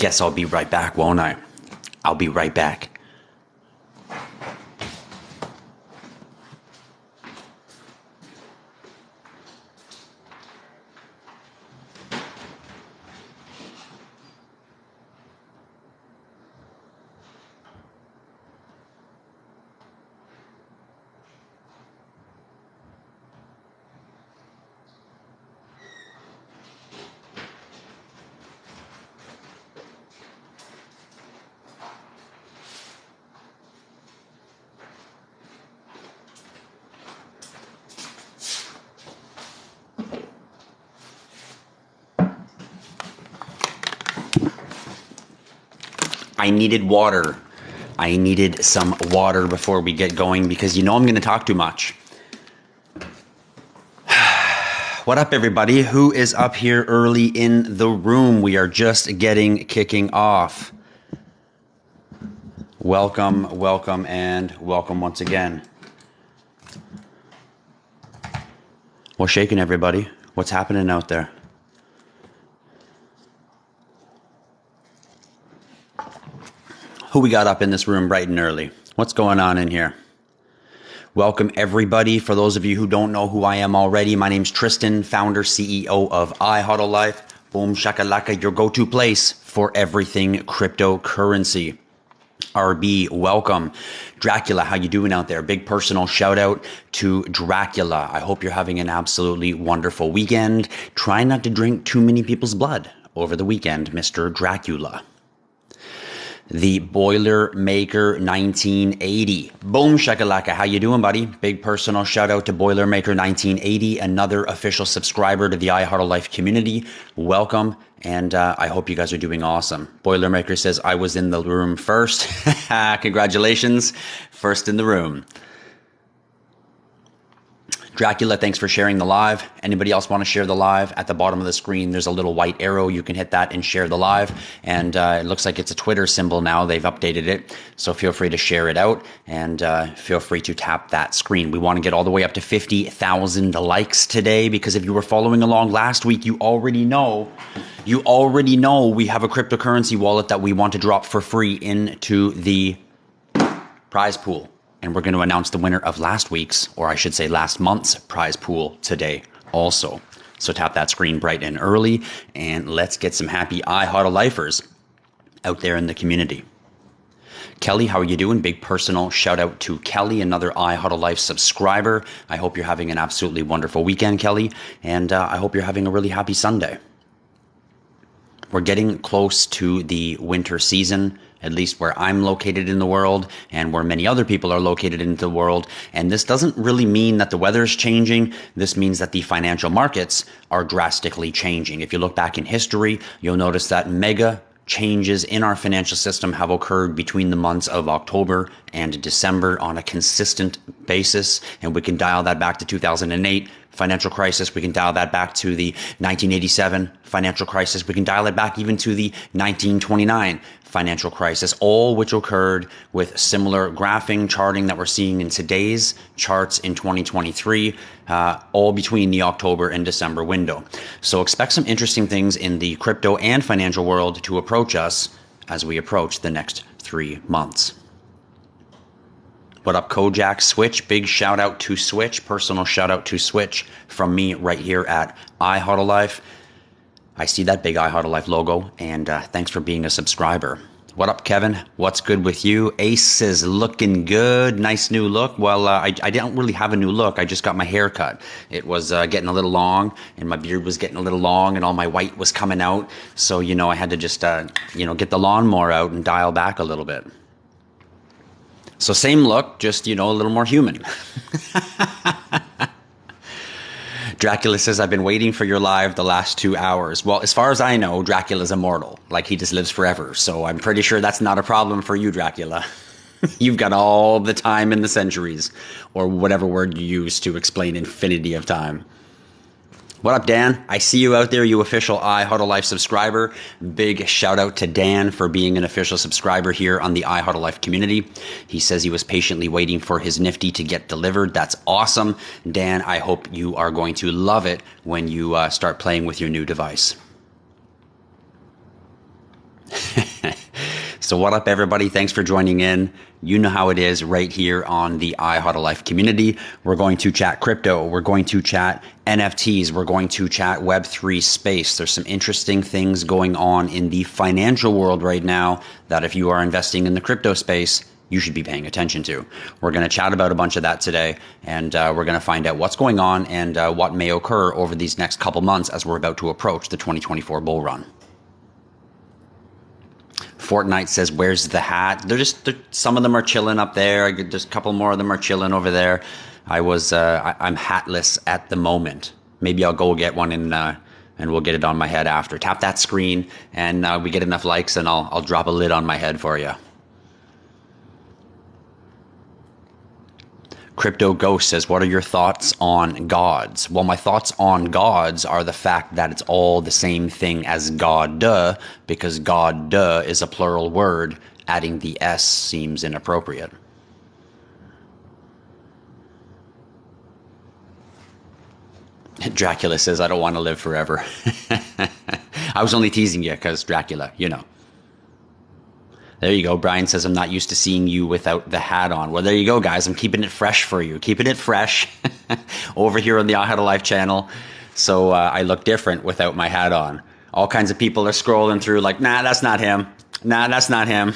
Guess I'll be right back, won't I? I'll be right back. I needed water. I needed some water before we get going because you know I'm going to talk too much. What up, everybody? Who is up here early in the room? We are just kicking off. Welcome, welcome, and welcome once again. What's shaking, everybody? What's happening out there? Who we got up in this room bright and early? What's going on in here? Welcome, everybody. For those of you who don't know who I am already, my name's Tristan, founder, CEO of IHodlLife. Boom shakalaka, your go-to place for everything cryptocurrency. RB, welcome. Dracula, how you doing out there? Big personal shout out to Dracula. I hope you're having an absolutely wonderful weekend. Try not to drink too many people's blood over the weekend, Mr. Dracula. The Boilermaker 1980. Boom shakalaka. How you doing, buddy? Big personal shout out to Boilermaker 1980, another official subscriber to the IHodlLife community. Welcome, and I hope you guys are doing awesome. Boilermaker says, I was in the room first. Congratulations. First in the room. Dracula, thanks for sharing the live. Anybody else want to share the live? At the bottom of the screen, there's a little white arrow. You can hit that and share the live. And it looks like it's a Twitter symbol now. They've updated it. So feel free to share it out and feel free to tap that screen. We want to get all the way up to 50,000 likes today because if you were following along last week, you already know we have a cryptocurrency wallet that we want to drop for free into the prize pool. And we're going to announce the winner of last week's, or I should say last month's prize pool today also. So tap that screen bright and early, and let's get some happy IHodlLifers out there in the community. Kelly, how are you doing? Big personal shout out to Kelly, another IHodlLife subscriber. I hope you're having an absolutely wonderful weekend, Kelly, and I hope you're having a really happy Sunday. We're getting close to the winter season, at least where I'm located in the world and where many other people are located in the world. And this doesn't really mean that the weather is changing. This means that the financial markets are drastically changing. If you look back in history, you'll notice that mega changes in our financial system have occurred between the months of October and December on a consistent basis. And we can dial that back to 2008 financial crisis. We can dial that back to the 1987 financial crisis. We can dial it back even to the 1929 financial crisis, all which occurred with similar graphing, charting that we're seeing in today's charts in 2023, all between the October and December window. So expect some interesting things in the crypto and financial world to approach us as we approach the next 3 months. What up, Kojak? Switch, big shout out to Switch, personal shout out to Switch from me right here at IHodlLife. I see that big IHodlLife logo, and thanks for being a subscriber. What up, Kevin? What's good with you? Ace is looking good. Nice new look. Well, I didn't really have a new look. I just got my hair cut. It was getting a little long, and my beard was getting a little long, and all my white was coming out. So, I had to just, get the lawnmower out and dial back a little bit. So same look, just, a little more human. Dracula says, I've been waiting for your live the last 2 hours. Well, as far as I know, Dracula's immortal. Like, he just lives forever. So I'm pretty sure that's not a problem for you, Dracula. You've got all the time in the centuries, or whatever word you use to explain infinity of time. What up, Dan? I see you out there, you official IHodlLife subscriber. Big shout out to Dan for being an official subscriber here on the IHodlLife community. He says he was patiently waiting for his Nifty to get delivered. That's awesome. Dan, I hope you are going to love it when you start playing with your new device. So what up, everybody? Thanks for joining in. You know how it is right here on the IHodlLife community. We're going to chat crypto. We're going to chat NFTs. We're going to chat Web3 space. There's some interesting things going on in the financial world right now that if you are investing in the crypto space, you should be paying attention to. We're going to chat about a bunch of that today, and we're going to find out what's going on and what may occur over these next couple months as we're about to approach the 2024 bull run. Fortnite says, "Where's the hat?" Some of them are chilling up there. There's a couple more of them are chilling over there. I'm hatless at the moment. Maybe I'll go get one and we'll get it on my head after. Tap that screen and we get enough likes and I'll drop a lid on my head for you. Crypto Ghost says, "What are your thoughts on gods?" Well, my thoughts on gods are the fact that it's all the same thing as God, duh, because God, duh, is a plural word. Adding the S seems inappropriate. Dracula says, "I don't want to live forever." I was only teasing you because Dracula, you know. There you go. Brian says, "I'm not used to seeing you without the hat on." Well, there you go, guys. I'm keeping it fresh for you. Keeping it fresh over here on the IHodlLife channel. So I look different without my hat on. All kinds of people are scrolling through like, nah, that's not him. Nah, that's not him.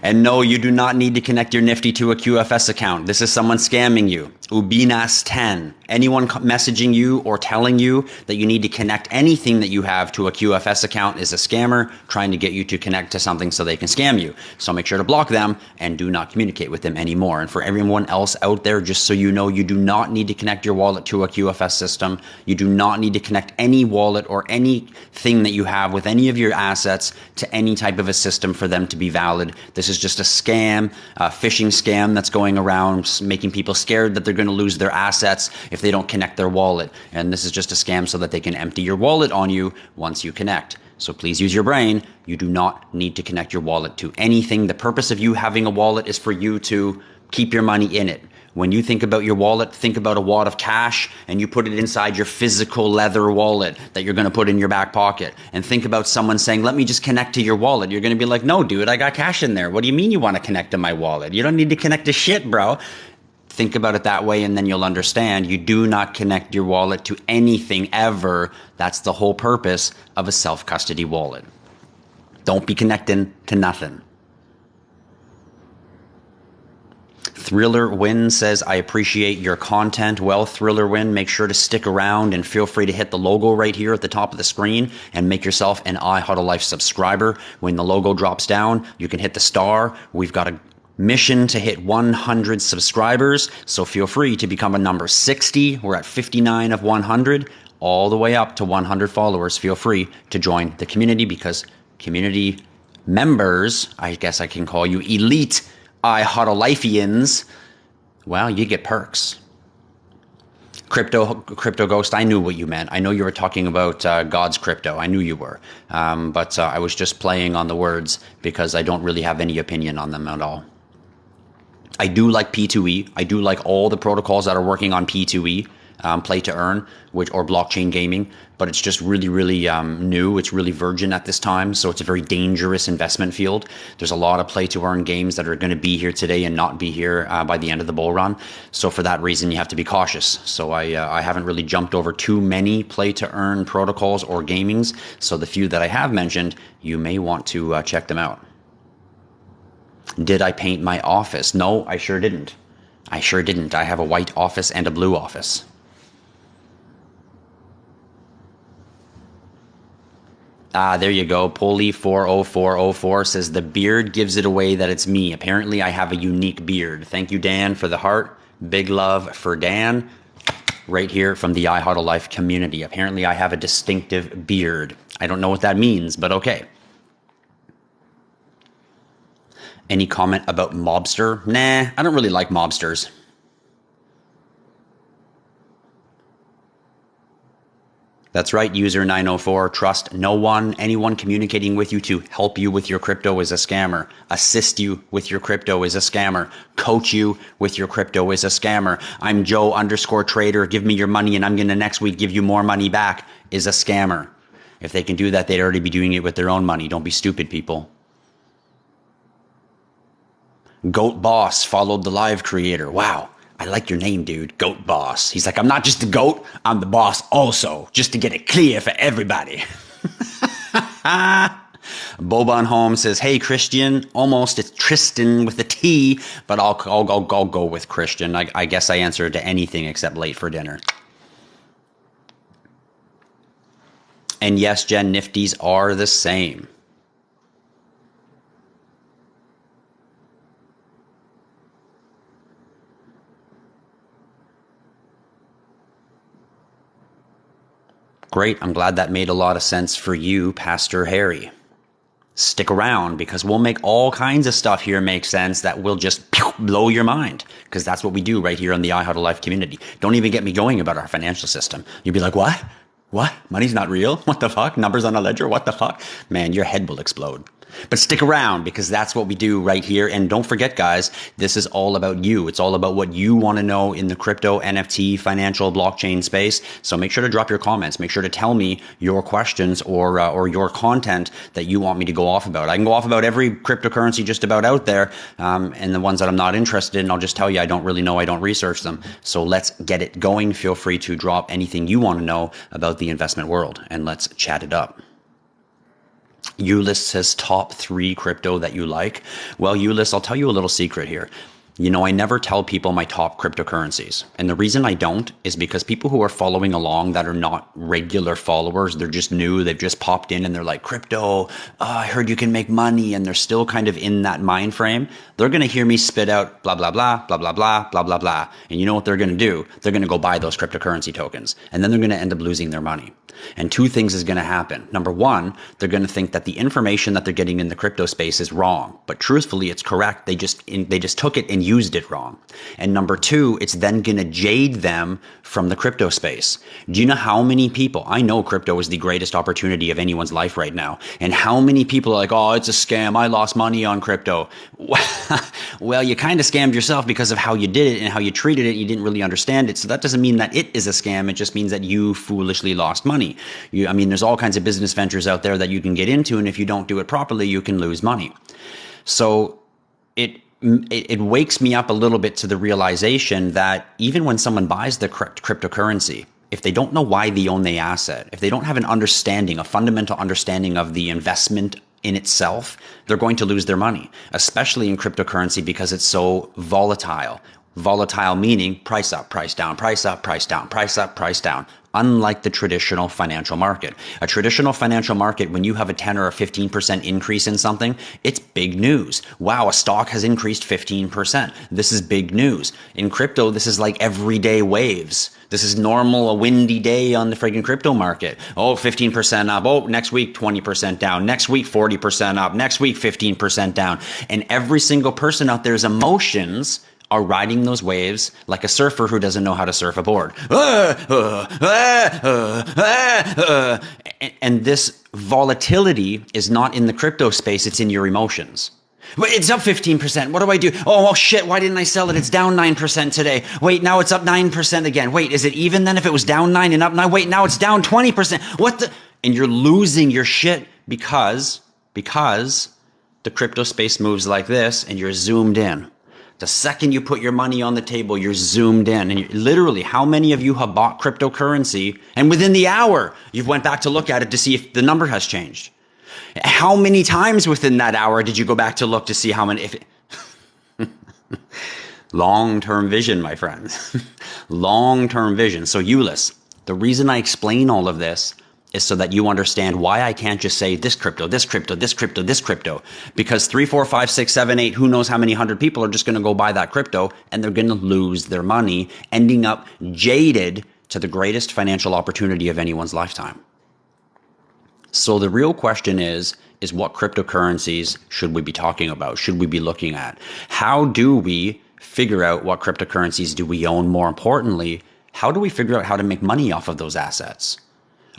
And no, you do not need to connect your Nifty to a QFS account. This is someone scamming you. Ubinas10. Anyone messaging you or telling you that you need to connect anything that you have to a QFS account is a scammer trying to get you to connect to something so they can scam you. So make sure to block them and do not communicate with them anymore. And for everyone else out there, just so you know, you do not need to connect your wallet to a QFS system. You do not need to connect any wallet or anything that you have with any of your assets to any type of a system for them to be valid. This is just a scam, a phishing scam that's going around making people scared that they're going to lose their assets if they don't connect their wallet. And this is just a scam so that they can empty your wallet on you once you connect. So please use your brain. You do not need to connect your wallet to anything. The purpose of you having a wallet is for you to keep your money in it. When you think about your wallet, think about a wad of cash and you put it inside your physical leather wallet that you're going to put in your back pocket. And think about someone saying, "Let me just connect to your wallet." You're going to be like, "No, dude, I got cash in there. What do you mean you want to connect to my wallet? You don't need to connect to shit, bro." Think about it that way and then you'll understand. You do not connect your wallet to anything ever. That's the whole purpose of a self-custody wallet. Don't be connecting to nothing. Thriller Win says, "I appreciate your content." Well, Thriller Win, make sure to stick around and feel free to hit the logo right here at the top of the screen and make yourself an IHodlLife subscriber. When the logo drops down, you can hit the star. We've got a mission to hit 100 subscribers, so feel free to become a number 60. We're at 59 of 100, all the way up to 100 followers. Feel free to join the community because community members, I guess I can call you elite IHodlLifeians, well, you get perks. Crypto Ghost, I knew what you meant. I know you were talking about God's crypto. I knew you were. But I was just playing on the words because I don't really have any opinion on them at all. I do like P2E. I do like all the protocols that are working on P2E, play to earn, or blockchain gaming, but it's just really, really new. It's really virgin at this time, so it's a very dangerous investment field. There's a lot of play to earn games that are going to be here today and not be here by the end of the bull run. So for that reason, you have to be cautious. So I haven't really jumped over too many play to earn protocols or gamings. So the few that I have mentioned, you may want to check them out. Did I paint my office? No, I sure didn't. I sure didn't. I have a white office and a blue office. There you go. Polly40404 says, "The beard gives it away that it's me. Apparently, I have a unique beard." Thank you, Dan, for the heart. Big love for Dan. Right here from the IHodlLife community. Apparently, I have a distinctive beard. I don't know what that means, but okay. Any comment about Mobster? Nah, I don't really like mobsters. That's right, user 904. Trust no one. Anyone communicating with you to help you with your crypto is a scammer. Assist you with your crypto is a scammer. Coach you with your crypto is a scammer. I'm Joe _trader. Give me your money and I'm going to next week give you more money back is a scammer. If they can do that, they'd already be doing it with their own money. Don't be stupid, people. Goat Boss followed the live creator. Wow. I like your name, dude. Goat Boss. He's like, I'm not just the goat, I'm the boss also, just to get it clear for everybody. Boban Holmes says, hey, Christian. Almost. It's Tristan with a T, but I'll go with Christian. I guess I answered to anything except late for dinner. And yes, Jen, Nifties are the same. Great. I'm glad that made a lot of sense for you, Pastor Harry. Stick around because we'll make all kinds of stuff here make sense that will just blow your mind, because that's what we do right here on the IHodlLife community. Don't even get me going about our financial system. You'd be like, what? What? Money's not real? What the fuck? Numbers on a ledger? What the fuck? Man, your head will explode. But stick around because that's what we do right here. And don't forget, guys, this is all about you. It's all about what you want to know in the crypto, NFT, financial, blockchain space. So make sure to drop your comments. Make sure to tell me your questions or your content that you want me to go off about. I can go off about every cryptocurrency just about out there. And the ones that I'm not interested in, I'll just tell you I don't really know. I don't research them. So let's get it going. Feel free to drop anything you want to know about the investment world and let's chat it up. Ulyss says top 3 crypto that you like. Well, Ulyss, I'll tell you a little secret here. You know, I never tell people my top cryptocurrencies. And the reason I don't is because people who are following along that are not regular followers, they're just new, they've just popped in and they're like, crypto, I heard you can make money, and they're still kind of in that mind frame. They're going to hear me spit out blah, blah, blah, blah, blah, blah, blah, blah, blah. And you know what they're going to do? They're going to go buy those cryptocurrency tokens. And then they're going to end up losing their money. And 2 things is going to happen. Number 1, they're going to think that the information that they're getting in the crypto space is wrong. But truthfully, it's correct. They just took it and used it wrong. And number 2, it's then going to jade them from the crypto space. Do you know how many people, I know crypto is the greatest opportunity of anyone's life right now. And how many people are like, oh, it's a scam. I lost money on crypto. Well, you kind of scammed yourself because of how you did it and how you treated it. You didn't really understand it. So that doesn't mean that it is a scam. It just means that you foolishly lost money. There's all kinds of business ventures out there that you can get into, and if you don't do it properly, you can lose money. So it wakes me up a little bit to the realization that even when someone buys the cryptocurrency, if they don't know why they own the asset, if they don't have a fundamental understanding of the investment in itself, they're going to lose their money, especially in cryptocurrency because it's so volatile. Volatile meaning price up, price down, price up, price down, price up, price down. Unlike the traditional financial market. A traditional financial market, when you have a 10 or a 15% increase in something, it's big news. Wow, a stock has increased 15%. This is big news. In crypto, this is like everyday waves. This is normal, a windy day on the friggin' crypto market. Oh, 15% up. Oh, next week, 20% down. Next week, 40% up. Next week, 15% down. And every single person out there's emotions are riding those waves like a surfer who doesn't know how to surf a board. And this volatility is not in the crypto space, it's in your emotions. It's up 15%. What do I do? Oh, well, shit, why didn't I sell it? It's down 9% today. Wait, now it's up 9% again. Wait, is it even then if it was down 9 and up 9? Wait, now it's down 20%. What the? And you're losing your shit because the crypto space moves like this and you're zoomed in. The second you put your money on the table, you're zoomed in. And literally, how many of you have bought cryptocurrency and within the hour, you've went back to look at it to see if the number has changed? How many times within that hour did you go back to look to see how many? Long-term vision, my friends. Long-term vision. So Ulyss, the reason I explain all of this is so that you understand why I can't just say this crypto, this crypto, this crypto, this crypto. Because 3, 4, 5, 6, 7, 8, who knows how many 100 people are just going to go buy that crypto and they're going to lose their money, ending up jaded to the greatest financial opportunity of anyone's lifetime. So the real question is what cryptocurrencies should we be talking about? Should we be looking at? How do we figure out what cryptocurrencies do we own? More importantly, how do we figure out how to make money off of those assets?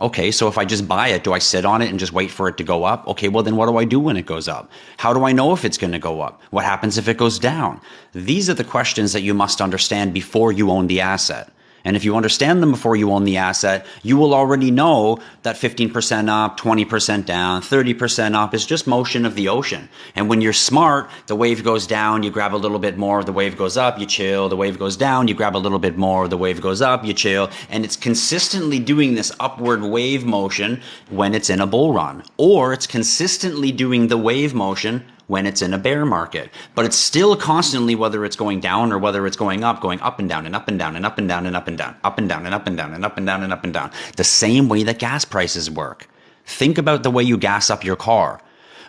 Okay, so if I just buy it, do I sit on it and just wait for it to go up? Okay, well then what do I do when it goes up? How do I know if it's going to go up? What happens if it goes down? These are the questions that you must understand before you own the asset. And if you understand them before you own the asset, you will already know that 15% up, 20% down, 30% up is just motion of the ocean. And when you're smart, the wave goes down, you grab a little bit more, the wave goes up, you chill, the wave goes down, you grab a little bit more, the wave goes up, you chill. And it's consistently doing this upward wave motion when it's in a bull run. Or it's consistently doing the wave motion when it's in a bear market. But it's still constantly, whether it's going down or whether it's going up and down and up and down and up and down and up and down, up and down and up and down and up and down and up and down. The same way that gas prices work. Think about the way you gas up your car.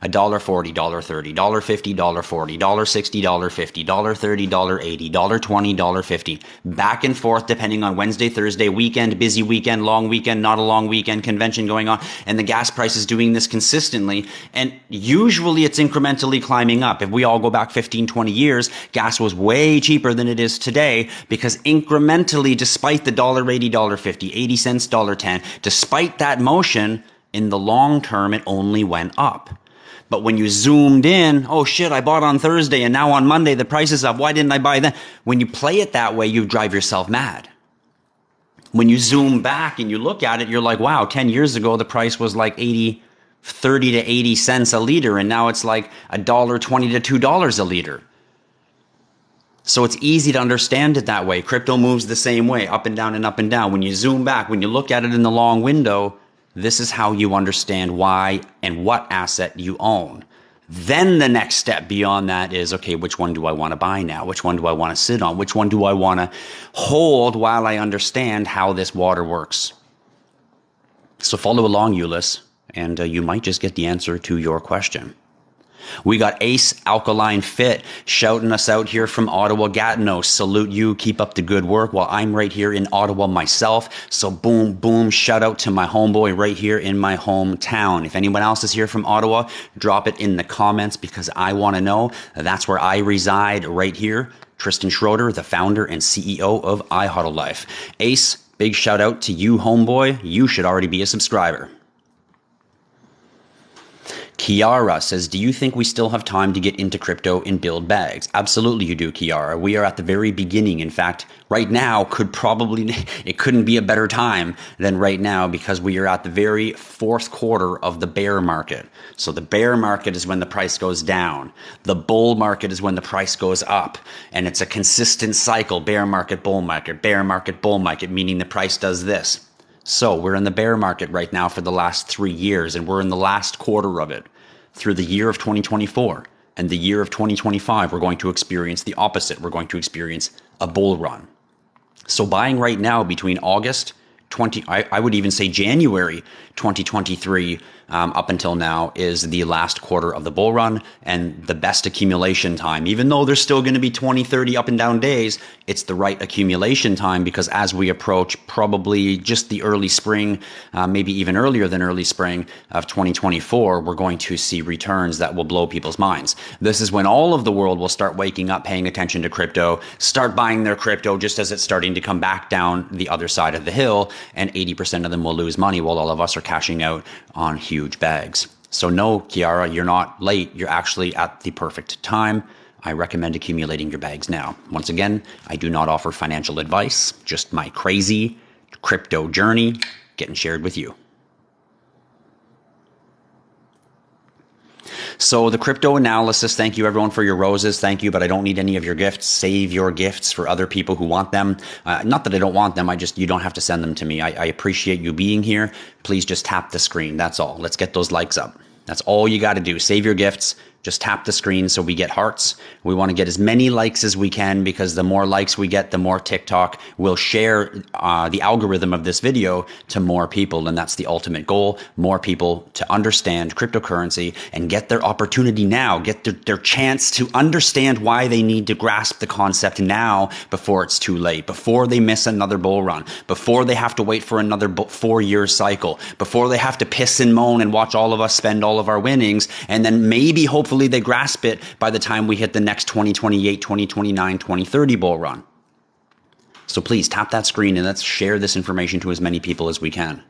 $1.40, $1.30, $1.50, $1.40, $1.60, $1.50, $1.30, $1.80, $1.20, $1.50. Back and forth depending on Wednesday, Thursday, weekend, busy weekend, long weekend, not a long weekend, convention going on. And the gas price is doing this consistently. And usually it's incrementally climbing up. If we all go back 15, 20 years, gas was way cheaper than it is today because incrementally, despite the $1.80, $1.50, 80 cents, $1.10, despite that motion, in the long term, it only went up. But when you zoomed in, oh shit, I bought on Thursday and now on Monday the price is up. Why didn't I buy then? When you play it that way, you drive yourself mad. When you zoom back and you look at it, you're like, wow, 10 years ago the price was like 30 to 80 cents a liter and now it's like $1.20 to $2 a liter. So it's easy to understand it that way. Crypto moves the same way, up and down and up and down. When you zoom back, when you look at it in the long window, this is how you understand why and what asset you own. Then the next step beyond that is, okay, which one do I want to buy now? Which one do I want to sit on? Which one do I want to hold while I understand how this water works? So follow along, Ulyss, and you might just get the answer to your question. We got Ace Alkaline Fit shouting us out here from Ottawa. Gatineau, salute you. Keep up the good work while I'm right here in Ottawa myself. So boom, boom, shout out to my homeboy right here in my hometown. If anyone else is here from Ottawa, drop it in the comments because I want to know. That's where I reside right here. Tristan Schroeder, the founder and CEO of IHodlLife. Ace, big shout out to you, homeboy. You should already be a subscriber. Kiara says, do you think we still have time to get into crypto and build bags? Absolutely you do, Kiara. We are at the very beginning. In fact, right now it couldn't be a better time than right now because we are at the very fourth quarter of the bear market. So the bear market is when the price goes down. The bull market is when the price goes up. And it's a consistent cycle, bear market, bull market, bear market, bull market, meaning the price does this. So we're in the bear market right now for the last 3 years, and we're in the last quarter of it. Through the year of 2024 and the year of 2025, we're going to experience the opposite. We're going to experience a bull run. So buying right now between August 20, I would even say January 2023 up until now is the last quarter of the bull run and the best accumulation time. Even though there's still going to be 20, 30 up and down days, it's the right accumulation time because as we approach probably just the early spring, maybe even earlier than early spring of 2024, we're going to see returns that will blow people's minds. This is when all of the world will start waking up, paying attention to crypto, start buying their crypto just as it's starting to come back down the other side of the hill, and 80% of them will lose money while all of us are cashing out on huge bags. So no, Kiara, you're not late. You're actually at the perfect time. I recommend accumulating your bags now. Once again, I do not offer financial advice, just my crazy crypto journey getting shared with you. So the crypto analysis, thank you everyone for your roses. Thank you, but I don't need any of your gifts. Save your gifts for other people who want them. Not that I don't want them. You don't have to send them to me. I appreciate you being here. Please just tap the screen. That's all. Let's get those likes up. That's all you got to do. Save your gifts. Just tap the screen so we get hearts. We want to get as many likes as we can because the more likes we get, the more TikTok will share the algorithm of this video to more people. And that's the ultimate goal. More people to understand cryptocurrency and get their opportunity now, get their chance to understand why they need to grasp the concept now before it's too late, before they miss another bull run, before they have to wait for another 4-year cycle, before they have to piss and moan and watch all of us spend all of our winnings, and then maybe hopefully they grasp it by the time we hit the next 2028, 2029, 2030 bull run. So please tap that screen and let's share this information to as many people as we can.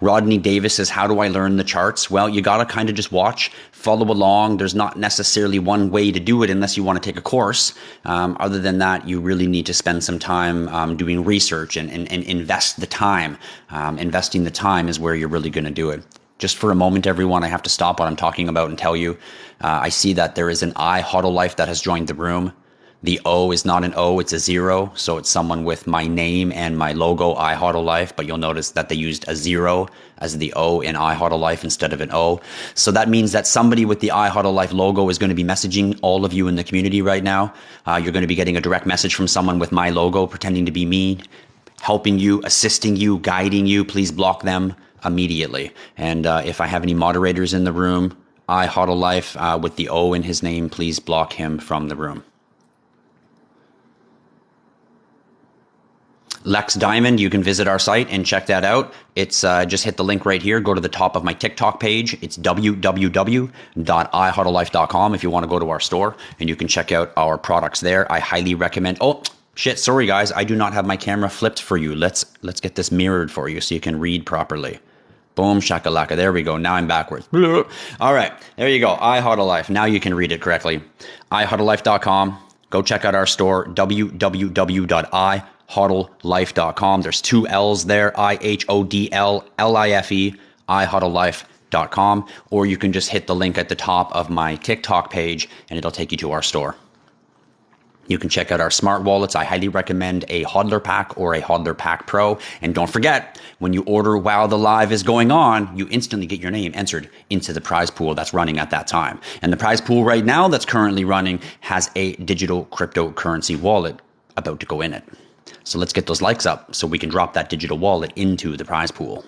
Rodney Davis says, how do I learn the charts? Well, you got to kind of just watch, follow along. There's not necessarily one way to do it unless you want to take a course. Other than that, you really need to spend some time doing research and invest the time. Investing the time is where you're really going to do it. Just for a moment, everyone, I have to stop what I'm talking about and tell you, I see that there is an IHodlLife that has joined the room. The O is not an O, it's a 0. So it's someone with my name and my logo, IHodlLife, but you'll notice that they used a 0 as the O in IHodlLife instead of an O. So that means that somebody with the IHodlLife logo is going to be messaging all of you in the community right now. You're going to be getting a direct message from someone with my logo pretending to be me, helping you, assisting you, guiding you. Please block them immediately. And if I have any moderators in the room, IHodlLife with the O in his name, please block him from the room. Lex Diamond, you can visit our site and check that out. It's just hit the link right here. Go to the top of my TikTok page. It's www.IHodlLife.com if you want to go to our store, and you can check out our products there. I highly recommend. Oh, shit. Sorry, guys. I do not have my camera flipped for you. Let's get this mirrored for you so you can read properly. Boom, shakalaka. There we go. Now I'm backwards. All right. There you go. IHodlLife. Now you can read it correctly. IHodlLife.com. Go check out our store. www.IHodlLife.com. There's 2 L's there. IHodlLife. IHodlLife.com. Or you can just hit the link at the top of my TikTok page and it'll take you to our store. You can check out our smart wallets. I highly recommend a Hodler Pack or a Hodler Pack Pro. And don't forget, when you order while the live is going on, you instantly get your name entered into the prize pool that's running at that time. And the prize pool right now that's currently running has a digital cryptocurrency wallet about to go in it. So let's get those likes up so we can drop that digital wallet into the prize pool.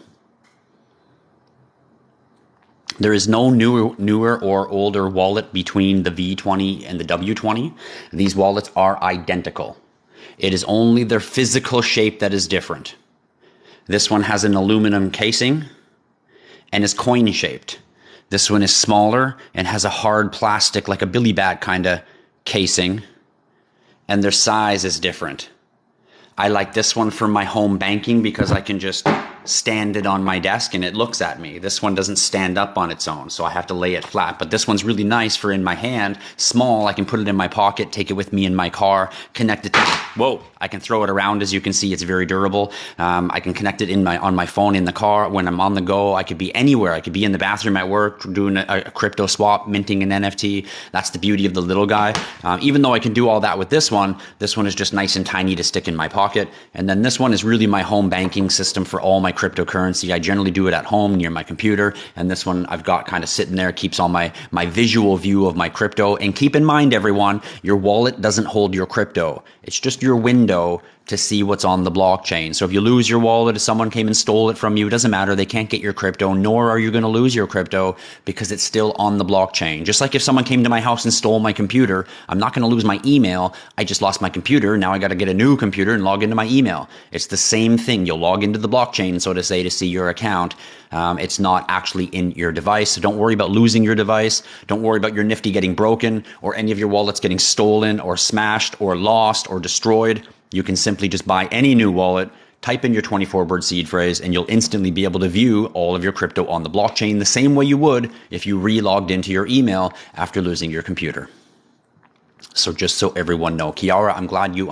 There is no newer or older wallet between the V20 and the W20. These wallets are identical. It is only their physical shape that is different. This one has an aluminum casing and is coin shaped. This one is smaller and has a hard plastic, like a billy bat kind of casing, and their size is different. I like this one for my home banking because I can just stand it on my desk and it looks at me. This one doesn't stand up on its own, so I have to lay it flat. But this one's really nice for in my hand, small. I can put it in my pocket, take it with me in my car, connect it to, whoa, I can throw it around. As you can see, it's very durable. I can connect it on my phone in the car when I'm on the go. I could be anywhere. I could be in the bathroom at work doing a crypto swap, minting an NFT. That's the beauty of the little guy. Even though I can do all that with this one is just nice and tiny to stick in my pocket. And then this one is really my home banking system for all my cryptocurrency. I generally do it at home near my computer. And this one I've got kind of sitting there, keeps all my visual view of my crypto. And keep in mind, everyone, your wallet doesn't hold your crypto. It's just your window to see what's on the blockchain. So if you lose your wallet, if someone came and stole it from you, it doesn't matter. They can't get your crypto, nor are you going to lose your crypto because it's still on the blockchain. Just like if someone came to my house and stole my computer, I'm not going to lose my email. I just lost my computer. Now I got to get a new computer and log into my email. It's the same thing. You'll log into the blockchain, so to say, to see your account. It's not actually in your device. So don't worry about losing your device. Don't worry about your Nifty getting broken or any of your wallets getting stolen or smashed or lost or destroyed. You can simply just buy any new wallet, type in your 24-word seed phrase, and you'll instantly be able to view all of your crypto on the blockchain the same way you would if you re-logged into your email after losing your computer. So just so everyone know. Kiara, I'm glad you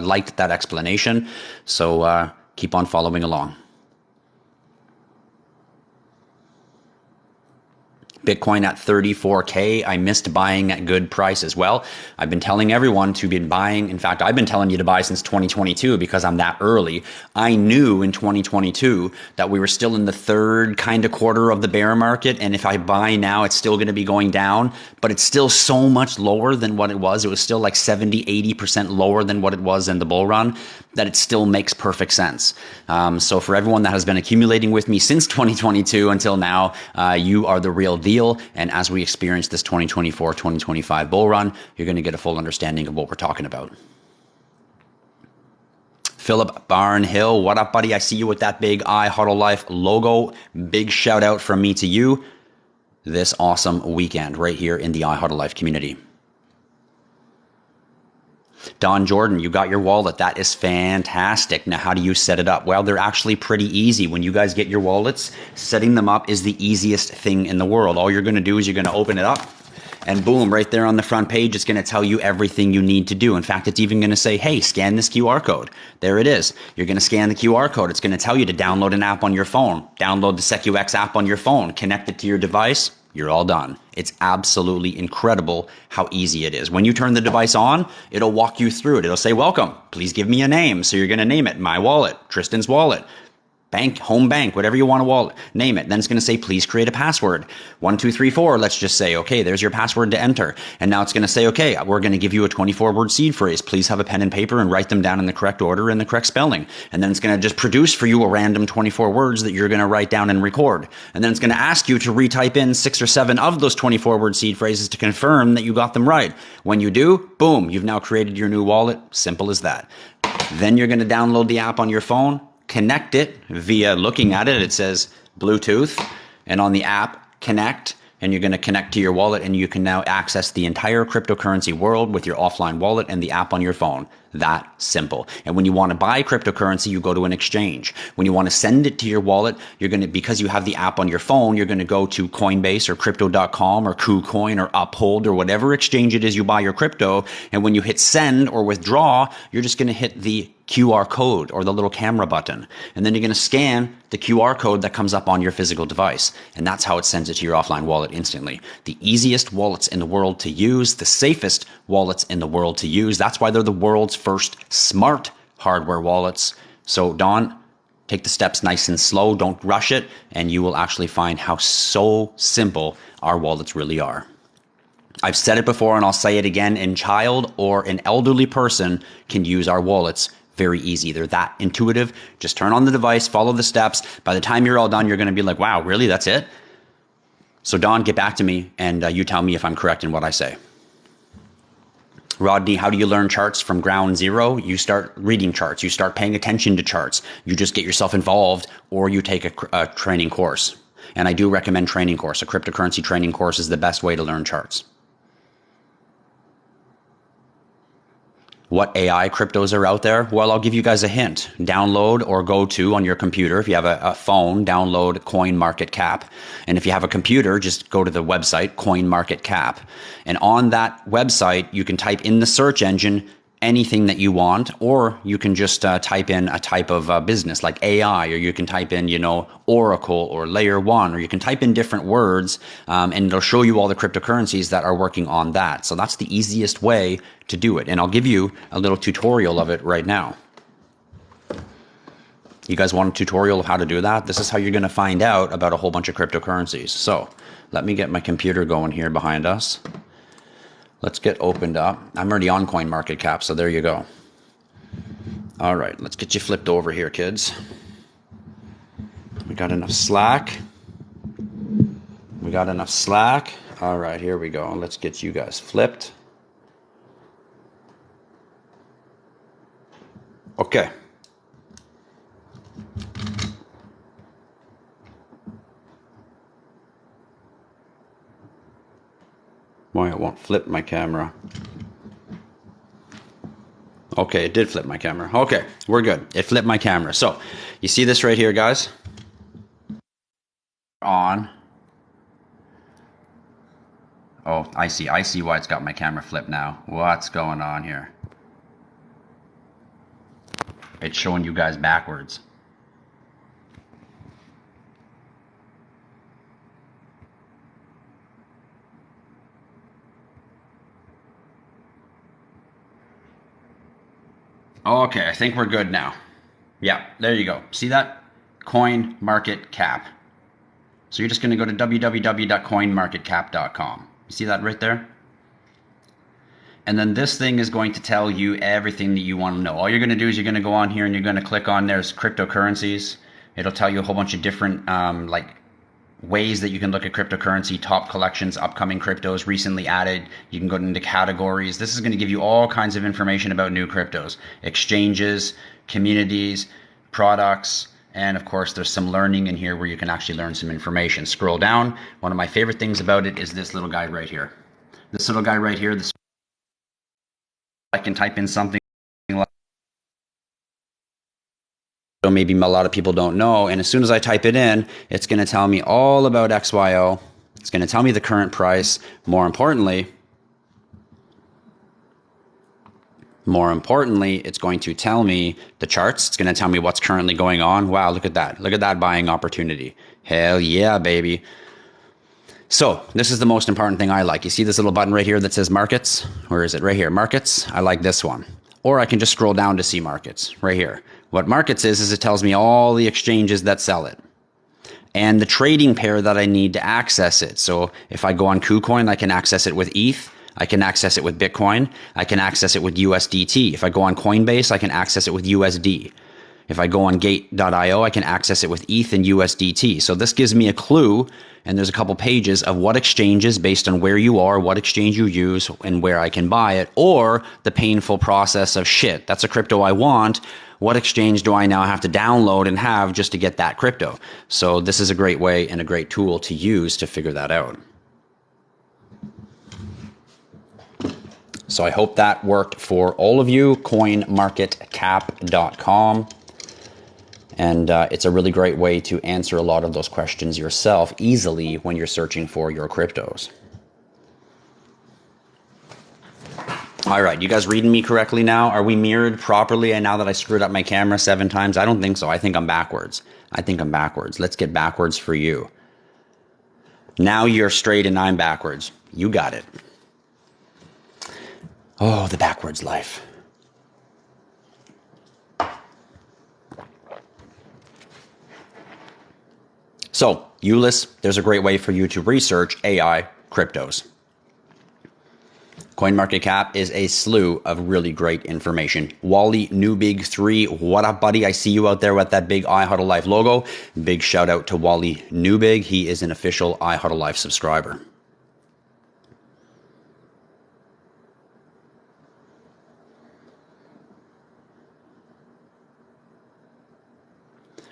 liked that explanation. So keep on following along. Bitcoin at 34K. I missed buying at good prices. Well, I've been telling everyone to be buying. In fact, I've been telling you to buy since 2022 because I'm that early. I knew in 2022 that we were still in the third kind of quarter of the bear market. And if I buy now, it's still going to be going down, but it's still so much lower than what it was. It was still like 70, 80% lower than what it was in the bull run, that it still makes perfect sense. So for everyone that has been accumulating with me since 2022 until now, you are the real deal. And as we experience this 2024-2025 bull run, you're going to get a full understanding of what we're talking about. Philip Barnhill, what up, buddy? I see you with that big IHodlLife logo. Big shout out from me to you this awesome weekend right here in the IHodlLife community. Don Jordan, you got your wallet. That is fantastic. Now, how do you set it up? Well, they're actually pretty easy. When you guys get your wallets, setting them up is the easiest thing in the world. All you're going to do is you're going to open it up, and boom, right there on the front page, it's going to tell you everything you need to do. In fact, it's even going to say, hey, scan this QR code. There it is. You're going to scan the QR code. It's going to tell you to download an app on your phone. Download the SecuX app on your phone. Connect it to your device. You're all done. It's absolutely incredible how easy it is. When you turn the device on, it'll walk you through it. It'll say, welcome. Please give me a name. So you're going to name it My Wallet, Tristan's Wallet. Bank, home bank, whatever you want to name it. Then it's going to say, please create a password. 1234, let's just say, okay, there's your password to enter. And now it's going to say, okay, we're going to give you a 24-word seed phrase. Please have a pen and paper and write them down in the correct order and the correct spelling. And then it's going to just produce for you a random 24 words that you're going to write down and record. And then it's going to ask you to retype in 6 or 7 of those 24-word seed phrases to confirm that you got them right. When you do, boom, you've now created your new wallet. Simple as that. Then you're going to download the app on your phone. Connect it via looking at it. It says Bluetooth, and on the app, connect, and you're going to connect to your wallet, and you can now access the entire cryptocurrency world with your offline wallet and the app on your phone. That simple. And when you want to buy cryptocurrency, you go to an exchange. When you want to send it to your wallet, you're going to, because you have the app on your phone, you're going to go to Coinbase or Crypto.com or KuCoin or Uphold or whatever exchange it is you buy your crypto. And when you hit send or withdraw, you're just going to hit the QR code or the little camera button. And then you're going to scan the QR code that comes up on your physical device. And that's how it sends it to your offline wallet instantly. The easiest wallets in the world to use, the safest wallets in the world to use. That's why they're the world's first smart hardware wallets. So Don, take the steps nice and slow. Don't rush it. And you will actually find how so simple our wallets really are. I've said it before and I'll say it again. A child or an elderly person can use our wallets very easy. They're that intuitive. Just turn on the device, follow the steps. By the time you're all done, you're going to be like, wow, really? That's it? So Don, get back to me and you tell me if I'm correct in what I say. Rodney, how do you learn charts from ground zero? You start reading charts. You start paying attention to charts. You just get yourself involved, or you take a training course. And I do recommend training course. A cryptocurrency training course is the best way to learn charts. What AI cryptos are out there? Well, I'll give you guys a hint. Download or go to on your computer. If you have a phone, download CoinMarketCap. And if you have a computer, just go to the website, CoinMarketCap. And on that website, you can type in the search engine anything that you want, or you can just type in a type of business like AI, or you can type in, Oracle or Layer 1, or you can type in different words, and it'll show you all the cryptocurrencies that are working on that. So that's the easiest way to do it. And I'll give you a little tutorial of it right now. You guys want a tutorial of how to do that? This is how you're going to find out about a whole bunch of cryptocurrencies. So let me get my computer going here behind us. Let's get opened up. I'm already on CoinMarketCap, so there you go. All right, let's get you flipped over here, kids. We got enough slack. We got enough slack. All right, here we go. Let's get you guys flipped. Okay. Why it won't flip my camera. Okay, it did flip my camera. Okay, we're good. It flipped my camera. So, you see this right here, guys? On. Oh, I see. I see why it's got my camera flipped now. What's going on here? It's showing you guys backwards. Okay, I think we're good now. Yeah, there you go. See that? CoinMarketCap. So you're just going to go to www.coinmarketcap.com. You see that right there? And then this thing is going to tell you everything that you want to know. All you're going to do is you're going to go on here and you're going to click on there's cryptocurrencies. It'll tell you a whole bunch of different ways that you can look at cryptocurrency, top collections, upcoming cryptos, recently added. You can go into categories. This is going to give you all kinds of information about new cryptos, exchanges, communities, products, and of course there's some learning in here where you can actually learn some information. Scroll down. One of my favorite things about it is this little guy right here. This little guy right here, this I can type in something like, so maybe a lot of people don't know. And as soon as I type it in, it's going to tell me all about XYO. It's going to tell me the current price. More importantly, it's going to tell me the charts. It's going to tell me what's currently going on. Wow, look at that. Look at that buying opportunity. Hell yeah, baby. So this is the most important thing I like. You see this little button right here that says markets? Where is it? Right here, markets. I like this one. Or I can just scroll down to see markets right here. What markets is it tells me all the exchanges that sell it and the trading pair that I need to access it. So if I go on KuCoin, I can access it with ETH. I can access it with Bitcoin. I can access it with USDT. If I go on Coinbase, I can access it with USD. If I go on Gate.io, I can access it with ETH and USDT. So this gives me a clue, and there's a couple pages of what exchanges, based on where you are, what exchange you use, and where I can buy it, or the painful process of shit, that's a crypto I want. What exchange do I now have to download and have just to get that crypto? So this is a great way and a great tool to use to figure that out. So I hope that worked for all of you. CoinMarketCap.com. And it's a really great way to answer a lot of those questions yourself easily when you're searching for your cryptos. All right, you guys reading me correctly now? Are we mirrored properly? And now that I screwed up my camera 7 times, I don't think so. I think I'm backwards. Let's get backwards for you. Now you're straight and I'm backwards. You got it. Oh, the backwards life. So, Ulyss, there's a great way for you to research AI cryptos. CoinMarketCap is a slew of really great information. Wally Newbig3, what up, buddy? I see you out there with that big IHodlLife logo. Big shout out to Wally Newbig. He is an official IHodlLife subscriber.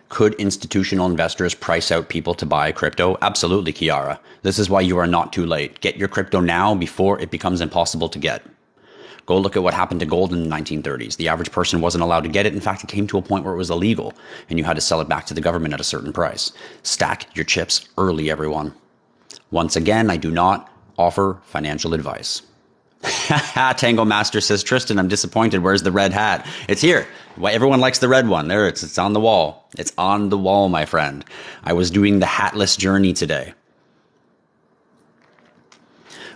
Could institutional investors price out people to buy crypto? Absolutely, Kiara. This is why you are not too late. Get your crypto now before it becomes impossible to get. Go look at what happened to gold in the 1930s. The average person wasn't allowed to get it. In fact, it came to a point where it was illegal, and you had to sell it back to the government at a certain price. Stack your chips early, everyone. Once again, I do not offer financial advice. Tango Master says, Tristan, I'm disappointed. Where's the red hat? It's here. Well, everyone likes the red one. There, it's on the wall. It's on the wall, my friend. I was doing the hatless journey today.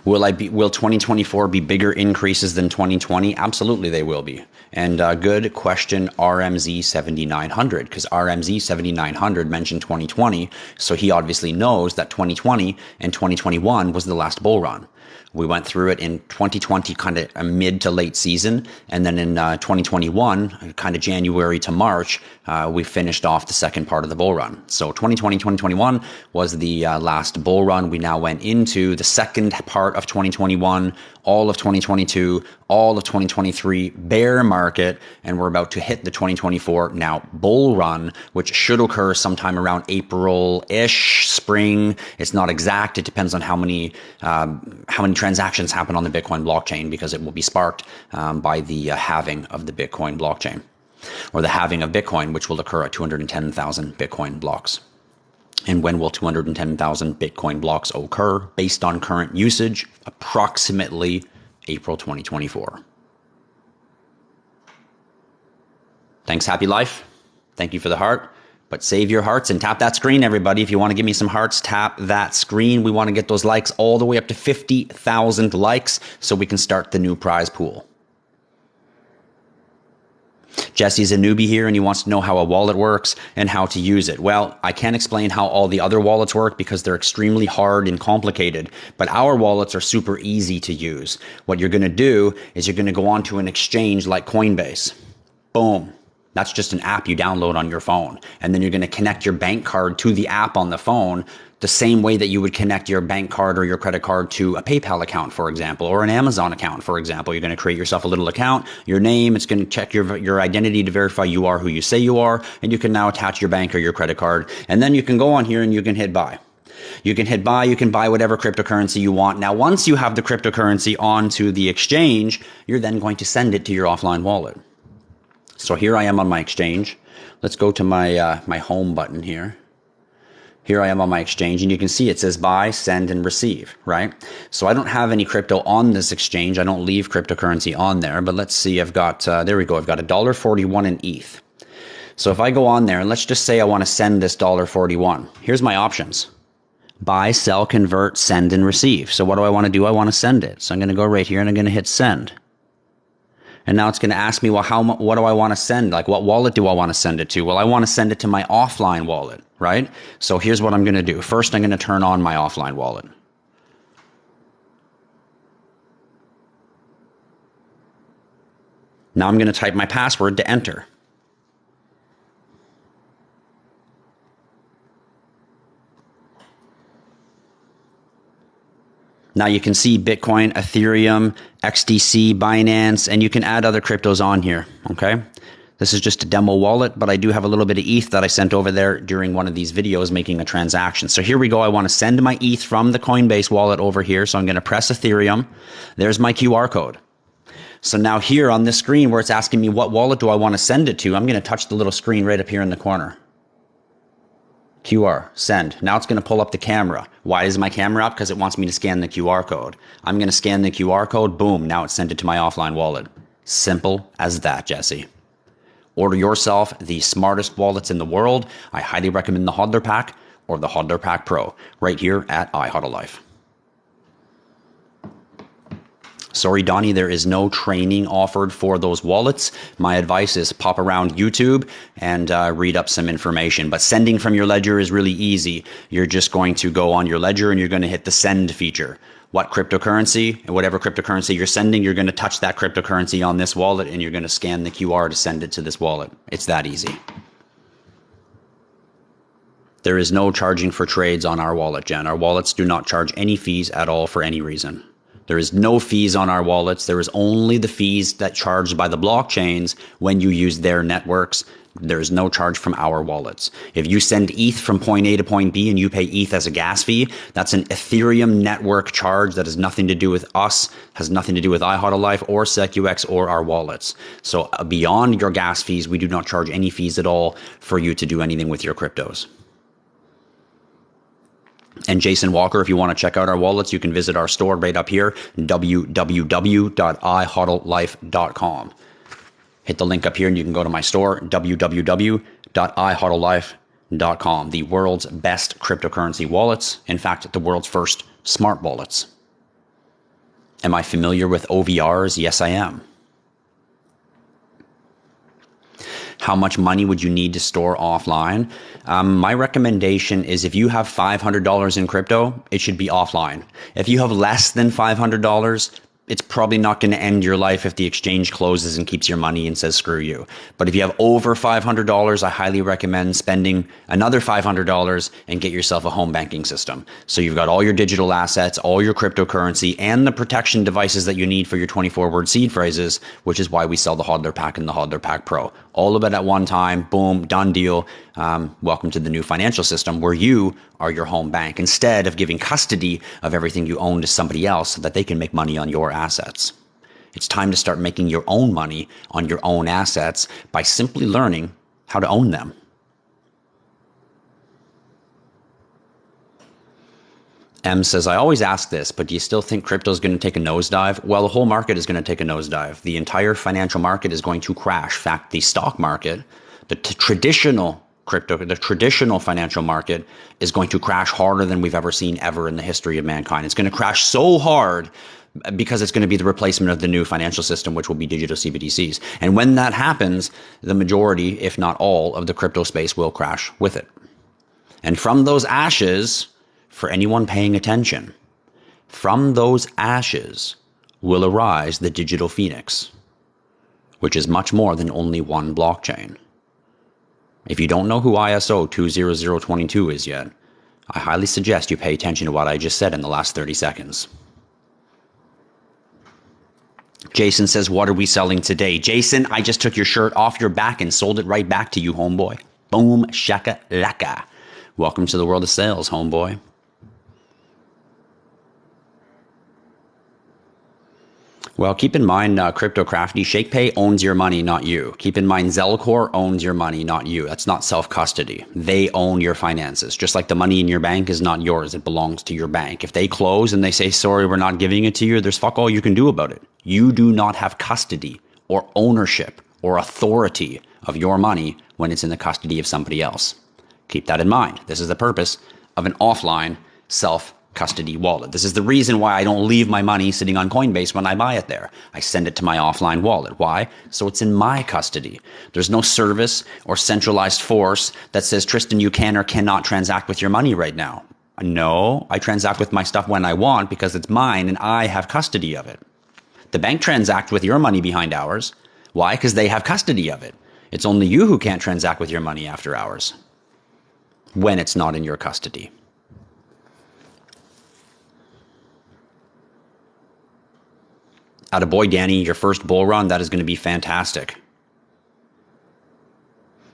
Will 2024 be bigger increases than 2020? Absolutely, they will be. And good question, RMZ 7900, because RMZ 7900 mentioned 2020, so he obviously knows that 2020 and 2021 was the last bull run. We went through it in 2020, kind of a mid to late season. And then in 2021, kind of January to March, we finished off the second part of the bull run. So 2020, 2021 was the last bull run. We now went into the second part of 2021, all of 2022, all of 2023 bear market, and we're about to hit the 2024 now bull run, which should occur sometime around April-ish, spring. It's not exact. It depends on how many transactions happen on the Bitcoin blockchain, because it will be sparked by the halving of the Bitcoin blockchain, or the halving of Bitcoin, which will occur at 210,000 Bitcoin blocks. And when will 210,000 Bitcoin blocks occur? Based on current usage, approximately April 2024. Thanks, Happy Life. Thank you for the heart. But save your hearts and tap that screen, everybody. If you want to give me some hearts, tap that screen. We want to get those likes all the way up to 50,000 likes so we can start the new prize pool. Jesse's a newbie here and he wants to know how a wallet works and how to use it. Well, I can't explain how all the other wallets work because they're extremely hard and complicated, but our wallets are super easy to use. What you're going to do is you're going to go onto an exchange like Coinbase. Boom. That's just an app you download on your phone. And then you're going to connect your bank card to the app on the phone the same way that you would connect your bank card or your credit card to a PayPal account, for example, or an Amazon account, for example. You're going to create yourself a little account, your name, it's going to check your identity to verify you are who you say you are, and you can now attach your bank or your credit card. And then you can go on here and you can hit buy. You can hit buy, you can buy whatever cryptocurrency you want. Now, once you have the cryptocurrency onto the exchange, you're then going to send it to your offline wallet. So here I am on my exchange. Let's go to my my home button here. Here I am on my exchange, and you can see it says buy, send, and receive, right? So I don't have any crypto on this exchange. I don't leave cryptocurrency on there, but let's see. I've got, there we go. I've got $1.41 in ETH. So if I go on there, and let's just say I want to send this $1.41. Here's my options. Buy, sell, convert, send, and receive. So what do I want to do? I want to send it. So I'm going to go right here, and I'm going to hit send. And now it's going to ask me, well, what do I want to send? Like, what wallet do I want to send it to? Well, I want to send it to my offline wallet, right? So here's what I'm going to do. First, I'm going to turn on my offline wallet. Now I'm going to type my password to enter. Now you can see Bitcoin, Ethereum, XDC, Binance, and you can add other cryptos on here, okay? This is just a demo wallet, but I do have a little bit of ETH that I sent over there during one of these videos making a transaction. So here we go. I want to send my ETH from the Coinbase wallet over here. So I'm going to press Ethereum. There's my QR code. So now here on this screen where it's asking me what wallet do I want to send it to, I'm going to touch the little screen right up here in the corner. QR, send. Now it's going to pull up the camera. Why is my camera up? Because it wants me to scan the QR code. I'm going to scan the QR code. Boom. Now it's sent it to my offline wallet. Simple as that, Jesse. Order yourself the smartest wallets in the world. I highly recommend the Hodler Pack or the Hodler Pack Pro right here at IHodlLife. Sorry, Donnie, there is no training offered for those wallets. My advice is pop around YouTube and read up some information. But sending from your ledger is really easy. You're just going to go on your ledger and you're going to hit the send feature. What cryptocurrency and whatever cryptocurrency you're sending, you're going to touch that cryptocurrency on this wallet and you're going to scan the QR to send it to this wallet. It's that easy. There is no charging for trades on our wallet, Jen. Our wallets do not charge any fees at all for any reason. There is no fees on our wallets. There is only the fees that charged by the blockchains when you use their networks. There is no charge from our wallets. If you send ETH from point A to point B and you pay ETH as a gas fee, that's an Ethereum network charge that has nothing to do with us, has nothing to do with IHodlLife or SecuX or our wallets. So beyond your gas fees, we do not charge any fees at all for you to do anything with your cryptos. And Jason Walker, if you want to check out our wallets, you can visit our store right up here, www.IHodlLife.com. Hit the link up here and you can go to my store, www.IHodlLife.com, the world's best cryptocurrency wallets. In fact, the world's first smart wallets. Am I familiar with OVRs? Yes, I am. How much money would you need to store offline? My recommendation is if you have $500 in crypto, it should be offline. If you have less than $500, it's probably not going to end your life if the exchange closes and keeps your money and says screw you. But if you have over $500, I highly recommend spending another $500 and get yourself a home banking system. So you've got all your digital assets, all your cryptocurrency, and the protection devices that you need for your 24-word seed phrases, which is why we sell the Hodler Pack and the Hodler Pack Pro. All of it at one time, boom, done deal. Welcome to the new financial system where you are your home bank instead of giving custody of everything you own to somebody else so that they can make money on your assets. It's time to start making your own money on your own assets by simply learning how to own them. M says, I always ask this, but do you still think crypto is going to take a nosedive? Well, the whole market is going to take a nosedive. The entire financial market is going to crash. In fact, the stock market, the traditional crypto, the traditional financial market is going to crash harder than we've ever seen ever in the history of mankind. It's going to crash so hard because it's going to be the replacement of the new financial system, which will be digital CBDCs. And when that happens, the majority, if not all, of the crypto space will crash with it. And from those ashes, for anyone paying attention, from those ashes will arise the digital phoenix, which is much more than only one blockchain. If you don't know who ISO 20022 is yet, I highly suggest you pay attention to what I just said in the last 30 seconds. Jason says, what are we selling today? Jason, I just took your shirt off your back and sold it right back to you, homeboy. Boom, shaka laka. Welcome to the world of sales, homeboy. Well, keep in mind, Crypto Crafty, ShakePay owns your money, not you. Keep in mind, Zelcore owns your money, not you. That's not self-custody. They own your finances. Just like the money in your bank is not yours. It belongs to your bank. If they close and they say, sorry, we're not giving it to you, there's fuck all you can do about it. You do not have custody or ownership or authority of your money when it's in the custody of somebody else. Keep that in mind. This is the purpose of an offline self-custody wallet. This is the reason why I don't leave my money sitting on Coinbase when I buy it there. I send it to my offline wallet. Why? So it's in my custody. There's no service or centralized force that says, Tristan, you can or cannot transact with your money right now. No, I transact with my stuff when I want because it's mine and I have custody of it. The bank transacts with your money behind hours. Why? Because they have custody of it. It's only you who can't transact with your money after hours when it's not in your custody. Attaboy, Danny, your first bull run, that is going to be fantastic.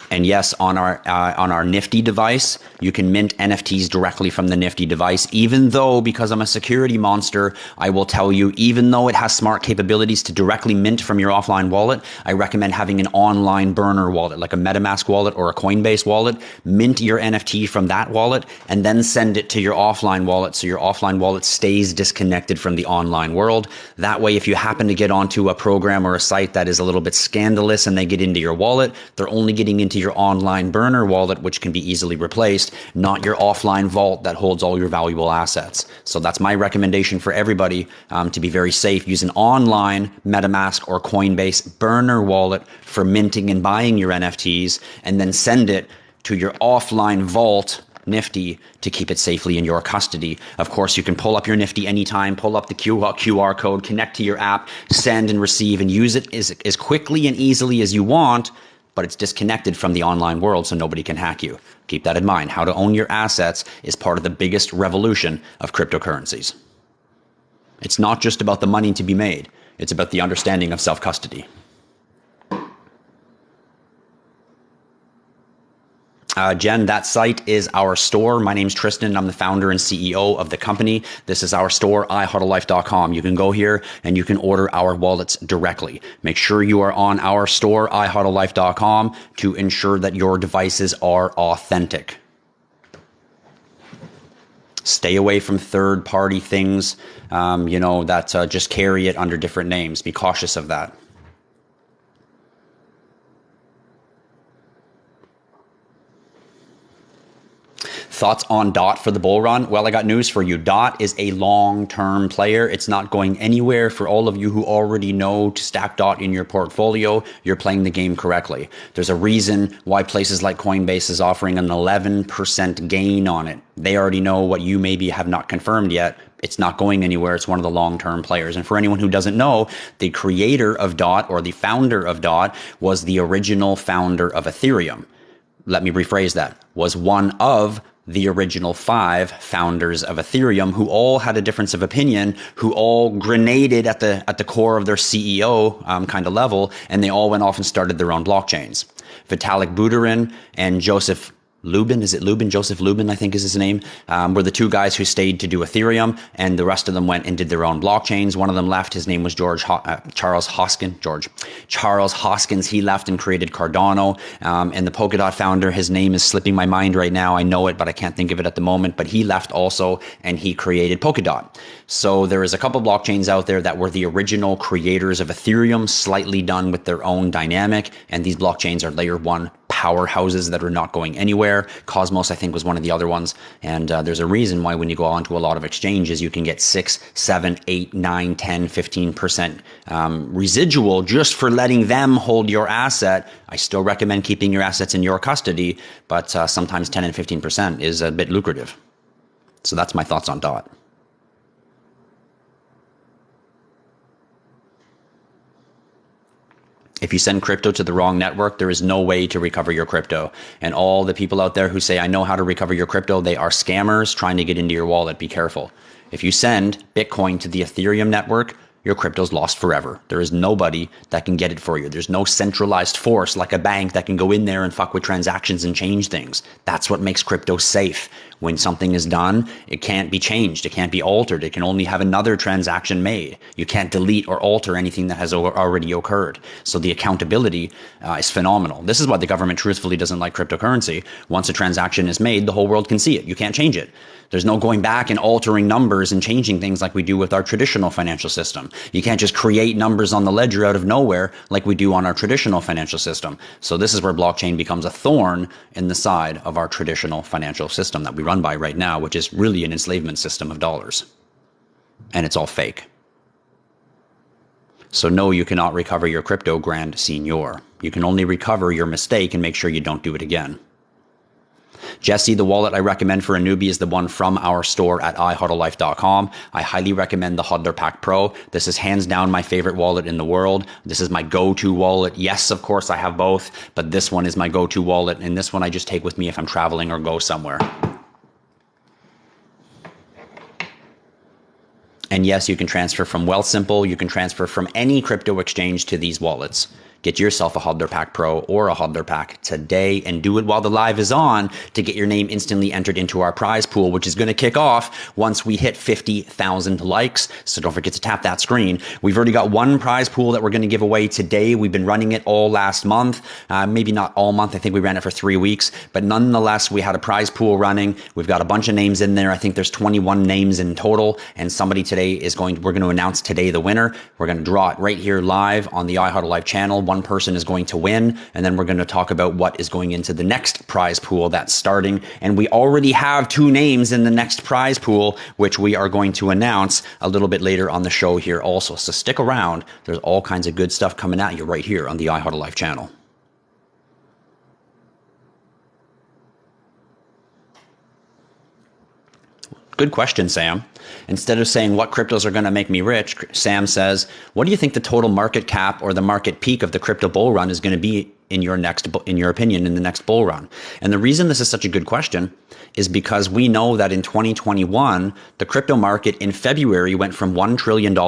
And yes, on our Nifty device, you can mint NFTs directly from the Nifty device, even though, because I'm a security monster, I will tell you, even though it has smart capabilities to directly mint from your offline wallet, I recommend having an online burner wallet, like a MetaMask wallet or a Coinbase wallet. Mint your NFT from that wallet and then send it to your offline wallet so your offline wallet stays disconnected from the online world. That way, if you happen to get onto a program or a site that is a little bit scandalous and they get into your wallet, they're only getting into your online burner wallet, which can be easily replaced, not your offline vault that holds all your valuable assets. So that's my recommendation for everybody, to be very safe. Use an online MetaMask or Coinbase burner wallet for minting and buying your NFTs, and then send it to your offline vault Nifty to keep it safely in your custody. Of course, you can pull up your Nifty anytime, pull up the QR code, connect to your app, send and receive, and use it as quickly and easily as you want, but it's disconnected from the online world so nobody can hack you. Keep that in mind. How to own your assets is part of the biggest revolution of cryptocurrencies. It's not just about the money to be made. It's about the understanding of self-custody. Jen, that site is our store. My name's Tristan. I'm the founder and CEO of the company. This is our store, IHodlLife.com. You can go here and you can order our wallets directly. Make sure you are on our store, IHodlLife.com, to ensure that your devices are authentic. Stay away from third-party things, that just carry it under different names. Be cautious of that. Thoughts on DOT for the bull run? Well, I got news for you. DOT is a long-term player. It's not going anywhere. For all of you who already know to stack DOT in your portfolio, you're playing the game correctly. There's a reason why places like Coinbase is offering an 11% gain on it. They already know what you maybe have not confirmed yet. It's not going anywhere. It's one of the long-term players. And for anyone who doesn't know, the creator of DOT, or the founder of DOT, was the original founder of Ethereum. Let me rephrase that. Was one of the original 5 founders of Ethereum, who all had a difference of opinion, who all grenaded at the core of their CEO kind of level, and they all went off and started their own blockchains. Vitalik Buterin and Joseph Lubin, is it Lubin? Joseph Lubin, I think is his name, were the 2 guys who stayed to do Ethereum, and the rest of them went and did their own blockchains. One of them left. His name was Charles Hoskins. He left and created Cardano. And the Polkadot founder, his name is slipping my mind right now. I know it, but I can't think of it at the moment. But he left also, and he created Polkadot. So there is a couple blockchains out there that were the original creators of Ethereum, slightly done with their own dynamic. And these blockchains are layer 1 powerhouses that are not going anywhere. Cosmos, I think, was one of the other ones. And there's a reason why when you go onto a lot of exchanges, you can get 6, 7, 8, 9, 10, 15% residual just for letting them hold your asset. I still recommend keeping your assets in your custody, but sometimes 10 and 15% is a bit lucrative. So that's my thoughts on DOT. If you send crypto to the wrong network, there is no way to recover your crypto. And all the people out there who say, I know how to recover your crypto, they are scammers trying to get into your wallet. Be careful. If you send Bitcoin to the Ethereum network, your crypto's lost forever. There is nobody that can get it for you. There's no centralized force like a bank that can go in there and fuck with transactions and change things. That's what makes crypto safe. When something is done, it can't be changed. It can't be altered. It can only have another transaction made. You can't delete or alter anything that has already occurred. So the accountability is phenomenal. This is why the government truthfully doesn't like cryptocurrency. Once a transaction is made, the whole world can see it. You can't change it. There's no going back and altering numbers and changing things like we do with our traditional financial system. You can't just create numbers on the ledger out of nowhere like we do on our traditional financial system. So this is where blockchain becomes a thorn in the side of our traditional financial system that we run by right now, which is really an enslavement system of dollars. And it's all fake. So no, you cannot recover your crypto, Grand Senior. You can only recover your mistake and make sure you don't do it again. Jesse, the wallet I recommend for a newbie is the one from our store at IHodlLife.com. I highly recommend the Hodler Pack Pro. This is hands down my favorite wallet in the world. This is my go-to wallet. Yes, of course, I have both, but this one is my go-to wallet, and this one I just take with me if I'm traveling or go somewhere. And yes, you can transfer from Wealthsimple. You can transfer from any crypto exchange to these wallets. Get yourself a Hodler Pack Pro or a Hodler Pack today and do it while the live is on to get your name instantly entered into our prize pool, which is going to kick off once we hit 50,000 likes. So don't forget to tap that screen. We've already got one prize pool that we're going to give away today. We've been running it all last month. Maybe not all month. I think we ran it for 3 weeks, but nonetheless, we had a prize pool running. We've got a bunch of names in there. I think there's 21 names in total. And somebody today we're going to announce today the winner. We're going to draw it right here live on the IHodlLife channel. One person is going to win, and then we're going to talk about what is going into the next prize pool that's starting. And we already have 2 names in the next prize pool, which we are going to announce a little bit later on the show here also. So stick around. There's all kinds of good stuff coming at you right here on the IHodlLife channel. Good question, Sam. Instead of saying what cryptos are going to make me rich, Sam says, what do you think the total market cap or the market peak of the crypto bull run is going to be in your opinion, in the next bull run? And the reason this is such a good question is because we know that in 2021, the crypto market in February went from $1 trillion to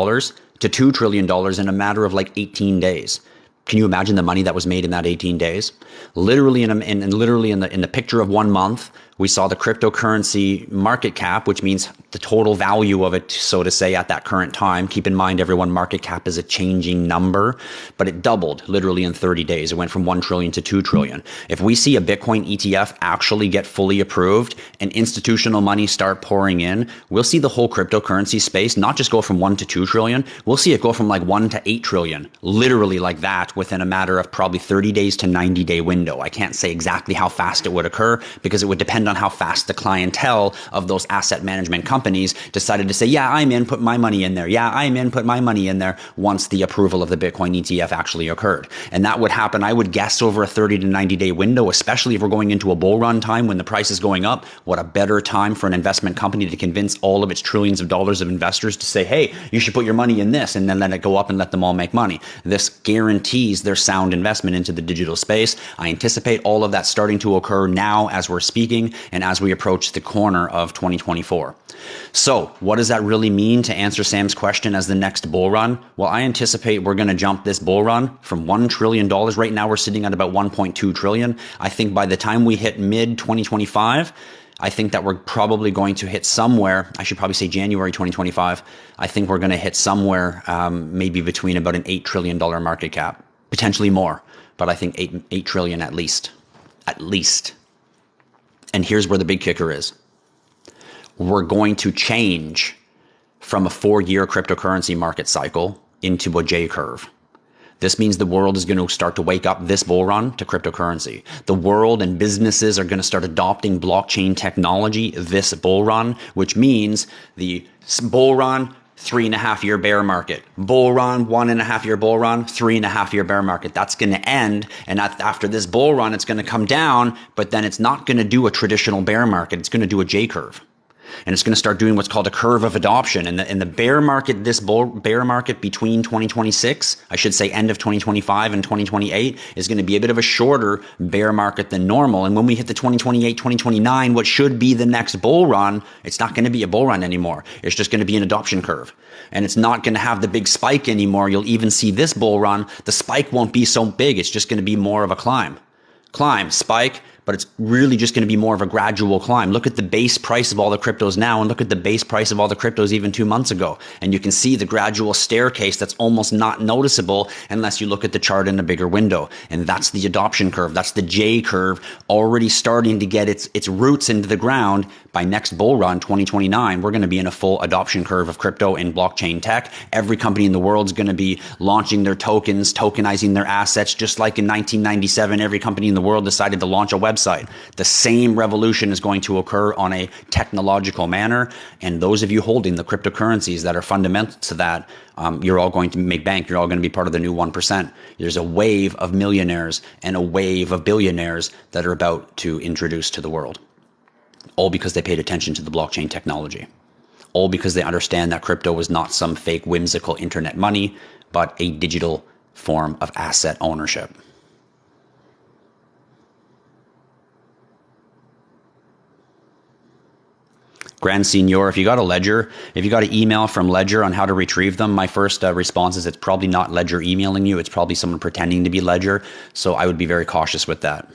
$2 trillion in a matter of like 18 days. Can you imagine the money that was made in that 18 days? Literally in the picture of 1 month, we saw the cryptocurrency market cap, which means the total value of it, so to say, at that current time. Keep in mind, everyone, market cap is a changing number, but it doubled literally in 30 days. It went from 1 trillion to 2 trillion. If we see a Bitcoin ETF actually get fully approved and institutional money start pouring in, we'll see the whole cryptocurrency space not just go from 1 to 2 trillion, we'll see it go from like 1 to 8 trillion, literally like that within a matter of probably 30 days to 90-day window. I can't say exactly how fast it would occur because it would depend on how fast the clientele of those asset management companies decided to say, yeah, I'm in, put my money in there. Yeah, I'm in, put my money in there once the approval of the Bitcoin ETF actually occurred. And that would happen, I would guess, over a 30 to 90-day window, especially if we're going into a bull run time when the price is going up. What a better time for an investment company to convince all of its trillions of dollars of investors to say, hey, you should put your money in this, and then let it go up and let them all make money. This guarantees their sound investment into the digital space. I anticipate all of that starting to occur now as we're speaking and as we approach the corner of 2024. So what does that really mean to answer Sam's question as the next bull run? Well, I anticipate we're going to jump this bull run from $1 trillion. Right now we're sitting at about 1.2 trillion. I think by the time we hit mid 2025, I think that we're probably going to hit somewhere, I should probably say January 2025, I think we're going to hit somewhere maybe between about an $8 trillion market cap, potentially more, but I think 8 trillion at least. At least. And here's where the big kicker is. We're going to change from a 4-year cryptocurrency market cycle into a J curve. This means the world is going to start to wake up this bull run to cryptocurrency. The world and businesses are going to start adopting blockchain technology this bull run, which means the bull run, 3.5-year bear market. Bull run, 1.5-year bull run, 3.5-year bear market. That's going to end. And after this bull run, it's going to come down, but then it's not going to do a traditional bear market. It's going to do a J curve. And it's going to start doing what's called a curve of adoption. And the bear market, bear market between 2026, I should say end of 2025 and 2028, is going to be a bit of a shorter bear market than normal. And when we hit the 2028, 2029, what should be the next bull run, it's not going to be a bull run anymore. It's just going to be an adoption curve. And it's not going to have the big spike anymore. You'll even see this bull run, the spike won't be so big. It's just going to be more of a climb, spike, but it's really just going to be more of a gradual climb. Look at the base price of all the cryptos now and look at the base price of all the cryptos even 2 months ago. And you can see the gradual staircase that's almost not noticeable unless you look at the chart in a bigger window. And that's the adoption curve. That's the J curve already starting to get its roots into the ground. By next bull run, 2029, we're going to be in a full adoption curve of crypto and blockchain tech. Every company in the world is going to be launching their tokens, tokenizing their assets, just like in 1997, every company in the world decided to launch a website. The same revolution is going to occur on a technological manner. And those of you holding the cryptocurrencies that are fundamental to that, you're all going to make bank. You're all going to be part of the new 1%. There's a wave of millionaires and a wave of billionaires that are about to introduce to the world. All because they paid attention to the blockchain technology. All because they understand that crypto was not some fake whimsical internet money, but a digital form of asset ownership. Grand Senior, if you got a Ledger, if you got an email from Ledger on how to retrieve them, my first response is it's probably not Ledger emailing you. It's probably someone pretending to be Ledger. So I would be very cautious with that.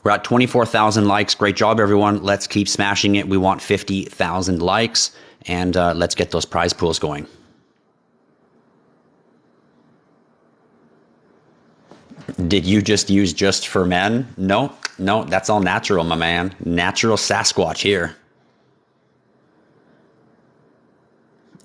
We're at 24,000 likes. Great job, everyone. Let's keep smashing it. We want 50,000 likes, and let's get those prize pools going. Did you just use just for men? No, that's all natural, my man. Natural Sasquatch here.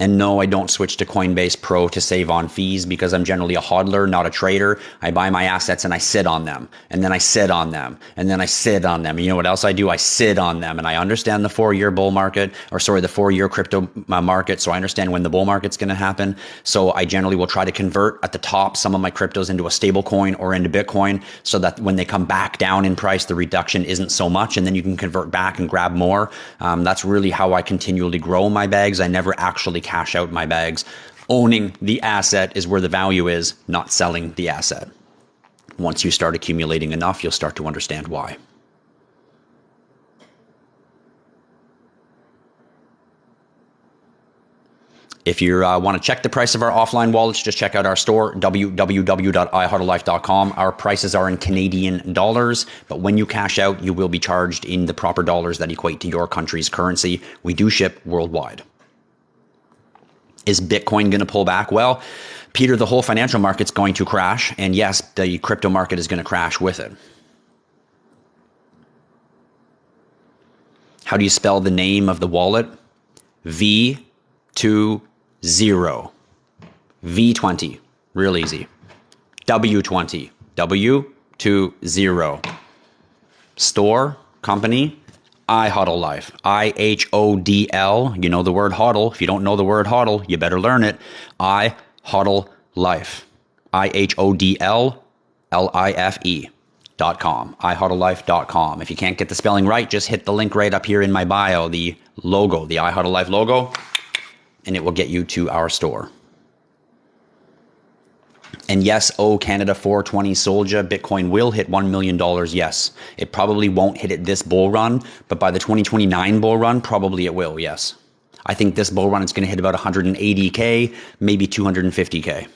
And no, I don't switch to Coinbase Pro to save on fees because I'm generally a hodler, not a trader. I buy my assets and I sit on them. And then I sit on them. And then I sit on them. And you know what else I do? I sit on them. And I understand the 4-year bull market, the 4-year crypto market. So I understand when the bull market's going to happen. So I generally will try to convert at the top some of my cryptos into a stable coin or into Bitcoin so that when they come back down in price, the reduction isn't so much. And then you can convert back and grab more. That's really how I continually grow my bags. I never actually cash out my bags. Owning the asset is where the value is, not selling the asset. Once you start accumulating enough, you'll start to understand why. If you want to check the price of our offline wallets, just check out our store, www.IHodlLife.com. Our prices are in Canadian dollars, but when you cash out, you will be charged in the proper dollars that equate to your country's currency. We do ship worldwide. Is Bitcoin going to pull back? Well, Peter, the whole financial market's going to crash. And yes, the crypto market is going to crash with it. How do you spell the name of the wallet? V20. V20. Real easy. W20. W20. Store, company, IHodlLife. IHodl. You know the word hodl. If you don't know the word hodl, you better learn it. IHodlLife. IHodlLife.com. IHodlLife.com. If you can't get the spelling right, just hit the link right up here in my bio, the logo, the IHodlLife logo, and it will get you to our store. And yes, Canada 420 Soldier, Bitcoin will hit $1 million. Yes, it probably won't hit it this bull run, but by the 2029 bull run, probably it will. Yes, I think this bull run is going to hit about 180K, maybe 250K.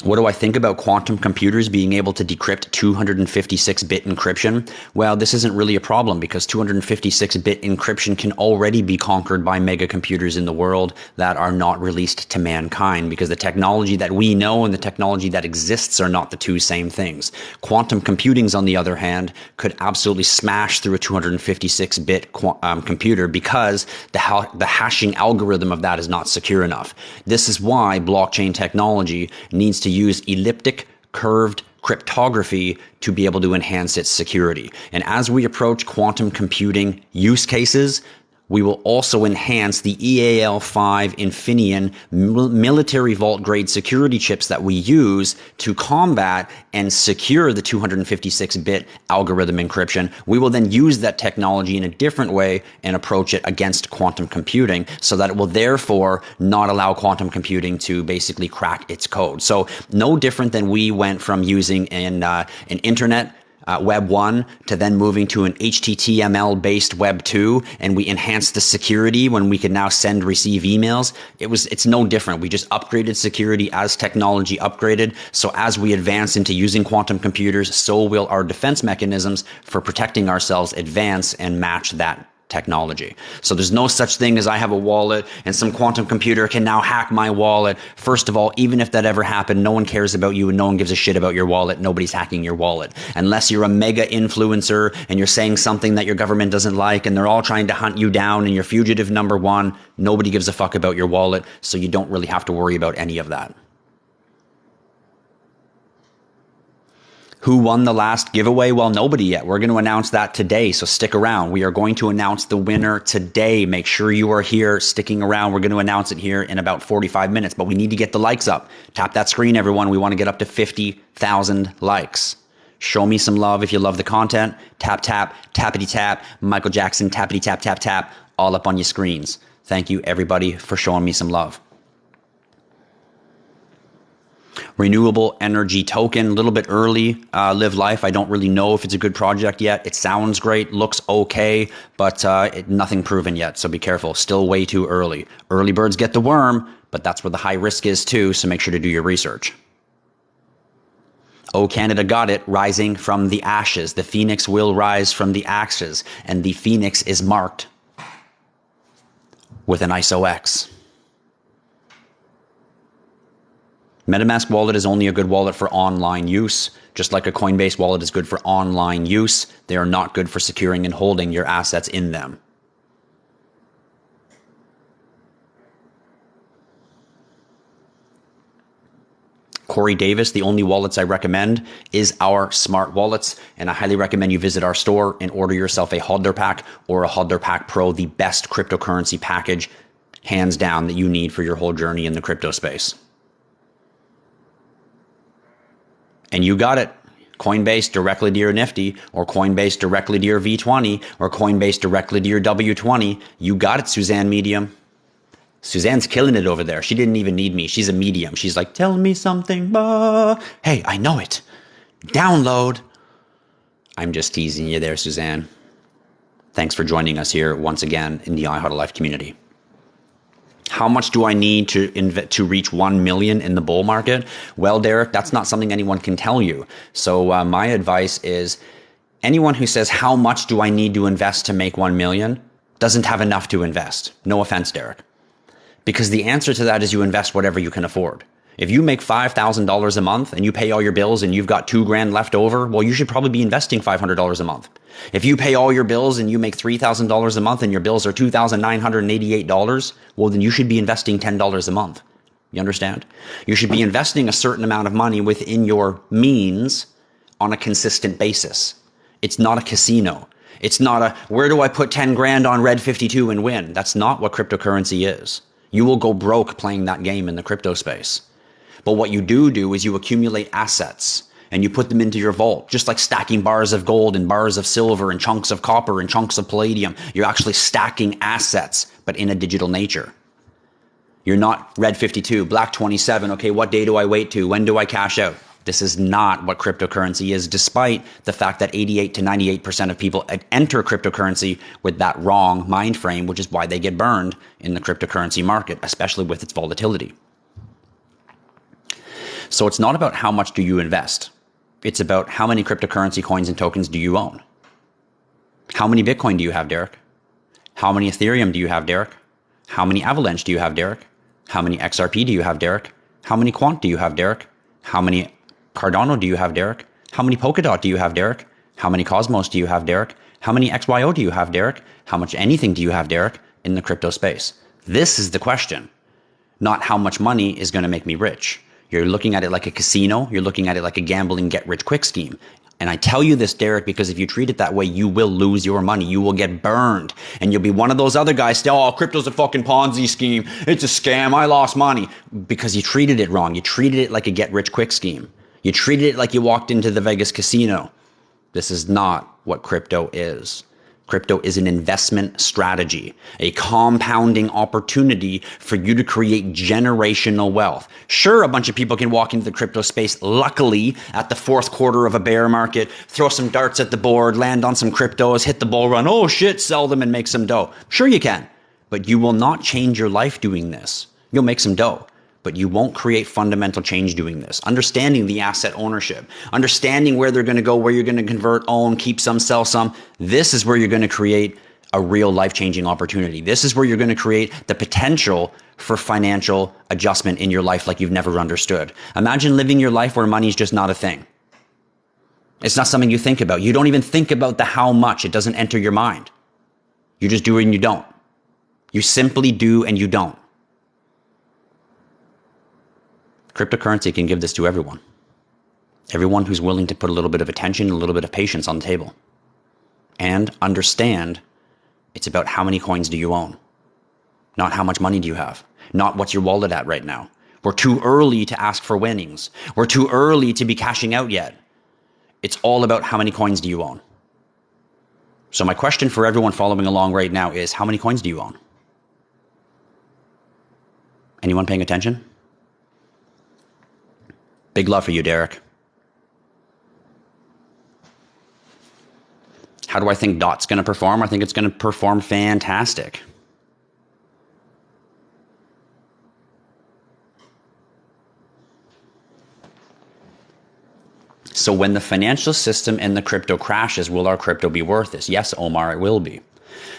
What do I think about quantum computers being able to decrypt 256-bit encryption? Well, this isn't really a problem because 256-bit encryption can already be conquered by mega computers in the world that are not released to mankind because the technology that we know and the technology that exists are not the two same things. Quantum computing, on the other hand, could absolutely smash through a 256-bit computer because the hashing algorithm of that is not secure enough. This is why blockchain technology needs to use elliptic curved cryptography to be able to enhance its security. And as we approach quantum computing use cases, We will also enhance the EAL5 Infineon military vault grade security chips that we use to combat and secure the 256-bit algorithm encryption. We will then use that technology in a different way and approach it against quantum computing so that it will therefore not allow quantum computing to basically crack its code. So no different than we went from using an internet Web 1 to then moving to an HTML based Web 2, and we enhanced the security when we can now send, receive emails. It's no different. We just upgraded security as technology upgraded. So as we advance into using quantum computers, so will our defense mechanisms for protecting ourselves advance and match that technology. So there's no such thing as I have a wallet and some quantum computer can now hack my wallet. First of all, even if that ever happened, no one cares about you and no one gives a shit about your wallet. Nobody's hacking your wallet. Unless you're a mega influencer and you're saying something that your government doesn't like and they're all trying to hunt you down and you're fugitive number one, nobody gives a fuck about your wallet. So you don't really have to worry about any of that. Who won the last giveaway? Well, nobody yet. We're going to announce that today, so stick around. We are going to announce the winner today. Make sure you are here, sticking around. We're going to announce it here in about 45 minutes, but we need to get the likes up. Tap that screen, everyone. We want to get up to 50,000 likes. Show me some love if you love the content. Tap, tap, tappity tap, Michael Jackson, tappity tap, tap, tap, all up on your screens. Thank you, everybody, for showing me some love. Renewable energy token, a little bit early. Live Life, I don't really know if it's a good project yet. It sounds great, looks okay, but nothing proven yet, so be careful. Still way too early. Early birds get the worm, but that's where the high risk is too, so make sure to do your research. Oh, Canada got it, rising from the ashes. The phoenix will rise from the ashes, and the phoenix is marked with an ISO-X. MetaMask wallet is only a good wallet for online use. Just like a Coinbase wallet is good for online use, they are not good for securing and holding your assets in them. Corey Davis, the only wallets I recommend is our smart wallets, and I highly recommend you visit our store and order yourself a HODLer pack or a HODLer Pack Pro, the best cryptocurrency package, hands down, that you need for your whole journey in the crypto space. And you got it. Coinbase directly to your Nifty, or Coinbase directly to your V20, or Coinbase directly to your W20. You got it, Suzanne Medium. Suzanne's killing it over there. She didn't even need me. She's a medium. She's like, tell me something. Hey, I know it. Download. I'm just teasing you there, Suzanne. Thanks for joining us here once again in the IHodlLife community. How much do I need to reach 1 million in the bull market? Well, Derek, that's not something anyone can tell you. So my advice is anyone who says, how much do I need to invest to make 1 million doesn't have enough to invest. No offense, Derek. Because the answer to that is you invest whatever you can afford. If you make $5,000 a month and you pay all your bills and you've got $2,000 left over, well, you should probably be investing $500 a month. If you pay all your bills and you make $3,000 a month and your bills are $2,988, well, then you should be investing $10 a month. You understand? You should be investing a certain amount of money within your means on a consistent basis. It's not a casino. It's not a, where do I put 10 grand on Red 52 and win? That's not what cryptocurrency is. You will go broke playing that game in the crypto space. But what you do is you accumulate assets and you put them into your vault, just like stacking bars of gold and bars of silver and chunks of copper and chunks of palladium. You're actually stacking assets, but in a digital nature. You're not Red 52, Black 27. Okay, what day do I wait to? When do I cash out? This is not what cryptocurrency is, despite the fact that 88 to 98% of people enter cryptocurrency with that wrong mind frame, which is why they get burned in the cryptocurrency market, especially with its volatility. So it's not about how much do you invest. It's about how many cryptocurrency coins and tokens do you own? How many Bitcoin do you have, Derek? How many Ethereum do you have, Derek? How many Avalanche do you have, Derek? How many XRP do you have, Derek? How many Quant do you have, Derek? How many Cardano do you have, Derek? How many Polkadot do you have, Derek? How many Cosmos do you have, Derek? How many XYO do you have, Derek? How much anything do you have, Derek, in the crypto space? This is the question, not how much money is going to make me rich. You're looking at it like a casino. You're looking at it like a gambling get-rich-quick scheme. And I tell you this, Derek, because if you treat it that way, you will lose your money. You will get burned. And you'll be one of those other guys still, oh, crypto's a fucking Ponzi scheme. It's a scam. I lost money. Because you treated it wrong. You treated it like a get-rich-quick scheme. You treated it like you walked into the Vegas casino. This is not what crypto is. Crypto is an investment strategy, a compounding opportunity for you to create generational wealth. Sure, a bunch of people can walk into the crypto space, luckily, at the fourth quarter of a bear market, throw some darts at the board, land on some cryptos, hit the bull run, oh shit, sell them and make some dough. Sure you can, but you will not change your life doing this. You'll make some dough, but you won't create fundamental change doing this. Understanding the asset ownership, understanding where they're going to go, where you're going to convert, own, keep some, sell some. This is where you're going to create a real life-changing opportunity. This is where you're going to create the potential for financial adjustment in your life like you've never understood. Imagine living your life where money is just not a thing. It's not something you think about. You don't even think about the how much. It doesn't enter your mind. You just do it and you don't. You simply do and you don't. Cryptocurrency can give this to everyone. Everyone who's willing to put a little bit of attention, a little bit of patience on the table. And understand it's about how many coins do you own. Not how much money do you have. Not what's your wallet at right now. We're too early to ask for winnings. We're too early to be cashing out yet. It's all about how many coins do you own. So my question for everyone following along right now is, how many coins do you own? Anyone paying attention? Big love for you, Derek. How do I think DOT's going to perform? I think it's going to perform fantastic. So when the financial system and the crypto crashes, will our crypto be worth this? Yes, Omar, it will be.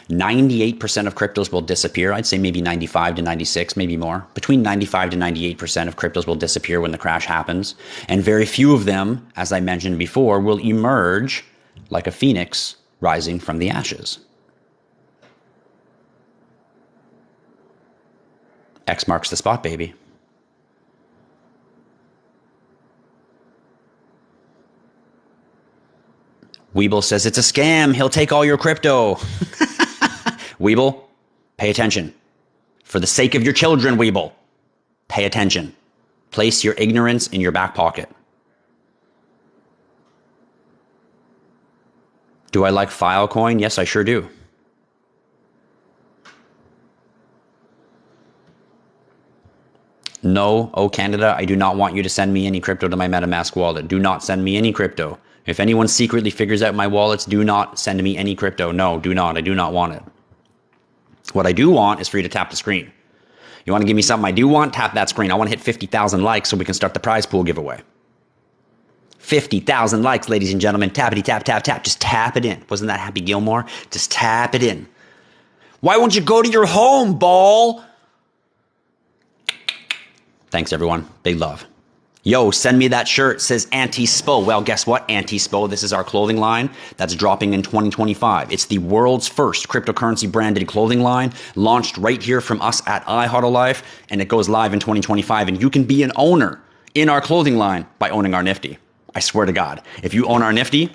98% of cryptos will disappear. I'd say maybe 95 to 96, maybe more. Between 95 to 98% of cryptos will disappear when the crash happens. And very few of them, as I mentioned before, will emerge like a phoenix rising from the ashes. X marks the spot, baby. Weeble says it's a scam. He'll take all your crypto. Weeble, pay attention. For the sake of your children, Weeble, pay attention. Place your ignorance in your back pocket. Do I like Filecoin? Yes, I sure do. No, oh Canada, I do not want you to send me any crypto to my MetaMask wallet. Do not send me any crypto. If anyone secretly figures out my wallets, do not send me any crypto. No, do not. I do not want it. What I do want is for you to tap the screen. You want to give me something I do want? Tap that screen. I want to hit 50,000 likes so we can start the prize pool giveaway. 50,000 likes, ladies and gentlemen. Tappity tap, tap, tap. Just tap it in. Wasn't that Happy Gilmore? Just tap it in. Why won't you go to your home, ball? Thanks, everyone. Big love. Yo, send me that shirt. Says Anti-Spo. Well, guess what? Anti-Spo. This is our clothing line that's dropping in 2025. It's the world's first cryptocurrency branded clothing line, launched right here from us at IHodlLife, and it goes live in 2025. And you can be an owner in our clothing line by owning our Nifty. I swear to God. If you own our Nifty,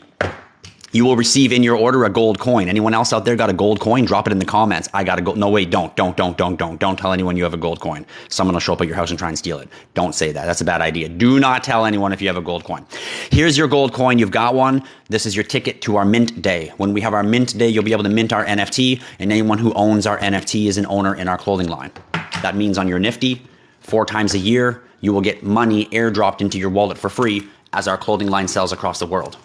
you will receive in your order a gold coin. Anyone else out there got a gold coin? Drop it in the comments. I got a gold. No, wait, don't tell anyone you have a gold coin. Someone will show up at your house and try and steal it. Don't say that. That's a bad idea. Do not tell anyone if you have a gold coin. Here's your gold coin. You've got one. This is your ticket to our mint day. When we have our mint day, you'll be able to mint our NFT, and anyone who owns our NFT is an owner in our clothing line. That means on your Nifty, 4 times a year, you will get money airdropped into your wallet for free as our clothing line sells across the world.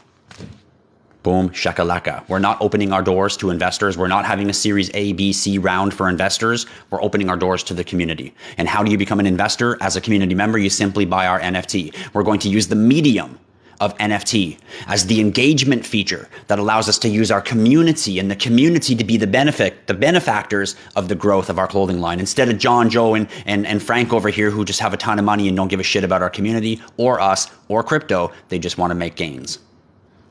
Boom, shakalaka. We're not opening our doors to investors. We're not having a Series A, B, C round for investors. We're opening our doors to the community. And how do you become an investor? As a community member, you simply buy our NFT. We're going to use the medium of NFT as the engagement feature that allows us to use our community and the community to be the benefactors of the growth of our clothing line. Instead of John, Joe, and Frank over here who just have a ton of money and don't give a shit about our community or us or crypto, they just want to make gains.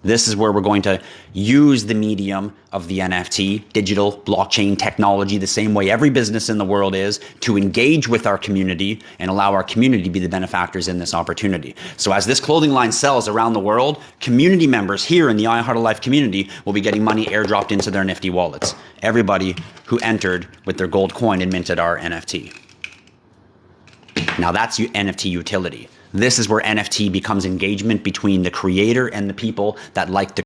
This is where we're going to use the medium of the NFT, digital blockchain technology, the same way every business in the world is, to engage with our community and allow our community to be the benefactors in this opportunity. So as this clothing line sells around the world, community members here in the IHodlLife community will be getting money airdropped into their Nifty wallets. Everybody who entered with their gold coin and minted our NFT. Now that's NFT utility. This is where NFT becomes engagement between the creator and the people that like the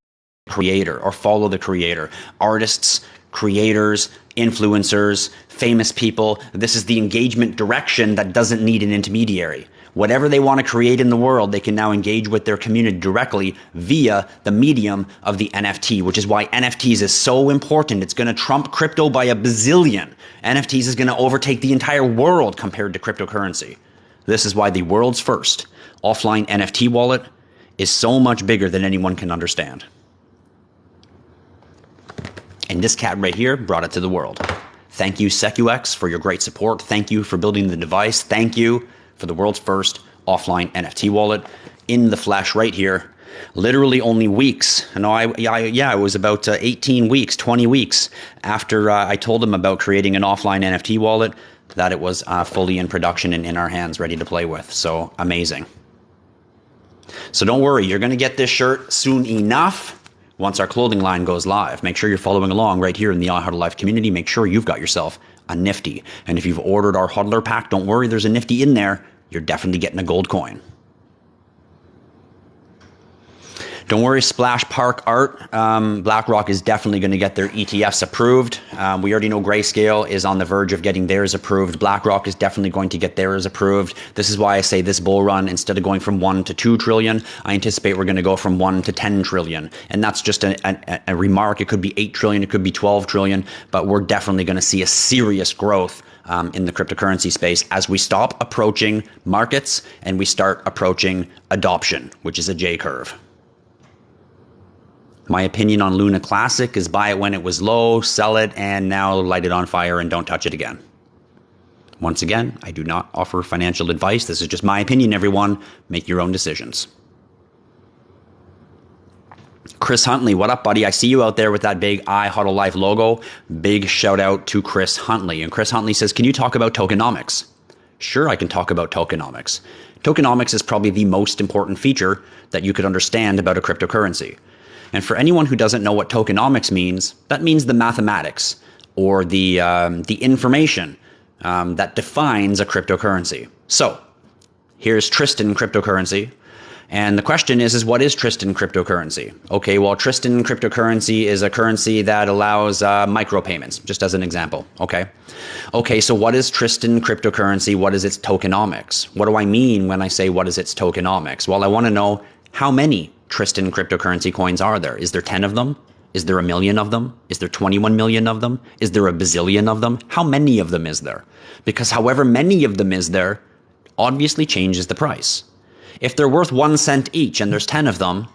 creator or follow the creator. Artists, creators, influencers, famous people. This is the engagement direction that doesn't need an intermediary. Whatever they want to create in the world, they can now engage with their community directly via the medium of the NFT, which is why NFTs is so important. It's going to trump crypto by a bazillion. NFTs is going to overtake the entire world compared to cryptocurrency. This is why the world's first offline NFT wallet is so much bigger than anyone can understand. And this cat right here brought it to the world. Thank you, SecuX, for your great support. Thank you for building the device. Thank you for the world's first offline NFT wallet in the flesh right here. Literally only weeks. It was about 18 weeks, 20 weeks after I told him about creating an offline NFT wallet that it was fully in production and in our hands, ready to play with. So amazing. So don't worry, you're going to get this shirt soon enough once our clothing line goes live. Make sure you're following along right here in the IHodlLife community. Make sure you've got yourself a Nifty. And if you've ordered our hodler pack, don't worry, there's a Nifty in there. You're definitely getting a gold coin. Don't worry, Splash Park Art. BlackRock is definitely going to get their ETFs approved. We already know Grayscale is on the verge of getting theirs approved. BlackRock is definitely going to get theirs approved. This is why I say this bull run, instead of going from 1 to 2 trillion, I anticipate we're going to go from 1 to 10 trillion. And that's just a remark. It could be 8 trillion, it could be 12 trillion, but we're definitely going to see a serious growth in the cryptocurrency space as we stop approaching markets and we start approaching adoption, which is a J curve. My opinion on Luna Classic is buy it when it was low, sell it, and now light it on fire and don't touch it again. Once again, I do not offer financial advice. This is just my opinion, everyone. Make your own decisions. Chris Huntley, what up, buddy? I see you out there with that big IHodlLife logo. Big shout out to Chris Huntley. And Chris Huntley says, can you talk about tokenomics? Sure, I can talk about tokenomics. Tokenomics is probably the most important feature that you could understand about a cryptocurrency. And for anyone who doesn't know what tokenomics means, that means the mathematics or the information that defines a cryptocurrency. So here's Tristan cryptocurrency. And the question is what is Tristan cryptocurrency? Okay, well, Tristan cryptocurrency is a currency that allows micropayments, just as an example, okay? Okay, so what is Tristan cryptocurrency? What is its tokenomics? What do I mean when I say what is its tokenomics? Well, I want to know how many Tristan cryptocurrency coins are there? Is there 10 of them? Is there 1 million of them? Is there 21 million of them? Is there a bazillion of them? How many of them is there? Because however many of them is there, obviously changes the price. If they're worth 1 cent each and there's 10 of them,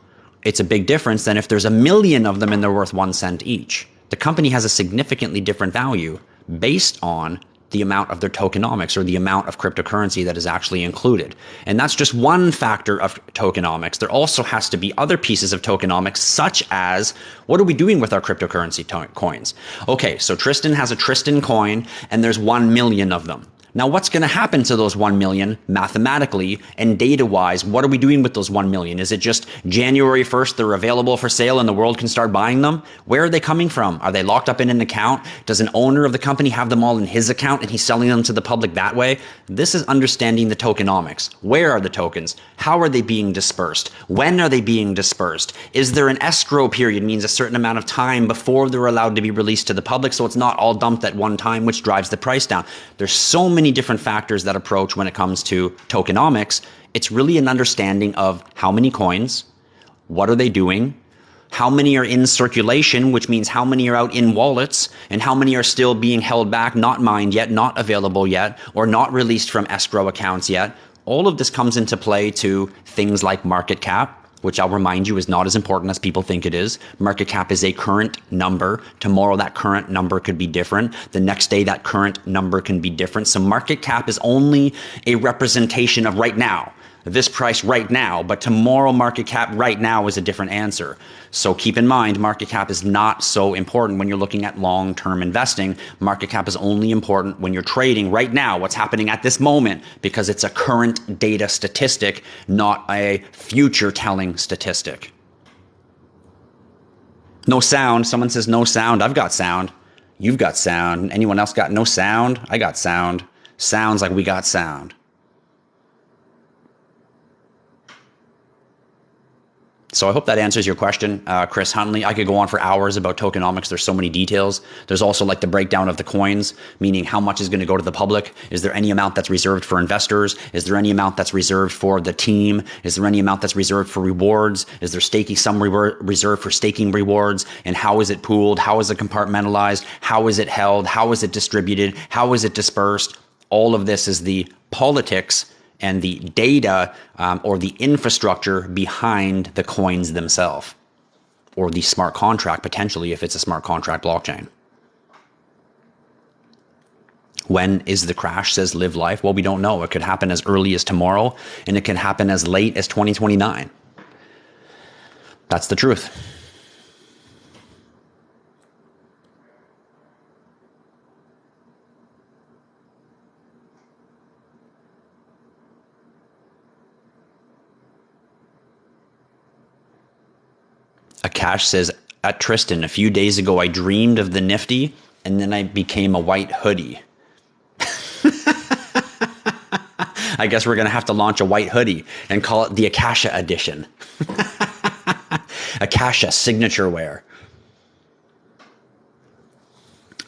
it's a big difference than if there's 1 million of them and they're worth 1 cent each. The company has a significantly different value based on the amount of their tokenomics or the amount of cryptocurrency that is actually included. And that's just one factor of tokenomics. There also has to be other pieces of tokenomics, such as what are we doing with our cryptocurrency coins? Okay, so Tristan has a Tristan coin and there's 1 million of them. Now, what's going to happen to those 1 million mathematically and data-wise? What are we doing with those 1 million? Is it just January 1st, they're available for sale and the world can start buying them? Where are they coming from? Are they locked up in an account? Does an owner of the company have them all in his account and he's selling them to the public that way? This is understanding the tokenomics. Where are the tokens? How are they being dispersed? When are they being dispersed? Is there an escrow period, means a certain amount of time before they're allowed to be released to the public, so it's not all dumped at one time, which drives the price down? There's so many different factors that approach when it comes to tokenomics. It's really an understanding of how many coins, what are they doing, how many are in circulation, which means how many are out in wallets, and how many are still being held back, not mined yet, not available yet, or not released from escrow accounts yet. All of this comes into play to things like market cap, which I'll remind you is not as important as people think it is. Market cap is a current number. Tomorrow, that current number could be different. The next day, that current number can be different. So market cap is only a representation of right now. this price right now, but tomorrow market cap right now is a different answer. So keep in mind, market cap is not so important when you're looking at long-term investing. Market cap is only important when you're trading right now, what's happening at this moment, because it's a current data statistic, not a future telling statistic. No sound. Someone says no sound. I've got sound. You've got sound. Anyone else got no sound? I got sound. Sounds like we got sound. So I hope that answers your question, Chris Huntley. I could go on for hours about tokenomics. There's so many details. There's also like the breakdown of the coins, meaning how much is going to go to the public. Is there any amount that's reserved for investors? Is there any amount that's reserved for the team? Is there any amount that's reserved for rewards? Is there some reserved for staking rewards? And how is it pooled? How is it compartmentalized? How is it held? How is it distributed? How is it dispersed? All of this is the politics and the data or the infrastructure behind the coins themselves, or the smart contract, potentially, if it's a smart contract blockchain. When is the crash, says Live Life? Well, we don't know. It could happen as early as tomorrow, and it can happen as late as 2029. That's the truth. Akash says, at Tristan, a few days ago, I dreamed of the Nifty, and then I became a white hoodie. I guess we're going to have to launch a white hoodie and call it the Akasha edition. Akasha signature wear.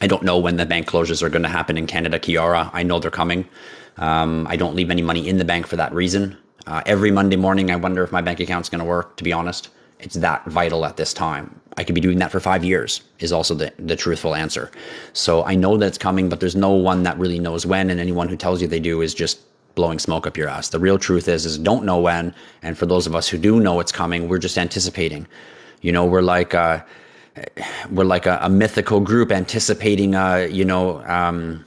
I don't know when the bank closures are going to happen in Canada, Kiara. I know they're coming. I don't leave any money in the bank for that reason. Every Monday morning, I wonder if my bank account's going to work, to be honest. It's that vital at this time. I could be doing that for 5 years is also the truthful answer. So I know that it's coming, but there's no one that really knows when, and anyone who tells you they do is just blowing smoke up your ass. The real truth is don't know when, and for those of us who do know it's coming, we're just anticipating. You know, we're like a mythical group anticipating, the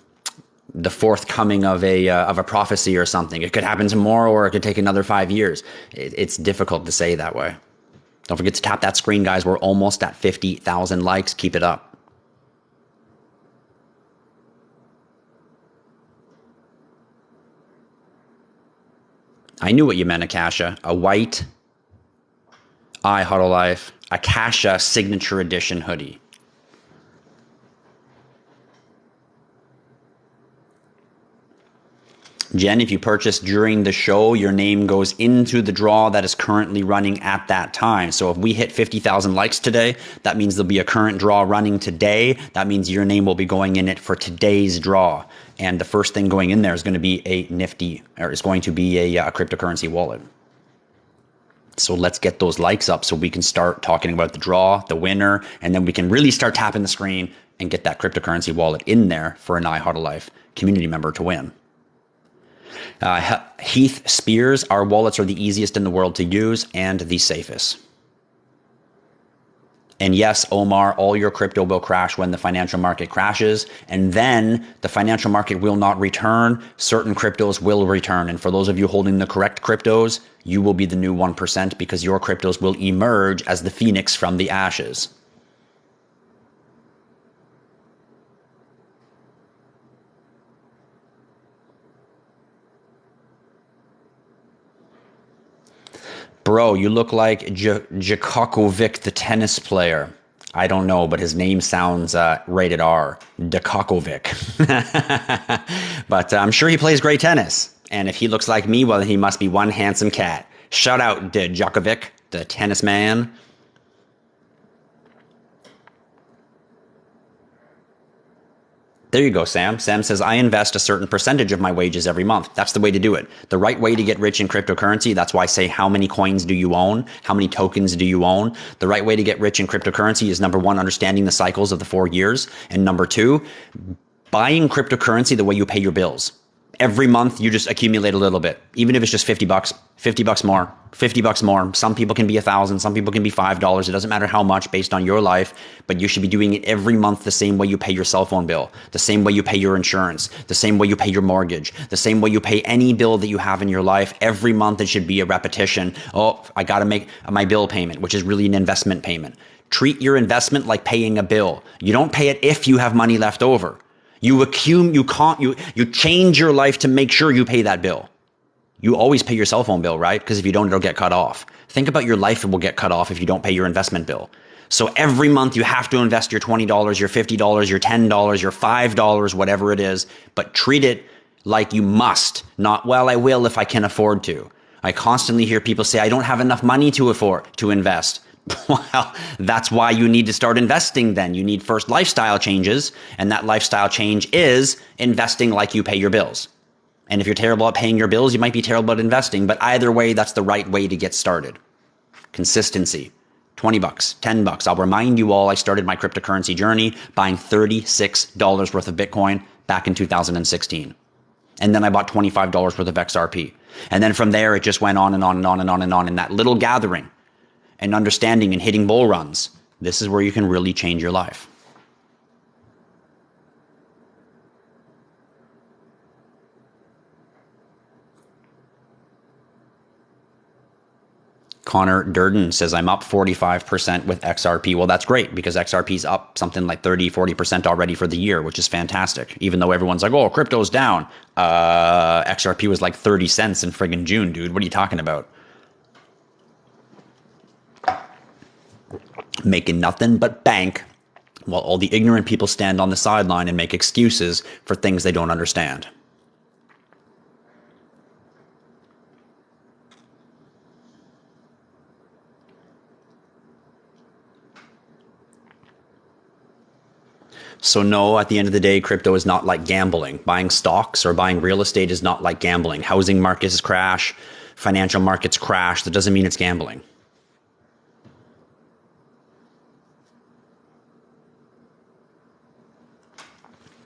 forthcoming of a prophecy or something. It could happen tomorrow, or it could take another 5 years. It's difficult to say that way. Don't forget to tap that screen, guys. We're almost at 50,000 likes. Keep it up. I knew what you meant, Akasha. A white IHodlLife Akasha Signature Edition hoodie. Jen, if you purchase during the show, your name goes into the draw that is currently running at that time. So if we hit 50,000 likes today, that means there'll be a current draw running today. That means your name will be going in it for today's draw. And the first thing going in there is going to be a Nifty, or is going to be a cryptocurrency wallet. So let's get those likes up so we can start talking about the draw, the winner, and then we can really start tapping the screen and get that cryptocurrency wallet in there for an IHodlLife community member to win. Heath Spears, our wallets are the easiest in the world to use and the safest. And yes, Omar, all your crypto will crash when the financial market crashes, and then the financial market will not return. Certain cryptos will return. And for those of you holding the correct cryptos, you will be the new 1% because your cryptos will emerge as the phoenix from the ashes. Bro, you look like Djokovic, the tennis player. I don't know, but his name sounds rated R. Djokovic. But I'm sure he plays great tennis. And if he looks like me, well, he must be one handsome cat. Shout out to Djokovic, the tennis man. There you go, Sam. Sam says, I invest a certain percentage of my wages every month. That's the way to do it. The right way to get rich in cryptocurrency, that's why I say, how many coins do you own? How many tokens do you own? The right way to get rich in cryptocurrency is, number one, understanding the cycles of the 4 years. And number two, buying cryptocurrency the way you pay your bills. every month you just accumulate a little bit, even if it's just $50, $50 more, $50 more. Some people can be $1,000, some people can be $5. It doesn't matter how much based on your life, but you should be doing it every month the same way you pay your cell phone bill, the same way you pay your insurance, the same way you pay your mortgage, the same way you pay any bill that you have in your life. Every month it should be a repetition. Oh, I got to make my bill payment, which is really an investment payment. Treat your investment like paying a bill. You don't pay it if you have money left over. You change your life to make sure you pay that bill. You always pay your cell phone bill, right? Because if you don't, it'll get cut off. Think about your life, it will get cut off if you don't pay your investment bill. So every month you have to invest your $20, your $50, your $10, your $5, whatever it is, but treat it like you must, not, well, I will if I can afford to. I constantly hear people say, I don't have enough money to afford to invest. Well, that's why you need to start investing then. You need first lifestyle changes, and that lifestyle change is investing like you pay your bills. And if you're terrible at paying your bills, you might be terrible at investing, but either way, that's the right way to get started. Consistency. $20, $10. I'll remind you all, I started my cryptocurrency journey buying $36 worth of Bitcoin back in 2016. And then I bought $25 worth of XRP. And then from there, it just went on and on and on and on and on in that little gathering. And understanding and hitting bull runs. This is where you can really change your life. Connor Durden says, I'm up 45% with XRP. Well, that's great because XRP's up something like 30, 40% already for the year, which is fantastic. Even though everyone's like, oh, crypto's down. XRP was like 30 cents in friggin' June, dude. What are you talking about? Making nothing but bank while all the ignorant people stand on the sideline and make excuses for things they don't understand. So no, at the end of the day, crypto is not like gambling. Buying stocks or buying real estate is not like gambling. Housing markets crash, financial markets crash. That doesn't mean it's gambling.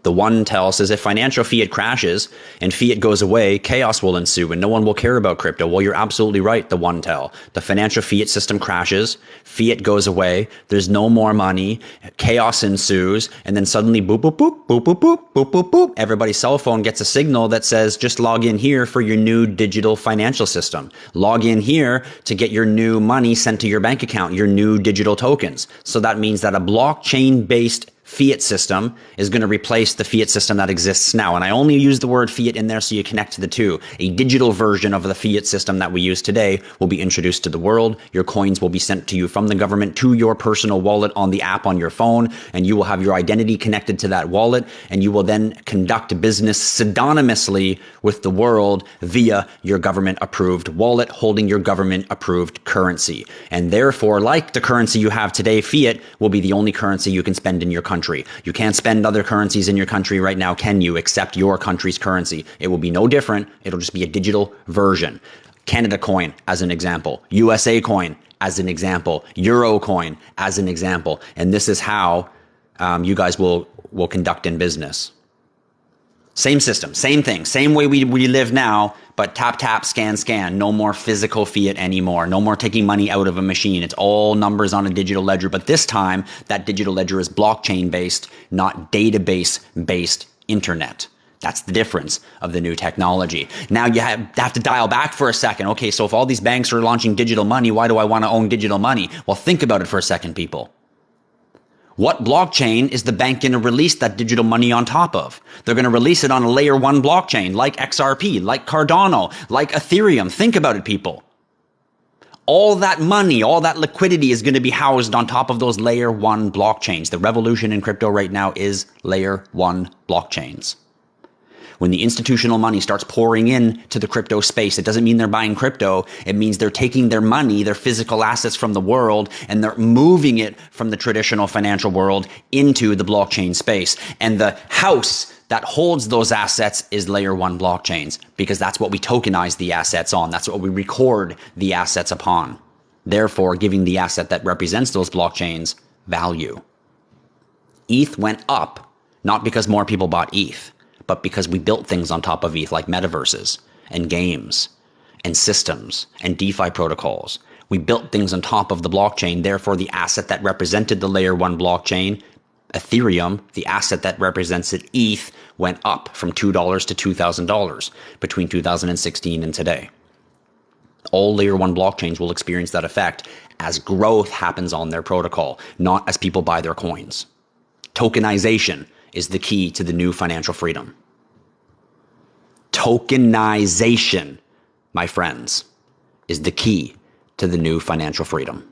The one tell says if financial fiat crashes and fiat goes away, chaos will ensue and no one will care about crypto. Well, you're absolutely right, the one tell. The financial fiat system crashes, fiat goes away, there's no more money, chaos ensues, and then suddenly boop, boop, boop, boop, boop, boop, boop, boop, boop. Everybody's cell phone gets a signal that says just log in here for your new digital financial system. Log in here to get your new money sent to your bank account, your new digital tokens. So that means that a blockchain-based fiat system is going to replace the fiat system that exists now. And I only use the word fiat in there so you connect to the two. A digital version of the fiat system that we use today will be introduced to the world. Your coins will be sent to you from the government to your personal wallet on the app on your phone, and you will have your identity connected to that wallet, and you will then conduct business pseudonymously with the world via your government-approved wallet holding your government-approved currency. And therefore, like the currency you have today, fiat will be the only currency you can spend in your country. You can't spend other currencies in your country right now, can you, except your country's currency. It will be no different. It'll just be a digital version. Canada coin, as an example. USA coin, as an example. Euro coin, as an example. And this is how you guys will conduct in business. Same system, same thing, same way we live now, but tap, tap, scan, scan. No more physical fiat anymore. No more taking money out of a machine. It's all numbers on a digital ledger. But this time, that digital ledger is blockchain-based, not database-based internet. That's the difference of the new technology. Now you have to dial back for a second. Okay, so if all these banks are launching digital money, why do I want to own digital money? Well, think about it for a second, people. What blockchain is the bank going to release that digital money on top of? They're going to release it on a layer 1 blockchain like XRP, like Cardano, like Ethereum. Think about it, people. All that money, all that liquidity is going to be housed on top of those layer 1 blockchains. The revolution in crypto right now is layer 1 blockchains. When the institutional money starts pouring in to the crypto space, it doesn't mean they're buying crypto. It means they're taking their money, their physical assets from the world, and they're moving it from the traditional financial world into the blockchain space. And the house that holds those assets is layer 1 blockchains, because that's what we tokenize the assets on. That's what we record the assets upon. Therefore, giving the asset that represents those blockchains value. ETH went up, not because more people bought ETH, but because we built things on top of ETH like metaverses and games and systems and DeFi protocols. We built things on top of the blockchain. Therefore, the asset that represented the layer one blockchain, Ethereum, the asset that represents it, ETH, went up from $2 to $2,000 between 2016 and today. All layer one blockchains will experience that effect as growth happens on their protocol, not as people buy their coins. Tokenization is the key to the new financial freedom. Tokenization, my friends, is the key to the new financial freedom.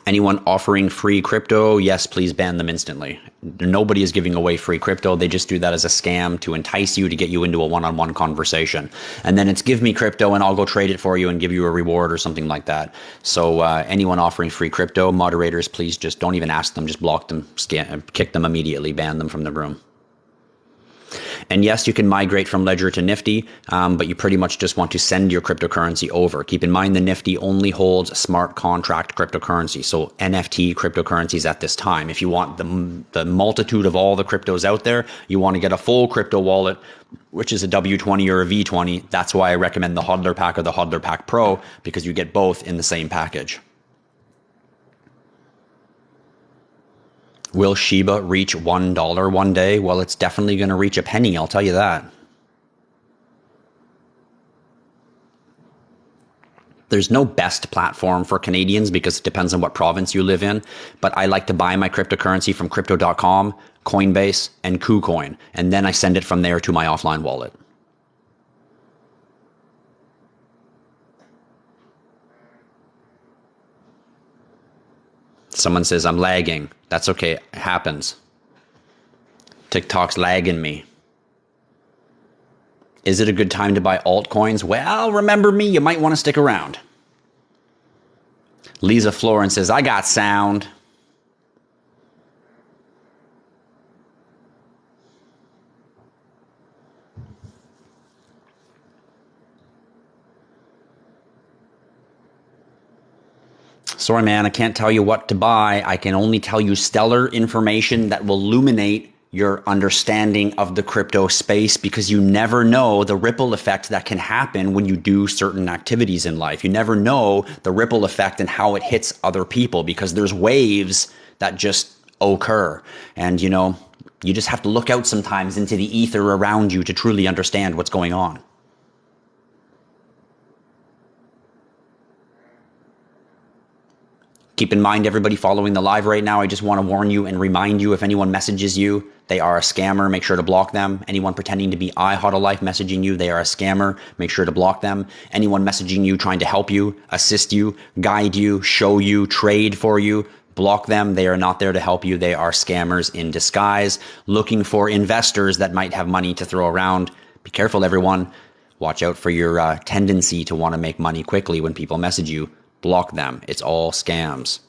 Anyone offering free crypto, yes, please ban them instantly. Nobody is giving away free crypto. They just do that as a scam to entice you, to get you into a one-on-one conversation. And then it's give me crypto and I'll go trade it for you and give you a reward or something like that. So anyone offering free crypto, moderators, please just don't even ask them. Just block them, kick them immediately, ban them from the room. And yes, you can migrate from Ledger to Nifty, but you pretty much just want to send your cryptocurrency over. Keep in mind the Nifty only holds smart contract cryptocurrency, so NFT cryptocurrencies at this time. If you want the multitude of all the cryptos out there, you want to get a full crypto wallet, which is a W20 or a V20. That's why I recommend the HODLer Pack or the HODLer Pack Pro, because you get both in the same package. Will Shiba reach $1 one day? Well, it's definitely going to reach a penny, I'll tell you that. There's no best platform for Canadians because it depends on what province you live in, but I like to buy my cryptocurrency from Crypto.com, Coinbase, and KuCoin, and then I send it from there to my offline wallet. Someone says, I'm lagging. That's okay. It happens. TikTok's lagging me. Is it a good time to buy altcoins? Well, remember me. You might want to stick around. Lisa Florence says, I got sound. Sorry, man, I can't tell you what to buy. I can only tell you stellar information that will illuminate your understanding of the crypto space, because you never know the ripple effect that can happen when you do certain activities in life. You never know the ripple effect and how it hits other people, because there's waves that just occur. And, you know, you just have to look out sometimes into the ether around you to truly understand what's going on. Keep in mind, everybody following the live right now, I just want to warn you and remind you, if anyone messages you, they are a scammer. Make sure to block them. Anyone pretending to be IHodlLife messaging you, they are a scammer. Make sure to block them. Anyone messaging you, trying to help you, assist you, guide you, show you, trade for you, block them. They are not there to help you. They are scammers in disguise, looking for investors that might have money to throw around. Be careful, everyone. Watch out for your tendency to want to make money quickly when people message you. Block them. It's all scams.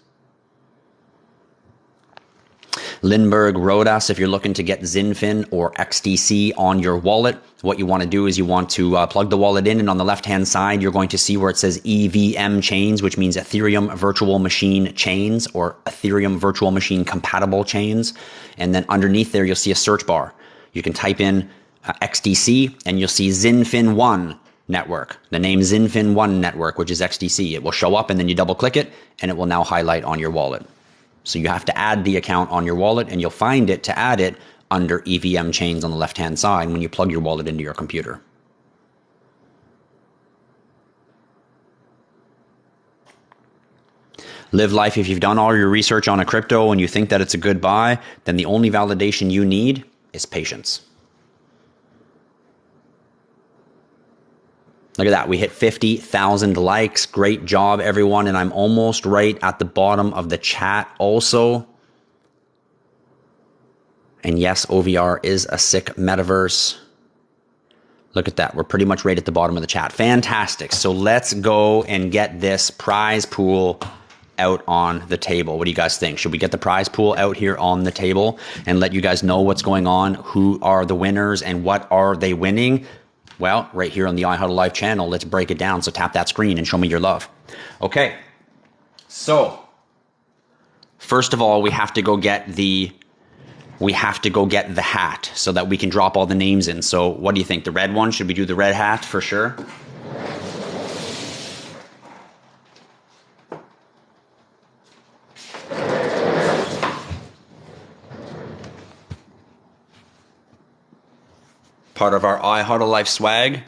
Lindbergh wrote us, if you're looking to get XinFin or XDC on your wallet, what you want to do is you want to plug the wallet in, and on the left-hand side, you're going to see where it says EVM chains, which means Ethereum Virtual Machine Chains, or Ethereum Virtual Machine Compatible Chains. And then underneath there, you'll see a search bar. You can type in XDC, and you'll see XinFin1 network, the name XinFin1 network, which is XDC. It will show up, and then you double click it and it will now highlight on your wallet. So you have to add the account on your wallet, and you'll find it to add it under EVM chains on the left hand side when you plug your wallet into your computer. Live life. If you've done all your research on a crypto and you think that it's a good buy, then the only validation you need is patience. Look at that. We hit 50,000 likes. Great job, everyone. And I'm almost right at the bottom of the chat also. And yes, OVR is a sick metaverse. Look at that. We're pretty much right at the bottom of the chat. Fantastic. So let's go and get this prize pool out on the table. What do you guys think? Should we get the prize pool out here on the table and let you guys know what's going on? Who are the winners and what are they winning? Well, right here on the IHodlLife channel, let's break it down. So tap that screen and show me your love. Okay. So first of all, we have to go get the hat so that we can drop all the names in. So what do you think? The red one? Should we do the red hat for sure? Part of our IHodlLife swag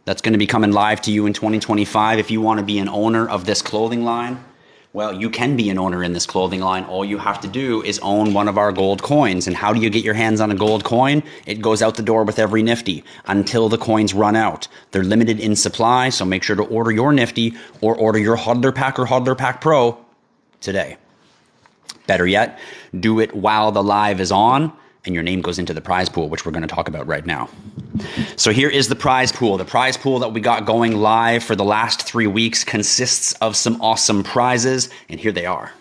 that's going to be coming live to you in 2025. If you want to be an owner of this clothing line, well, you can be an owner in this clothing line. All you have to do is own one of our gold coins. And how do you get your hands on a gold coin? It goes out the door with every Nifty until the coins run out. They're limited in supply, so make sure to order your Nifty or order your Hodler Pack or Hodler Pack Pro today. Better yet, do it while the live is on, and your name goes into the prize pool, which we're going to talk about right now. So here is the prize pool. The prize pool that we got going live for the last 3 weeks consists of some awesome prizes, and here they are.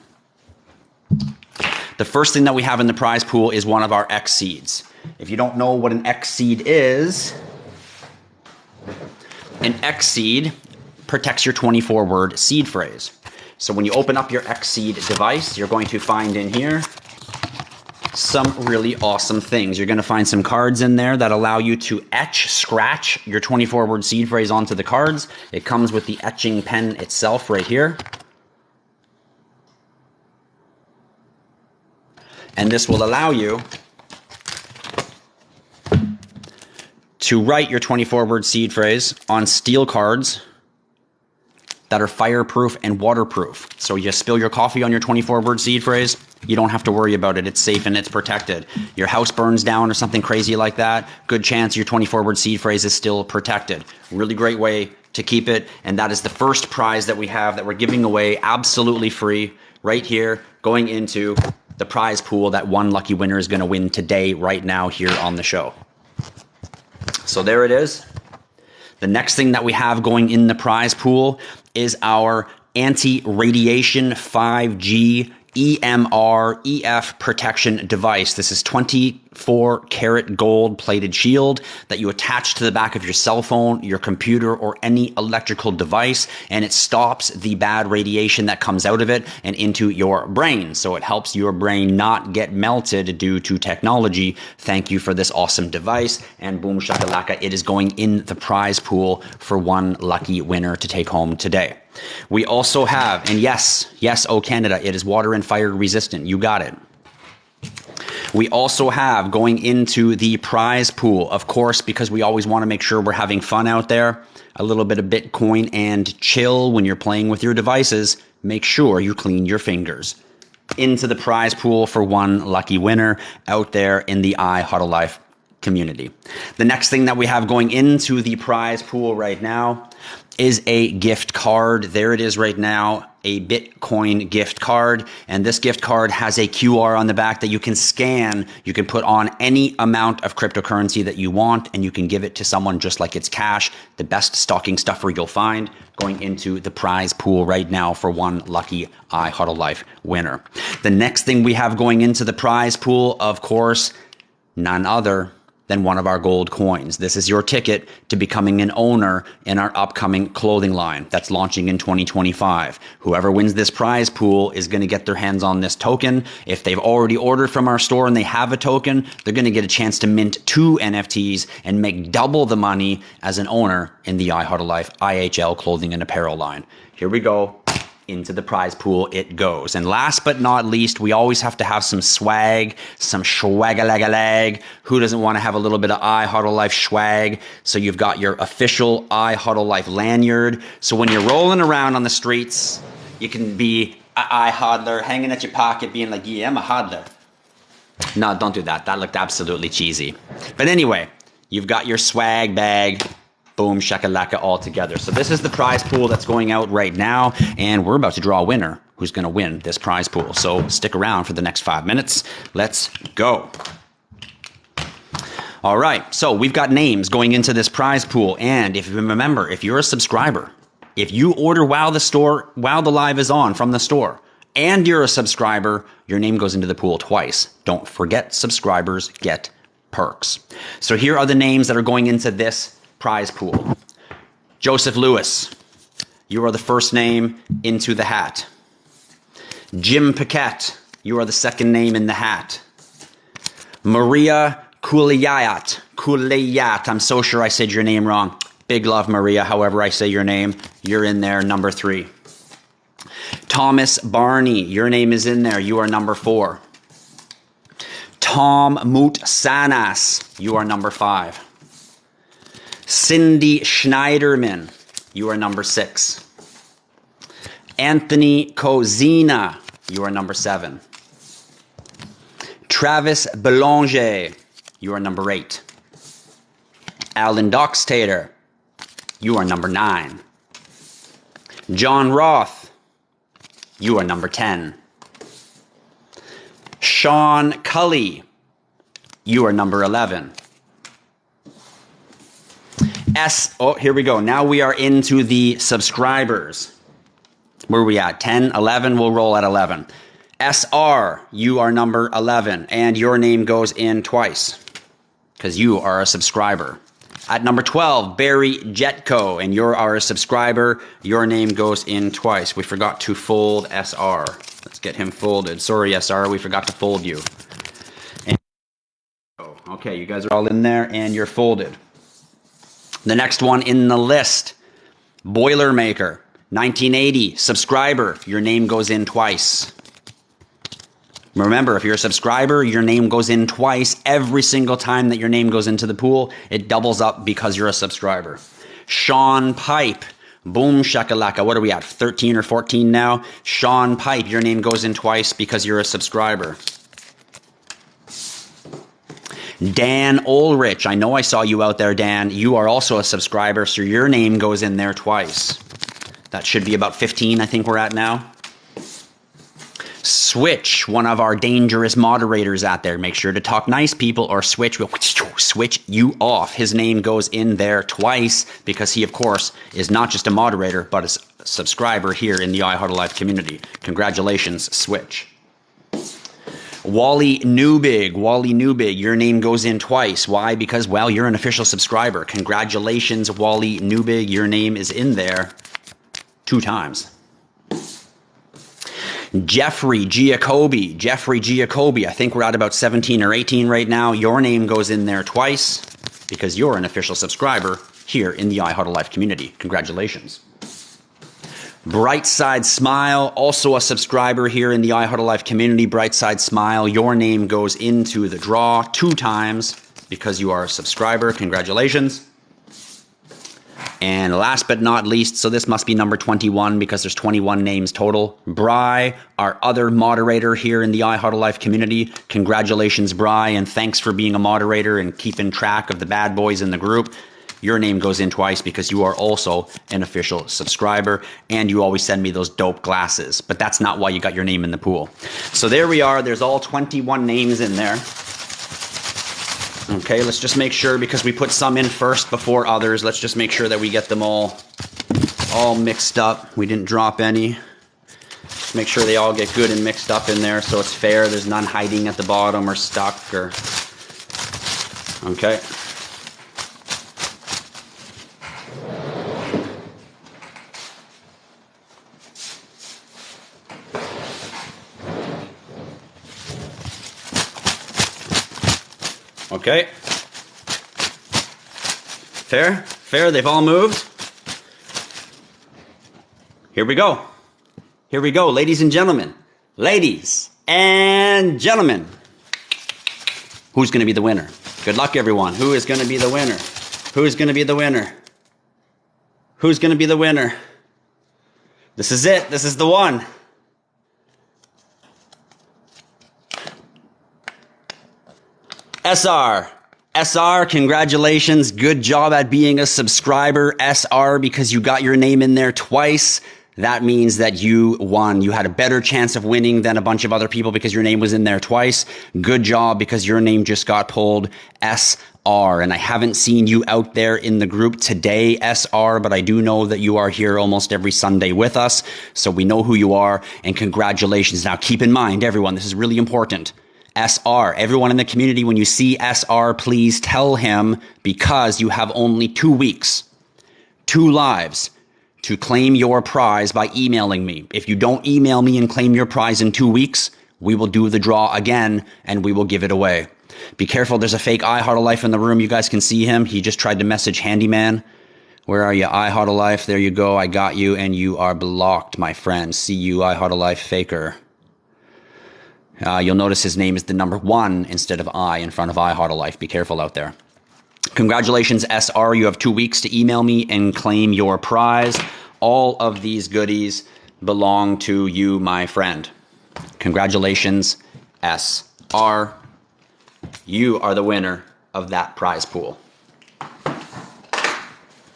The first thing that we have in the prize pool is one of our X seeds. If you don't know what an X seed is, an X seed protects your 24-word seed phrase. So when you open up your X seed device, you're going to find in here some really awesome things. You're going to find some cards in there that allow you to scratch your 24-word seed phrase onto the cards. It comes with the etching pen itself right here. And this will allow you to write your 24-word seed phrase on steel cards that are fireproof and waterproof. So you spill your coffee on your 24-word seed phrase, you don't have to worry about it. It's safe and it's protected. Your house burns down or something crazy like that, good chance your 24-word seed phrase is still protected. Really great way to keep it. And that is the first prize that we have that we're giving away absolutely free right here, going into the prize pool that one lucky winner is going to win today, right now, here on the show. So there it is. The next thing that we have going in the prize pool is our anti-radiation 5G EMR EF protection device. This is 24 karat gold plated shield that you attach to the back of your cell phone, your computer, or any electrical device, and it stops the bad radiation that comes out of it and into your brain. So it helps your brain not get melted due to technology. Thank you for this awesome device, and boom shakalaka, it is going in the prize pool for one lucky winner to take home today. We also have, and yes, oh Canada, it is water and fire resistant. You got it. We also have going into the prize pool, of course, because we always want to make sure we're having fun out there, a little bit of Bitcoin and chill when you're playing with your devices. Make sure you clean your fingers. Into the prize pool for one lucky winner out there in the IHodlLife community. The next thing that we have going into the prize pool right now is a gift card. There it is right now, a Bitcoin gift card. And this gift card has a QR on the back that you can scan. You can put on any amount of cryptocurrency that you want, and you can give it to someone just like it's cash. The best stocking stuffer you'll find going into the prize pool right now for one lucky IHodlLife winner. The next thing we have going into the prize pool, of course, none other than one of our gold coins. This is your ticket to becoming an owner in our upcoming clothing line that's launching in 2025. Whoever wins this prize pool is going to get their hands on this token. If they've already ordered from our store and they have a token, they're going to get a chance to mint 2 NFTs and make double the money as an owner in the IHodlLife IHL clothing and apparel line. Here we go. Into the prize pool it goes. And last but not least, we always have to have some swag, some swag-a-lag-a-lag. Who doesn't want to have a little bit of IHodlLife swag? So you've got your official IHodlLife lanyard. So when you're rolling around on the streets, you can be an iHodler hanging at your pocket being like, yeah, I'm a hodler. No, don't do that. That looked absolutely cheesy. But anyway, you've got your swag bag. Boom, shakalaka all together. So this is the prize pool that's going out right now, and we're about to draw a winner who's going to win this prize pool. So stick around for the next 5 minutes. Let's go. All right, so we've got names going into this prize pool, and if you remember, if you're a subscriber, if you order while the live is on from the store, and you're a subscriber, your name goes into the pool twice. Don't forget, subscribers get perks. So here are the names that are going into this prize pool. Joseph Lewis, you are the first name into the hat. Jim Paquette, you are the second name in the hat. Maria Kuleyat, I'm so sure I said your name wrong. Big love, Maria, however I say your name. You're in there, number 3. Thomas Barney, your name is in there. You are number 4. Tom Mutsanas, you are number 5. Cindy Schneiderman, you are number 6. Anthony Kozina, you are number 7. Travis Belanger, you are number 8. Alan Doxtater, you are number 9. John Roth, you are number 10. Sean Cully, you are number 11. Here we go. Now we are into the subscribers. Where are we at? 10, 11? We'll roll at 11. SR, you are number 11, and your name goes in twice because you are a subscriber. At number 12, Barry Jetco, and you are a subscriber. Your name goes in twice. We forgot to fold SR. Let's get him folded. Sorry, SR, we forgot to fold you. Okay, you guys are all in there, and you're folded. The next one in the list, Boilermaker, 1980, subscriber. Your name goes in twice. Remember, if you're a subscriber, your name goes in twice. Every single time that your name goes into the pool, it doubles up because you're a subscriber. Sean Pipe, boom shakalaka. What are we at, 13 or 14 now? Sean Pipe, your name goes in twice because you're a subscriber. Dan Ulrich, I know I saw you out there, Dan. You are also a subscriber, so your name goes in there twice. That should be about 15, I think we're at now. Switch, one of our dangerous moderators out there. Make sure to talk nice, people, or Switch will switch you off. His name goes in there twice because he, of course, is not just a moderator, but a subscriber here in the IHodlLife community. Congratulations, Switch. Wally Newbig, your name goes in twice. Why? Because, well, you're an official subscriber. Congratulations, Wally Newbig. Your name is in there 2 times. Jeffrey Giacobbe, I think we're at about 17 or 18 right now. Your name goes in there twice because you're an official subscriber here in the IHodlLife community. Congratulations. Brightside Smile, also a subscriber here in the IHodlLife community. Brightside Smile, your name goes into the draw 2 times because you are a subscriber. Congratulations. And last but not least, so this must be number 21 because there's 21 names total. Bry, our other moderator here in the IHodlLife community. Congratulations, Bry, and thanks for being a moderator and keeping track of the bad boys in the group. Your name goes in twice because you are also an official subscriber, and you always send me those dope glasses. But that's not why you got your name in the pool. So there we are. There's all 21 names in there. Okay, let's just make sure, because we put some in first before others, let's just make sure that we get them all mixed up. We didn't drop any. Just make sure they all get good and mixed up in there so it's fair. There's none hiding at the bottom or stuck or... Okay. Okay. Fair? Fair? They've all moved? Here we go. Here we go, ladies and gentlemen. Ladies and gentlemen. Who's going to be the winner? Good luck, everyone. Who is going to be the winner? Who's going to be the winner? Who's going to be the winner? This is it. This is the one. SR, congratulations. Good job at being a subscriber. SR, because you got your name in there twice. That means that you won. You had a better chance of winning than a bunch of other people because your name was in there twice. Good job, because your name just got pulled. SR. And I haven't seen you out there in the group today, SR, but I do know that you are here almost every Sunday with us. So we know who you are, and congratulations. Now keep in mind, everyone, this is really important. SR, everyone in the community, when you see SR, please tell him, because you have only 2 weeks, 2 lives to claim your prize by emailing me. If you don't email me and claim your prize in 2 weeks, we will do the draw again and we will give it away. Be careful, there's a fake IHodlLife in the room. You guys can see him. He just tried to message Handyman. Where are you, IHodlLife? There you go. I got you, and you are blocked, my friend. See you, IHodlLife faker. You'll notice his name is the number 1 instead of I in front of IHodlLife. Be careful out there. Congratulations, SR. You have 2 weeks to email me and claim your prize. All of these goodies belong to you, my friend. Congratulations, SR. You are the winner of that prize pool.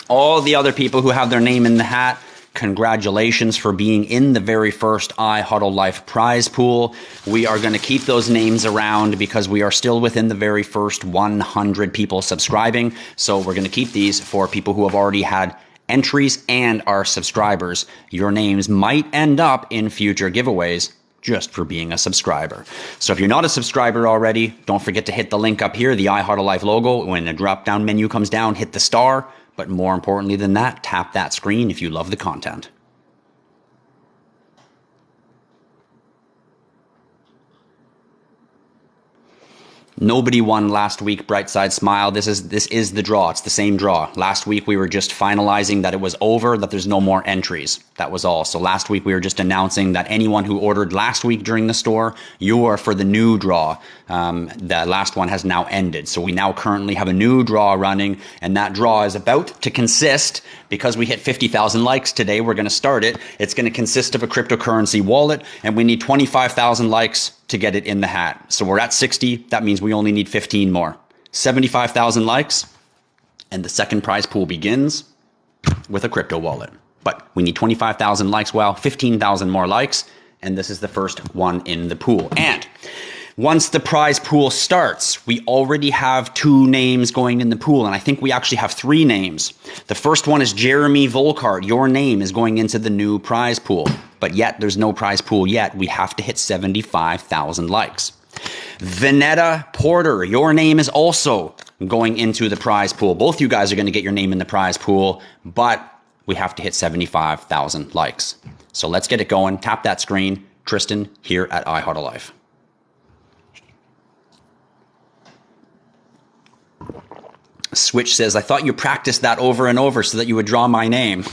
All the other people who have their name in the hat, congratulations for being in the very first IHodlLife prize pool. We are going to keep those names around because we are still within the very first 100 people subscribing. So we're going to keep these for people who have already had entries and are subscribers. Your names might end up in future giveaways just for being a subscriber. So if you're not a subscriber already, don't forget to hit the link up here, the IHodlLife logo. When the drop-down menu comes down, hit the star. But more importantly than that, tap that screen if you love the content. Nobody won last week, Brightside Smile. This is the draw. It's the same draw. Last week we were just finalizing that it was over, that there's no more entries. That was all. So last week we were just announcing that anyone who ordered last week during the store, you are for the new draw. The last one has now ended. So we now currently have a new draw running, and that draw is about to consist, because we hit 50,000 likes today, we're going to start it. It's going to consist of a cryptocurrency wallet, and we need 25,000 likes to get it in the hat. So we're at 60. That means we only need 15 more. 75,000 likes, and the second prize pool begins with a crypto wallet. But we need 25,000 likes, well, 15,000 more likes, and this is the first one in the pool. And once the prize pool starts, we already have 2 names going in the pool, and I think we actually have 3 names. The first one is Jeremy Volkart. Your name is going into the new prize pool, but yet there's no prize pool yet. We have to hit 75,000 likes. Vanetta Porter, your name is also going into the prize pool. Both you guys are going to get your name in the prize pool, but we have to hit 75,000 likes. So let's get it going. Tap that screen. Tristan here at IHodlLife. Switch says, I thought you practiced that over and over so that you would draw my name.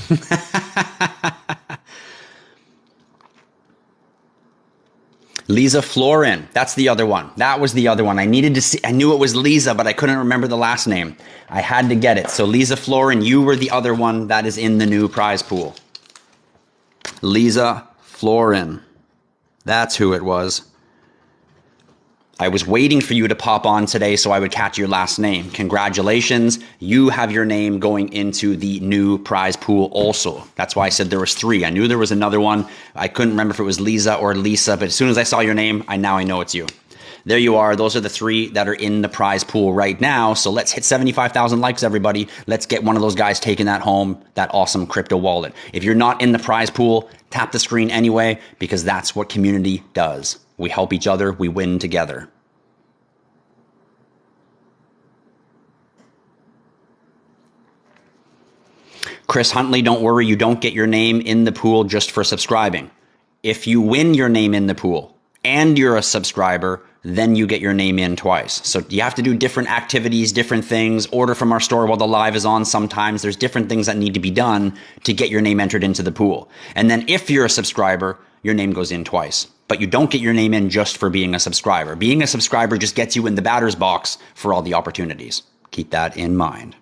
Lisa Florin. That's the other one. That was the other one. I needed to see. I knew it was Lisa, but I couldn't remember the last name. I had to get it. So Lisa Florin, you were the other one that is in the new prize pool. Lisa Florin. That's who it was. I was waiting for you to pop on today so I would catch your last name. Congratulations. You have your name going into the new prize pool also. That's why I said there was 3. I knew there was another one. I couldn't remember if it was Lisa or Lisa, but as soon as I saw your name, I know it's you. There you are. Those are the 3 that are in the prize pool right now. So let's hit 75,000 likes, everybody. Let's get one of those guys taking that home, that awesome crypto wallet. If you're not in the prize pool, tap the screen anyway, because that's what community does. We help each other. We win together. Chris Huntley, don't worry. You don't get your name in the pool just for subscribing. If you win your name in the pool and you're a subscriber, then you get your name in twice. So you have to do different activities, different things, order from our store while the live is on sometimes. There's different things that need to be done to get your name entered into the pool. And then if you're a subscriber, your name goes in twice. But you don't get your name in just for being a subscriber. Being a subscriber just gets you in the batter's box for all the opportunities. Keep that in mind.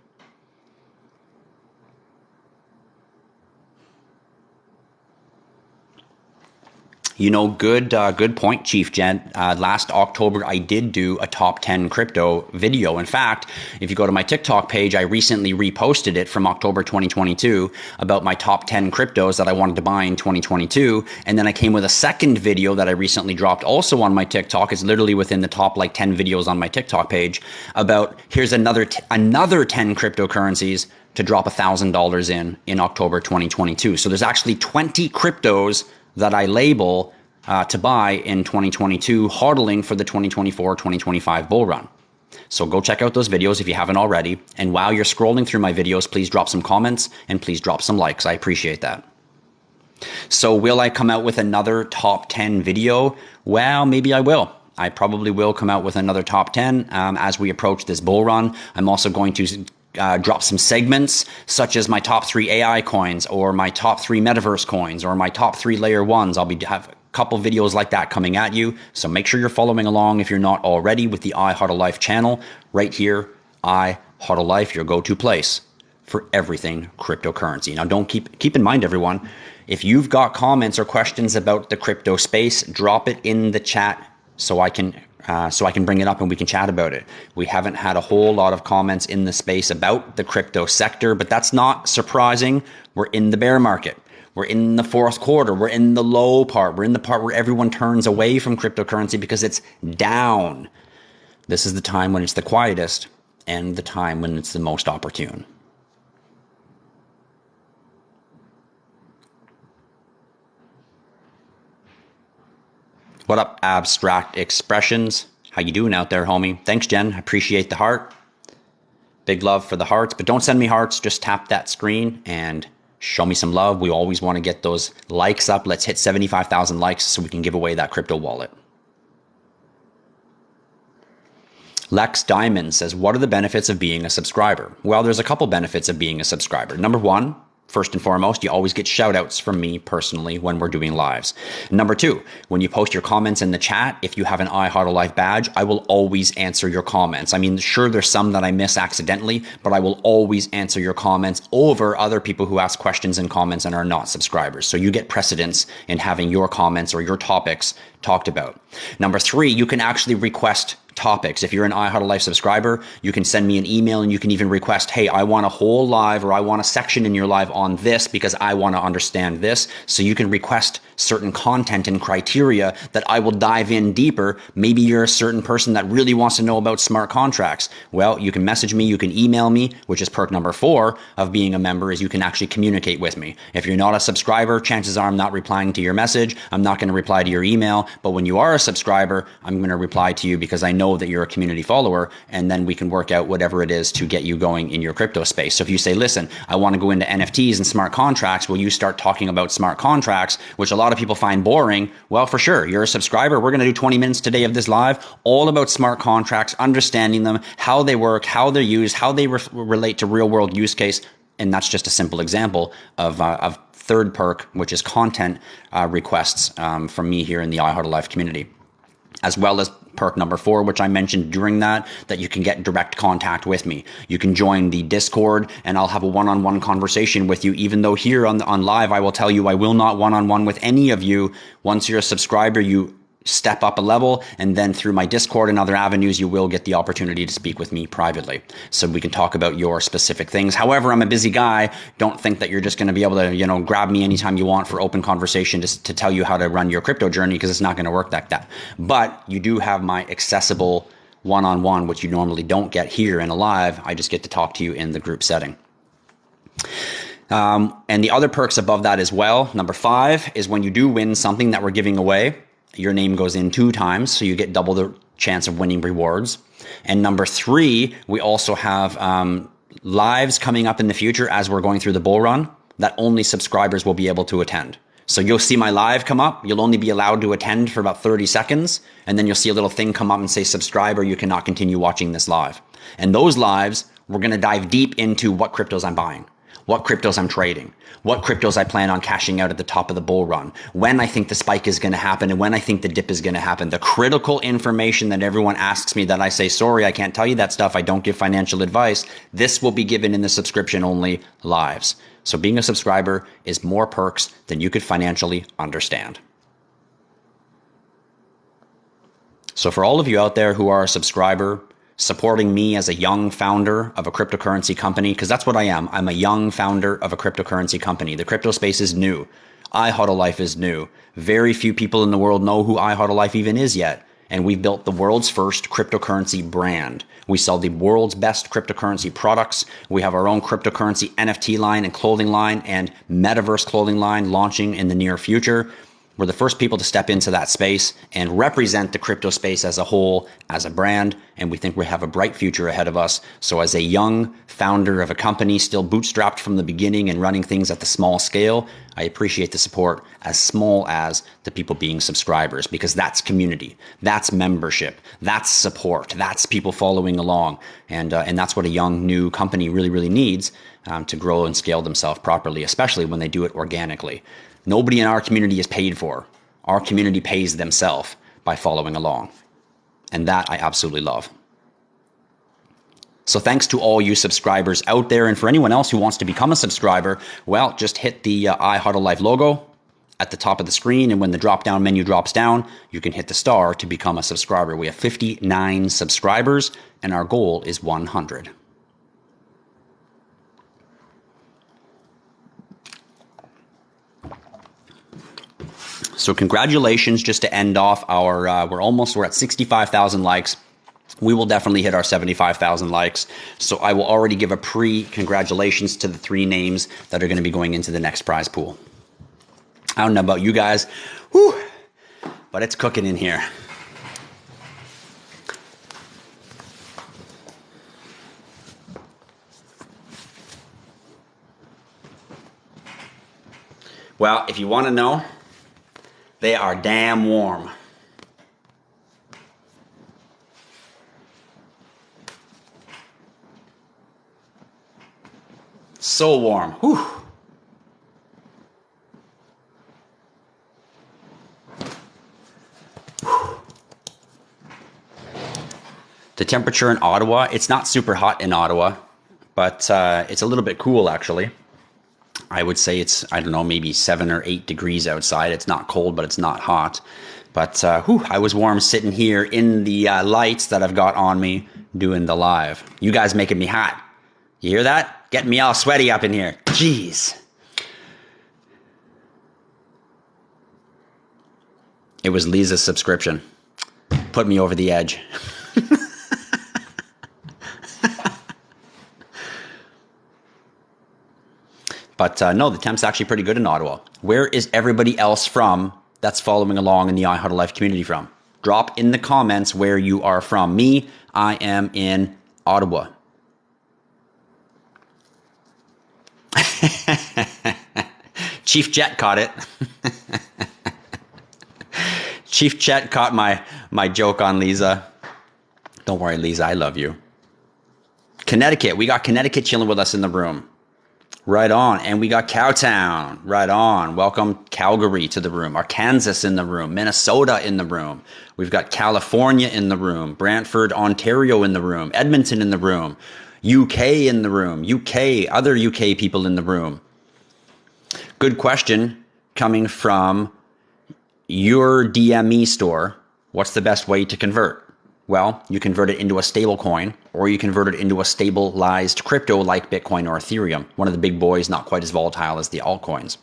You know, good point, Chief Jen. Last October, I did do a top 10 crypto video. In fact, if you go to my TikTok page, I recently reposted it from October 2022 about my top 10 cryptos that I wanted to buy in 2022. And then I came with a second video that I recently dropped also on my TikTok. It's literally within the top 10 videos on my TikTok page about here's another 10 cryptocurrencies to drop $1,000 in October 2022. So there's actually 20 cryptos that I label to buy in 2022, hodling for the 2024-2025 bull run. So go check out those videos if you haven't already. And while you're scrolling through my videos, please drop some comments and please drop some likes. I appreciate that. So will I come out with another top 10 video? Well, maybe I will. I probably will come out with another top 10 as we approach this bull run. I'm also going to drop some segments such as my top 3 AI coins or my top 3 metaverse coins or my top 3 layer ones. I'll have a couple videos like that coming at you. So make sure you're following along if you're not already with the IHodlLife channel right here. IHodlLife, your go-to place for everything cryptocurrency. Now don't keep in mind, everyone, if you've got comments or questions about the crypto space, drop it in the chat so I can bring it up and we can chat about it. We haven't had a whole lot of comments in the space about the crypto sector, but that's not surprising. We're in the bear market. We're in the fourth quarter. We're in the low part. We're in the part where everyone turns away from cryptocurrency because it's down. This is the time when it's the quietest and the time when it's the most opportune. What up, Abstract Expressions? How you doing out there, homie? Thanks, Jen. I appreciate the heart. Big love for the hearts, but don't send me hearts. Just tap that screen and show me some love. We always want to get those likes up. Let's hit 75,000 likes so we can give away that crypto wallet. Lex Diamond says, what are the benefits of being a subscriber? Well, there's a couple benefits of being a subscriber. Number one, first and foremost, you always get shout outs from me personally when we're doing lives. Number two, when you post your comments in the chat, if you have an IHodlLife badge, I will always answer your comments. I mean, sure, there's some that I miss accidentally, but I will always answer your comments over other people who ask questions and comments and are not subscribers. So you get precedence in having your comments or your topics talked about. Number three, you can actually request topics. If you're an IHodlLife subscriber, you can send me an email and you can even request, hey, I want a whole live or I want a section in your live on this because I want to understand this. So you can request certain content and criteria that I will dive in deeper. Maybe you're a certain person that really wants to know about smart contracts. Well, you can message me, you can email me, which is perk number 4 of being a member, is you can actually communicate with me. If you're not a subscriber, chances are I'm not replying to your message. I'm not going to reply to your email. But when you are a subscriber, I'm going to reply to you because I know that you're a community follower, and then we can work out whatever it is to get you going in your crypto space. So if you say, listen, I want to go into NFTs and smart contracts, will you start talking about smart contracts, which a lot of people find boring? Well, for sure. You're a subscriber. We're going to do 20 minutes today of this live, all about smart contracts, understanding them, how they work, how they're used, how they relate to real world use case. And that's just a simple example of third perk, which is content requests from me here in the IHodlLife community, as well as perk number 4, which I mentioned during that you can get direct contact with me. You can join the Discord and I'll have a one-on-one conversation with you, even though here on live, I will tell you I will not one-on-one with any of you. Once you're a subscriber, you step up a level, and then through my Discord and other avenues, you will get the opportunity to speak with me privately. So we can talk about your specific things. However, I'm a busy guy. Don't think that you're just going to be able to, grab me anytime you want for open conversation to tell you how to run your crypto journey, because it's not going to work like that. But you do have my accessible one-on-one, which you normally don't get here in a live. I just get to talk to you in the group setting. And the other perks above that as well, number 5, is when you do win something that we're giving away, your name goes in 2 times, so you get double the chance of winning rewards. And number 3, we also have lives coming up in the future as we're going through the bull run that only subscribers will be able to attend. So you'll see my live come up. You'll only be allowed to attend for about 30 seconds. And then you'll see a little thing come up and say, subscribe or you cannot continue watching this live. And those lives, we're going to dive deep into what cryptos I'm buying, what cryptos I'm trading, what cryptos I plan on cashing out at the top of the bull run, when I think the spike is going to happen and when I think the dip is going to happen. The critical information that everyone asks me that I say, sorry, I can't tell you that stuff. I don't give financial advice. This will be given in the subscription only lives. So being a subscriber is more perks than you could financially understand. So for all of you out there who are a subscriber, supporting me as a young founder of a cryptocurrency company, because that's what I am. I'm a young founder of a cryptocurrency company. The crypto space is new. IHodlLife is new. Very few people in the world know who IHodlLife even is yet. And we've built the world's first cryptocurrency brand. We sell the world's best cryptocurrency products. We have our own cryptocurrency NFT line and clothing line and metaverse clothing line launching in the near future. We're the first people to step into that space and represent the crypto space as a whole, as a brand, and we think we have a bright future ahead of us. So as a young founder of a company, still bootstrapped from the beginning and running things at the small scale, I appreciate the support as small as the people being subscribers, because that's community, that's membership, that's support, that's people following along, and that's what a young new company really needs to grow and scale themselves properly, especially when they do it organically. Nobody in our community is paid for. Our community pays themselves by following along. And that I absolutely love. So thanks to all you subscribers out there. And for anyone else who wants to become a subscriber, well, just hit the IHodlLife logo at the top of the screen. And when the drop-down menu drops down, you can hit the star to become a subscriber. We have 59 subscribers, and our goal is 100. So congratulations, just to end off our, we're at 65,000 likes. We will definitely hit our 75,000 likes. So I will already give a pre-congratulations to the 3 names that are going to be going into the next prize pool. I don't know about you guys, but it's cooking in here. Well, if you want to know, they are damn warm. So warm. Whew. The temperature in Ottawa, it's not super hot in Ottawa, but it's a little bit cool actually. I would say it's, I don't know, maybe 7 or 8 degrees outside. It's not cold, but it's not hot. But I was warm sitting here in the lights that I've got on me doing the live. You guys making me hot. You hear that? Getting me all sweaty up in here. Jeez. It was Lisa's subscription. Put me over the edge. But no, the temp's actually pretty good in Ottawa. Where is everybody else from that's following along in the IHodlLife community from? Drop in the comments where you are from. Me, I am in Ottawa. Chief Jet caught it. Chief Jet caught my joke on Lisa. Don't worry, Lisa, I love you. Connecticut. We got Connecticut chilling with us in the room. Right on. And we got Cowtown. Right on. Welcome Calgary to the room. Arkansas in the room. Minnesota in the room. We've got California in the room. Brantford, Ontario in the room. Edmonton in the room. UK in the room. Other UK people in the room. Good question coming from your DME store. What's the best way to convert? Well, you convert it into a stable coin, or you convert it into a stabilized crypto like Bitcoin or Ethereum, one of the big boys, not quite as volatile as the altcoins.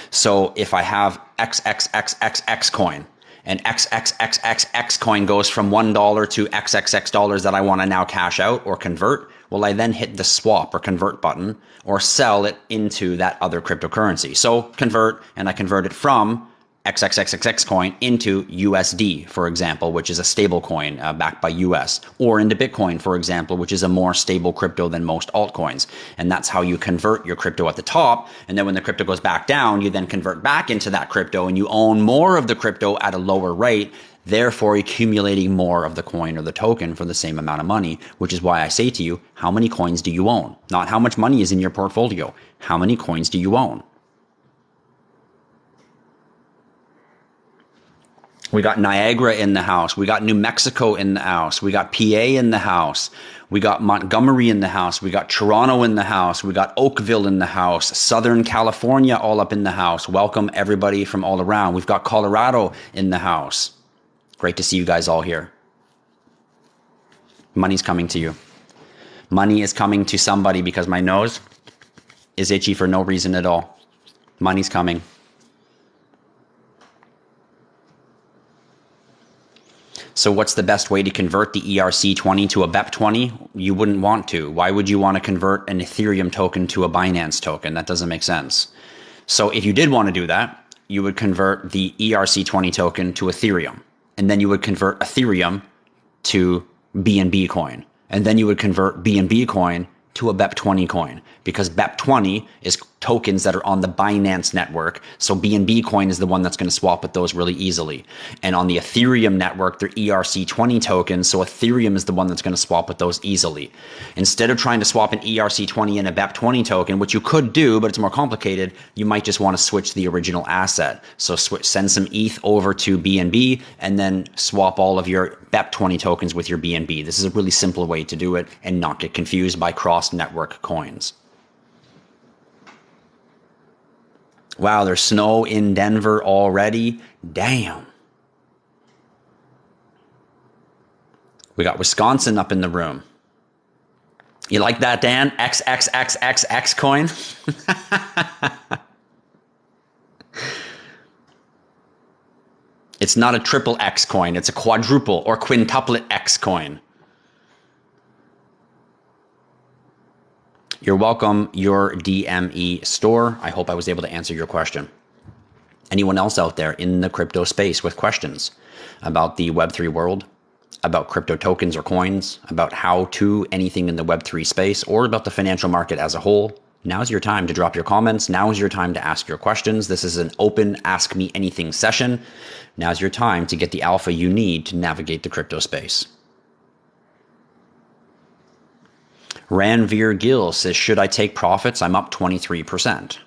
So if I have XXXXX coin, and XXXXX coin goes from $1 to XXX dollars that I want to now cash out or convert, will I then hit the swap or convert button or sell it into that other cryptocurrency? So convert, and I convert it from XXXXX coin into USD, for example, which is a stable coin backed by US, or into Bitcoin, for example, which is a more stable crypto than most altcoins. And that's how you convert your crypto at the top. And then when the crypto goes back down, you then convert back into that crypto and you own more of the crypto at a lower rate, therefore accumulating more of the coin or the token for the same amount of money, which is why I say to you, how many coins do you own? Not how much money is in your portfolio. How many coins do you own? We got Niagara in the house. We got New Mexico in the house. We got PA in the house. We got Montgomery in the house. We got Toronto in the house. We got Oakville in the house. Southern California all up in the house. Welcome everybody from all around. We've got Colorado in the house. Great to see you guys all here. Money's coming to you. Money is coming to somebody because my nose is itchy for no reason at all. Money's coming. So what's the best way to convert the ERC20 to a BEP20? You wouldn't want to. Why would you want to convert an Ethereum token to a Binance token? That doesn't make sense. So if you did want to do that, you would convert the ERC20 token to Ethereum. And then you would convert Ethereum to BNB coin. And then you would convert BNB coin to a BEP20 coin, because BEP20 is tokens that are on the Binance network. So BNB coin is the one that's going to swap with those really easily. And on the Ethereum network, they're ERC20 tokens. So Ethereum is the one that's going to swap with those easily. Instead of trying to swap an ERC20 and a BEP20 token, which you could do, but it's more complicated, you might just want to switch the original asset. So send some ETH over to BNB and then swap all of your BEP20 tokens with your BNB. This is a really simple way to do it and not get confused by cross-network coins. Wow, there's snow in Denver already. Damn. We got Wisconsin up in the room. You like that, Dan? XXXXX coin? It's not a triple X coin. It's a quadruple or quintuplet X coin. You're welcome, your DME store. I hope I was able to answer your question. Anyone else out there in the crypto space with questions about the Web3 world, about crypto tokens or coins, about how to anything in the Web3 space, or about the financial market as a whole? Now's your time to drop your comments. Now's your time to ask your questions. This is an open Ask Me Anything session. Now's your time to get the alpha you need to navigate the crypto space. Ranveer Gill says, should I take profits? I'm up 23%.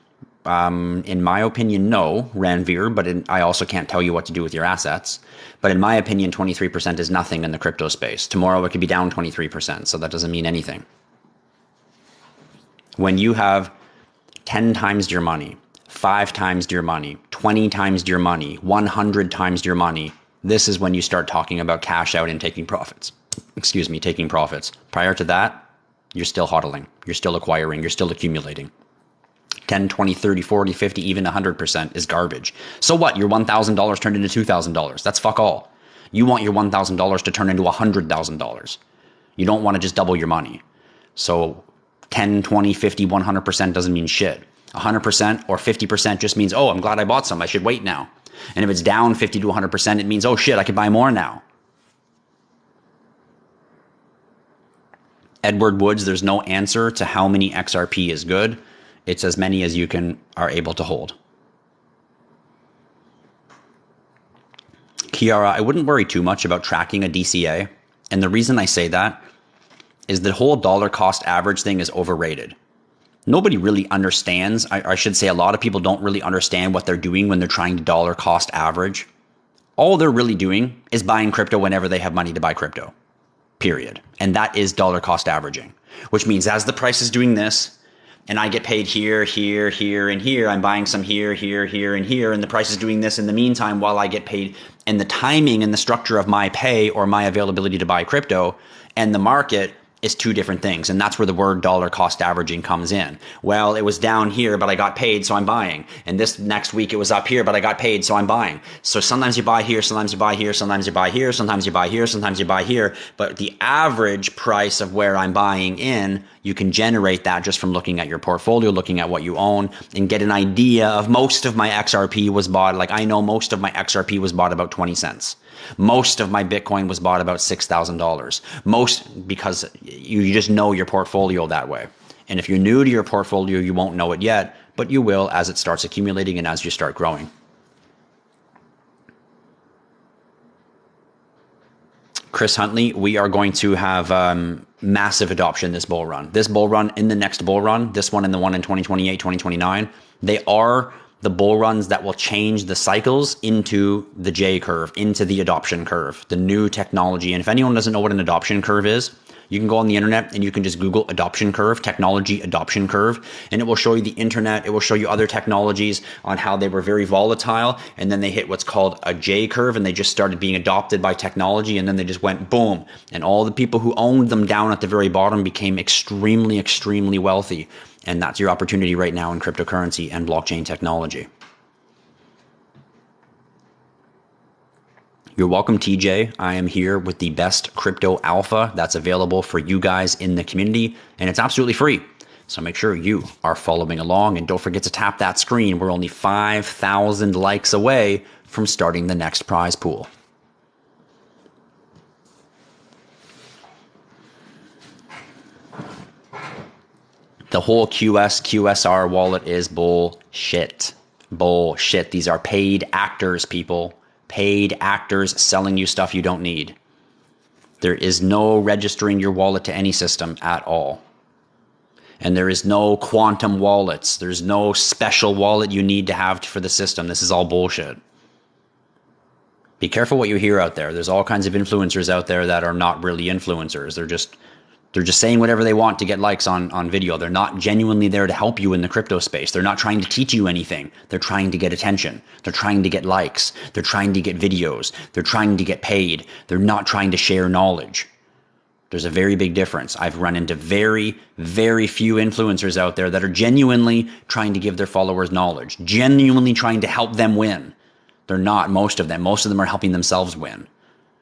In my opinion, no, Ranveer, but I also can't tell you what to do with your assets. But in my opinion, 23% is nothing in the crypto space. Tomorrow it could be down 23%, so that doesn't mean anything. When you have 10 times your money, 5 times your money, 20 times your money, 100 times your money, this is when you start talking about cash out and taking profits. Taking profits. Prior to that, you're still hodling, you're still acquiring, you're still accumulating. 10, 20, 30, 40, 50, even 100% is garbage. So what? Your $1,000 turned into $2,000. That's fuck all. You want your $1,000 to turn into $100,000. You don't want to just double your money. So 10, 20, 50, 100% doesn't mean shit. 100% or 50% just means, oh, I'm glad I bought some. I should wait now. And if it's down 50 to 100%, it means, oh shit, I could buy more now. Edward Woods, there's no answer to how many XRP is good. It's as many as you are able to hold. Kiara, I wouldn't worry too much about tracking a DCA. And the reason I say that is the whole dollar cost average thing is overrated. Nobody really understands. I should say a lot of people don't really understand what they're doing when they're trying to dollar cost average. All they're really doing is buying crypto whenever they have money to buy crypto. Period. And that is dollar cost averaging, which means as the price is doing this and I get paid here, here, here, and here, I'm buying some here, here, here, and here, and the price is doing this in the meantime while I get paid. And the timing and the structure of my pay or my availability to buy crypto and the market is two different things. And that's where the word dollar cost averaging comes in. Well, it was down here, but I got paid, so I'm buying. And this next week it was up here, but I got paid, so I'm buying. So sometimes you buy here, sometimes you buy here, sometimes you buy here, sometimes you buy here, sometimes you buy here. But the average price of where I'm buying in, you can generate that just from looking at your portfolio, looking at what you own, and get an idea of most of my XRP was bought. Like I know most of my XRP was bought about 20 cents. Most of my Bitcoin was bought about $6,000. Most because you just know your portfolio that way. And if you're new to your portfolio, you won't know it yet, but you will as it starts accumulating and as you start growing. Chris Huntley, we are going to have massive adoption this bull run. This bull run, in the next bull run, this one and the one in 2028, 2029, they are the bull runs that will change the cycles into the J curve, into the adoption curve, the new technology. And if anyone doesn't know what an adoption curve is, you can go on the internet and you can just Google adoption curve, technology adoption curve, and it will show you the internet. It will show you other technologies on how they were very volatile. And then they hit what's called a J curve and they just started being adopted by technology. And then they just went boom. And all the people who owned them down at the very bottom became extremely, extremely wealthy. And that's your opportunity right now in cryptocurrency and blockchain technology. You're welcome, TJ. I am here with the best crypto alpha that's available for you guys in the community, and it's absolutely free. So make sure you are following along, and don't forget to tap that screen. We're only 5,000 likes away from starting the next prize pool. The whole QSR wallet is bullshit. Bullshit. These are paid actors, people. Paid actors selling you stuff you don't need. There is no registering your wallet to any system at all. And there is no quantum wallets. There's no special wallet you need to have for the system. This is all bullshit. Be careful what you hear out there. There's all kinds of influencers out there that are not really influencers. They're just saying whatever they want to get likes on video. They're not genuinely there to help you in the crypto space. They're not trying to teach you anything. They're trying to get attention. They're trying to get likes. They're trying to get videos. They're trying to get paid. They're not trying to share knowledge. There's a very big difference. I've run into very, very few influencers out there that are genuinely trying to give their followers knowledge, genuinely trying to help them win. They're not, most of them. Most of them are helping themselves win.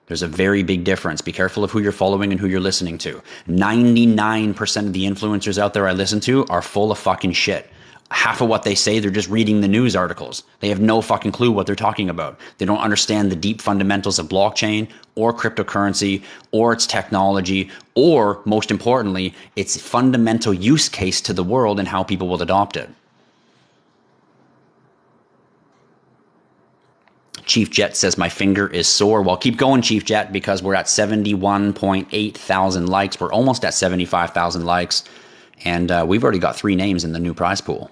There's a very big difference. Be careful of who you're following and who you're listening to. 99% of the influencers out there I listen to are full of fucking shit. Half of what they say, they're just reading the news articles. They have no fucking clue what they're talking about. They don't understand the deep fundamentals of blockchain or cryptocurrency or its technology or, most importantly, its fundamental use case to the world and how people will adopt it. Chief Jet says my finger is sore. Well, keep going, Chief Jet, because we're at 71.8 thousand likes. We're almost at 75,000 likes. And we've already got 3 names in the new prize pool.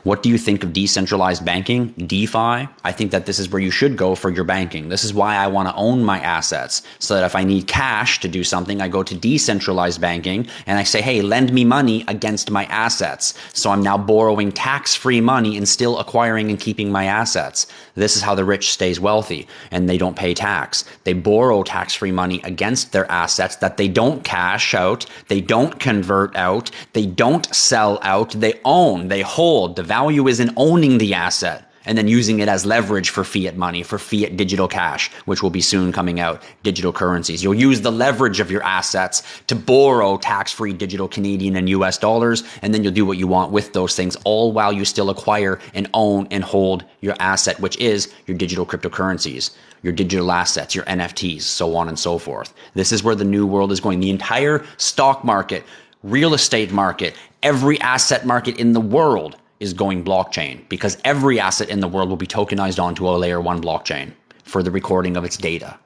What do you think of decentralized banking, DeFi? I think that this is where you should go for your banking. This is why I want to own my assets, so that if I need cash to do something, I go to decentralized banking and I say, hey, lend me money against my assets. So I'm now borrowing tax-free money and still acquiring and keeping my assets. This is how the rich stays wealthy, and they don't pay tax. They borrow tax-free money against their assets that they don't cash out, they don't convert out, they don't sell out, they own, they hold. The value is in owning the asset and then using it as leverage for fiat money, for fiat digital cash, which will be soon coming out, digital currencies. You'll use the leverage of your assets to borrow tax-free digital Canadian and US dollars, and then you'll do what you want with those things, all while you still acquire and own and hold your asset, which is your digital cryptocurrencies, your digital assets, your NFTs, so on and so forth. This is where the new world is going. The entire stock market, real estate market, every asset market in the world is going blockchain, because every asset in the world will be tokenized onto a layer 1 blockchain for the recording of its data.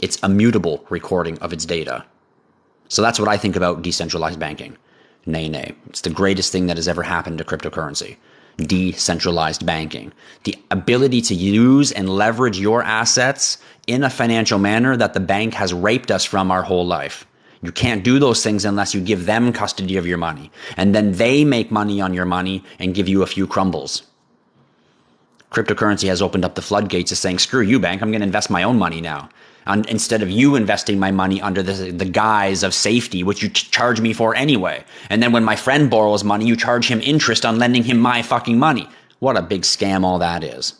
It's immutable recording of its data. So that's what I think about decentralized banking. Nay. It's the greatest thing that has ever happened to cryptocurrency. Decentralized banking. The ability to use and leverage your assets in a financial manner that the bank has raped us from our whole life. You can't do those things unless you give them custody of your money. And then they make money on your money and give you a few crumbles. Cryptocurrency has opened up the floodgates of saying, screw you, bank, I'm going to invest my own money now. And instead of you investing my money under the guise of safety, which you charge me for anyway. And then when my friend borrows money, you charge him interest on lending him my fucking money. What a big scam all that is.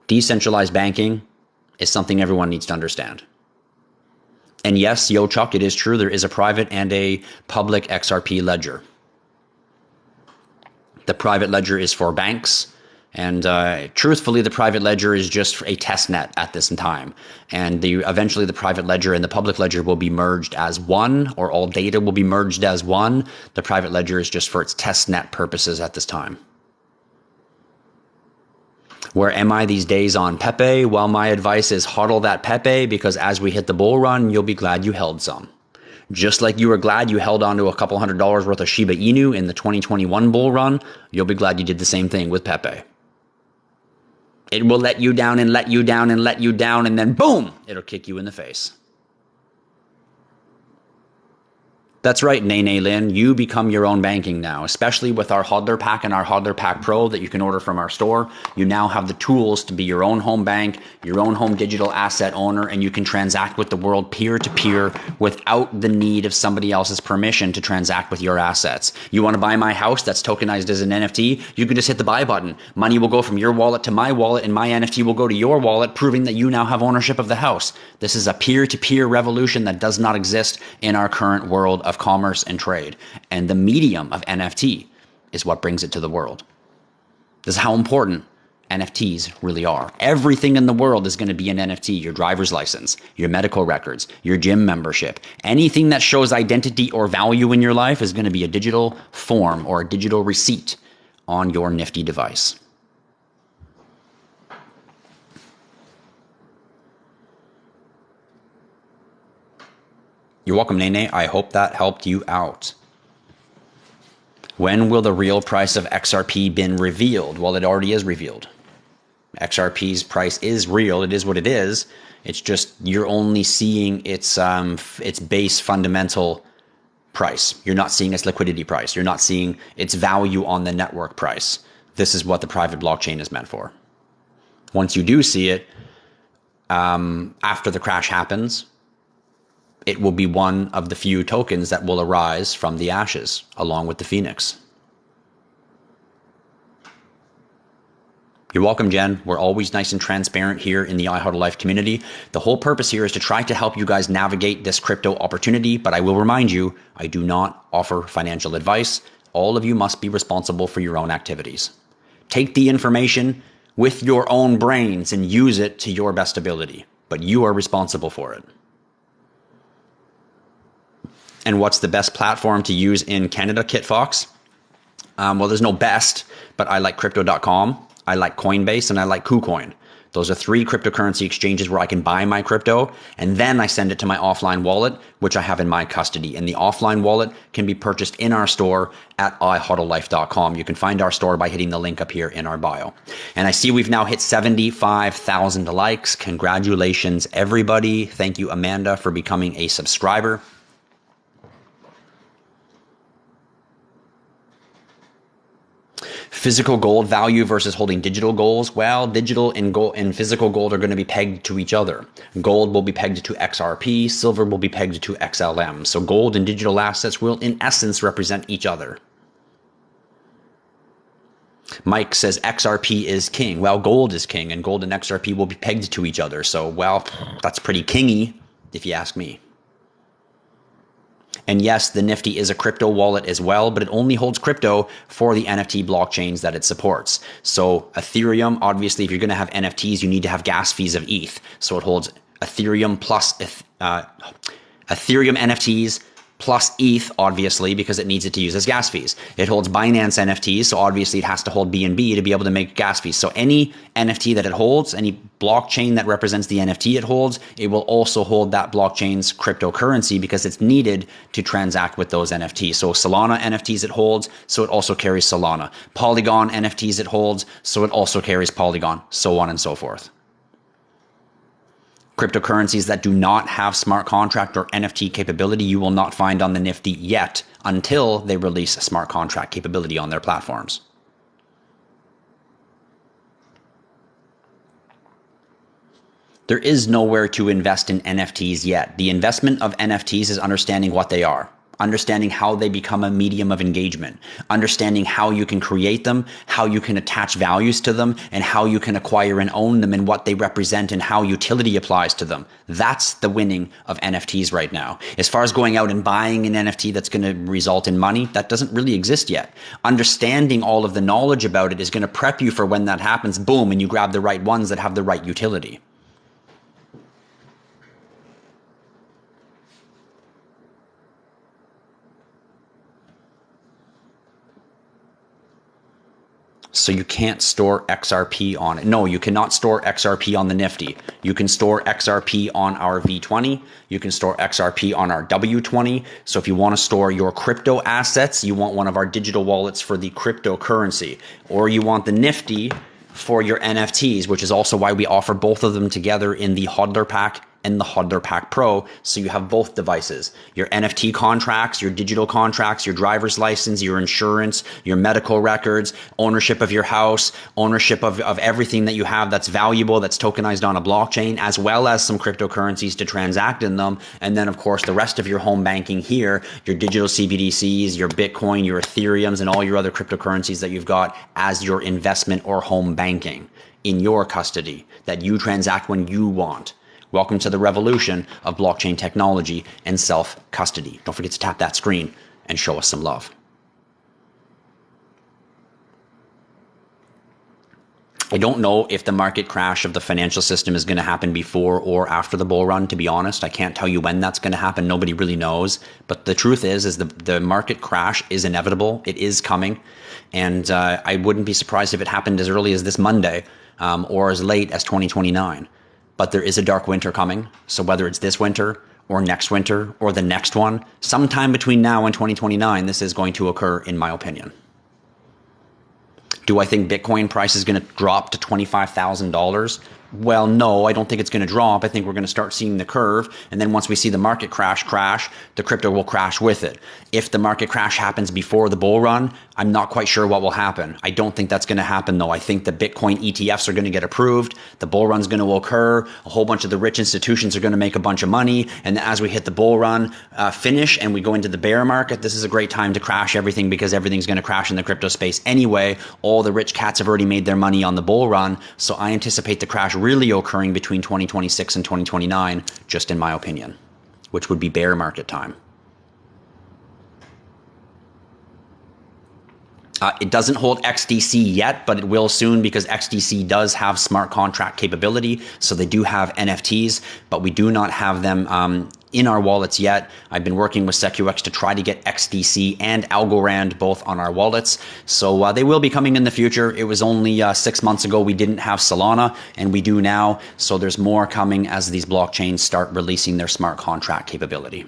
Decentralized banking is something everyone needs to understand. And yes, yo Chuck, it is true, there is a private and a public XRP ledger. The private ledger is for banks, and truthfully, the private ledger is just a test net at this time. And eventually the private ledger and the public ledger will be merged as one, or all data will be merged as one. The private ledger is just for its test net purposes at this time. Where am I these days on Pepe? Well, my advice is hodl that Pepe, because as we hit the bull run, you'll be glad you held some. Just like you were glad you held on to a couple $100 worth of Shiba Inu in the 2021 bull run, you'll be glad you did the same thing with Pepe. It will let you down and let you down and let you down, and then boom, it'll kick you in the face. That's right, Nene Lynn. You become your own banking now, especially with our Hodler Pack and our Hodler Pack Pro that you can order from our store. You now have the tools to be your own home bank, your own home digital asset owner, and you can transact with the world peer to peer without the need of somebody else's permission to transact with your assets. You want to buy my house that's tokenized as an NFT? You can just hit the buy button. Money will go from your wallet to my wallet, and my NFT will go to your wallet, proving that you now have ownership of the house. This is a peer-to-peer revolution that does not exist in our current world of commerce and trade. And the medium of NFT is what brings it to the world. This is how important NFTs really are. Everything in the world is going to be an NFT. Your driver's license, your medical records, your gym membership, anything that shows identity or value in your life is going to be a digital form or a digital receipt on your nifty device. You're welcome, Nene. I hope that helped you out. When will the real price of XRP been revealed? Well, it already is revealed. XRP's price is real. It is what it is. It's just you're only seeing its base fundamental price. You're not seeing its liquidity price. You're not seeing its value on the network price. This is what the private blockchain is meant for. Once you do see it, after the crash happens, it will be one of the few tokens that will arise from the ashes, along with the phoenix. You're welcome, Jen. We're always nice and transparent here in the IHodlLife community. The whole purpose here is to try to help you guys navigate this crypto opportunity, but I will remind you, I do not offer financial advice. All of you must be responsible for your own activities. Take the information with your own brains and use it to your best ability, but you are responsible for it. And what's the best platform to use in Canada, Kit Fox? Well, there's no best, but I like Crypto.com, I like Coinbase, and I like KuCoin. Those are 3 cryptocurrency exchanges where I can buy my crypto, and then I send it to my offline wallet, which I have in my custody. And the offline wallet can be purchased in our store at IHodlLife.com. You can find our store by hitting the link up here in our bio. And I see we've now hit 75,000 likes. Congratulations, everybody. Thank you, Amanda, for becoming a subscriber. Physical gold value versus holding digital goals. Well, digital and gold and physical gold are going to be pegged to each other. Gold will be pegged to XRP, silver will be pegged to XLM. So gold and digital assets will in essence represent each other. Mike says XRP is king. Well, gold is king, and gold and XRP will be pegged to each other. So, well, that's pretty kingy if you ask me. And yes, the Nifty is a crypto wallet as well, but it only holds crypto for the NFT blockchains that it supports. So Ethereum, obviously, if you're going to have NFTs, you need to have gas fees of ETH. So it holds Ethereum plus Ethereum NFTs plus ETH, obviously, because it needs it to use as gas fees. It holds Binance NFTs, so obviously it has to hold BNB to be able to make gas fees. So any NFT that it holds, any blockchain that represents the NFT it holds, it will also hold that blockchain's cryptocurrency because it's needed to transact with those NFTs. So Solana NFTs it holds, so it also carries Solana. Polygon NFTs it holds, so it also carries Polygon, so on and so forth. Cryptocurrencies that do not have smart contract or NFT capability, you will not find on the Nifty yet until they release smart contract capability on their platforms. There is nowhere to invest in NFTs yet. The investment of NFTs is understanding what they are, understanding how they become a medium of engagement, understanding how you can create them, how you can attach values to them, and how you can acquire and own them and what they represent and how utility applies to them. That's the winning of NFTs right now. As far as going out and buying an NFT that's going to result in money, that doesn't really exist yet. Understanding all of the knowledge about it is going to prep you for when that happens, boom, and you grab the right ones that have the right utility. So you can't store XRP on it. No, you cannot store XRP on the Nifty. You can store XRP on our V20. You can store XRP on our W20. So if you want to store your crypto assets, you want one of our digital wallets for the cryptocurrency, or you want the Nifty for your NFTs, which is also why we offer both of them together in the Hodler Pack and the Hodler Pack Pro, so you have both devices. Your NFT contracts, your digital contracts, your driver's license, your insurance, your medical records, ownership of your house, ownership of everything that you have that's valuable, that's tokenized on a blockchain, as well as some cryptocurrencies to transact in them. And then, of course, the rest of your home banking here, your digital CBDCs, your Bitcoin, your Ethereums, and all your other cryptocurrencies that you've got as your investment or home banking in your custody that you transact when you want. Welcome to the revolution of blockchain technology and self-custody. Don't forget to tap that screen and show us some love. I don't know if the market crash of the financial system is going to happen before or after the bull run, to be honest. I can't tell you when that's going to happen. Nobody really knows. But the truth is the market crash is inevitable. It is coming. And I wouldn't be surprised if it happened as early as this Monday or as late as 2029. But there is a dark winter coming. So whether it's this winter or next winter or the next one, sometime between now and 2029, this is going to occur, in my opinion. Do I think Bitcoin price is going to drop to $25,000? Well, no, I don't think it's going to drop. I think we're going to start seeing the curve. And then once we see the market crash, the crypto will crash with it. If the market crash happens before the bull run, I'm not quite sure what will happen. I don't think that's going to happen, though. I think the Bitcoin ETFs are going to get approved. The bull run's going to occur. A whole bunch of the rich institutions are going to make a bunch of money. And as we hit the bull run finish and we go into the bear market, this is a great time to crash everything because everything's going to crash in the crypto space anyway. All the rich cats have already made their money on the bull run. So I anticipate the crash really occurring between 2026 and 2029, just in my opinion, which would be bear market time. It doesn't hold XDC yet, but it will soon because XDC does have smart contract capability. So they do have NFTs, but we do not have them in our wallets yet. I've been working with SecuX to try to get XDC and Algorand both on our wallets. So they will be coming in the future. It was only 6 months ago we didn't have Solana, and we do now. So there's more coming as these blockchains start releasing their smart contract capability.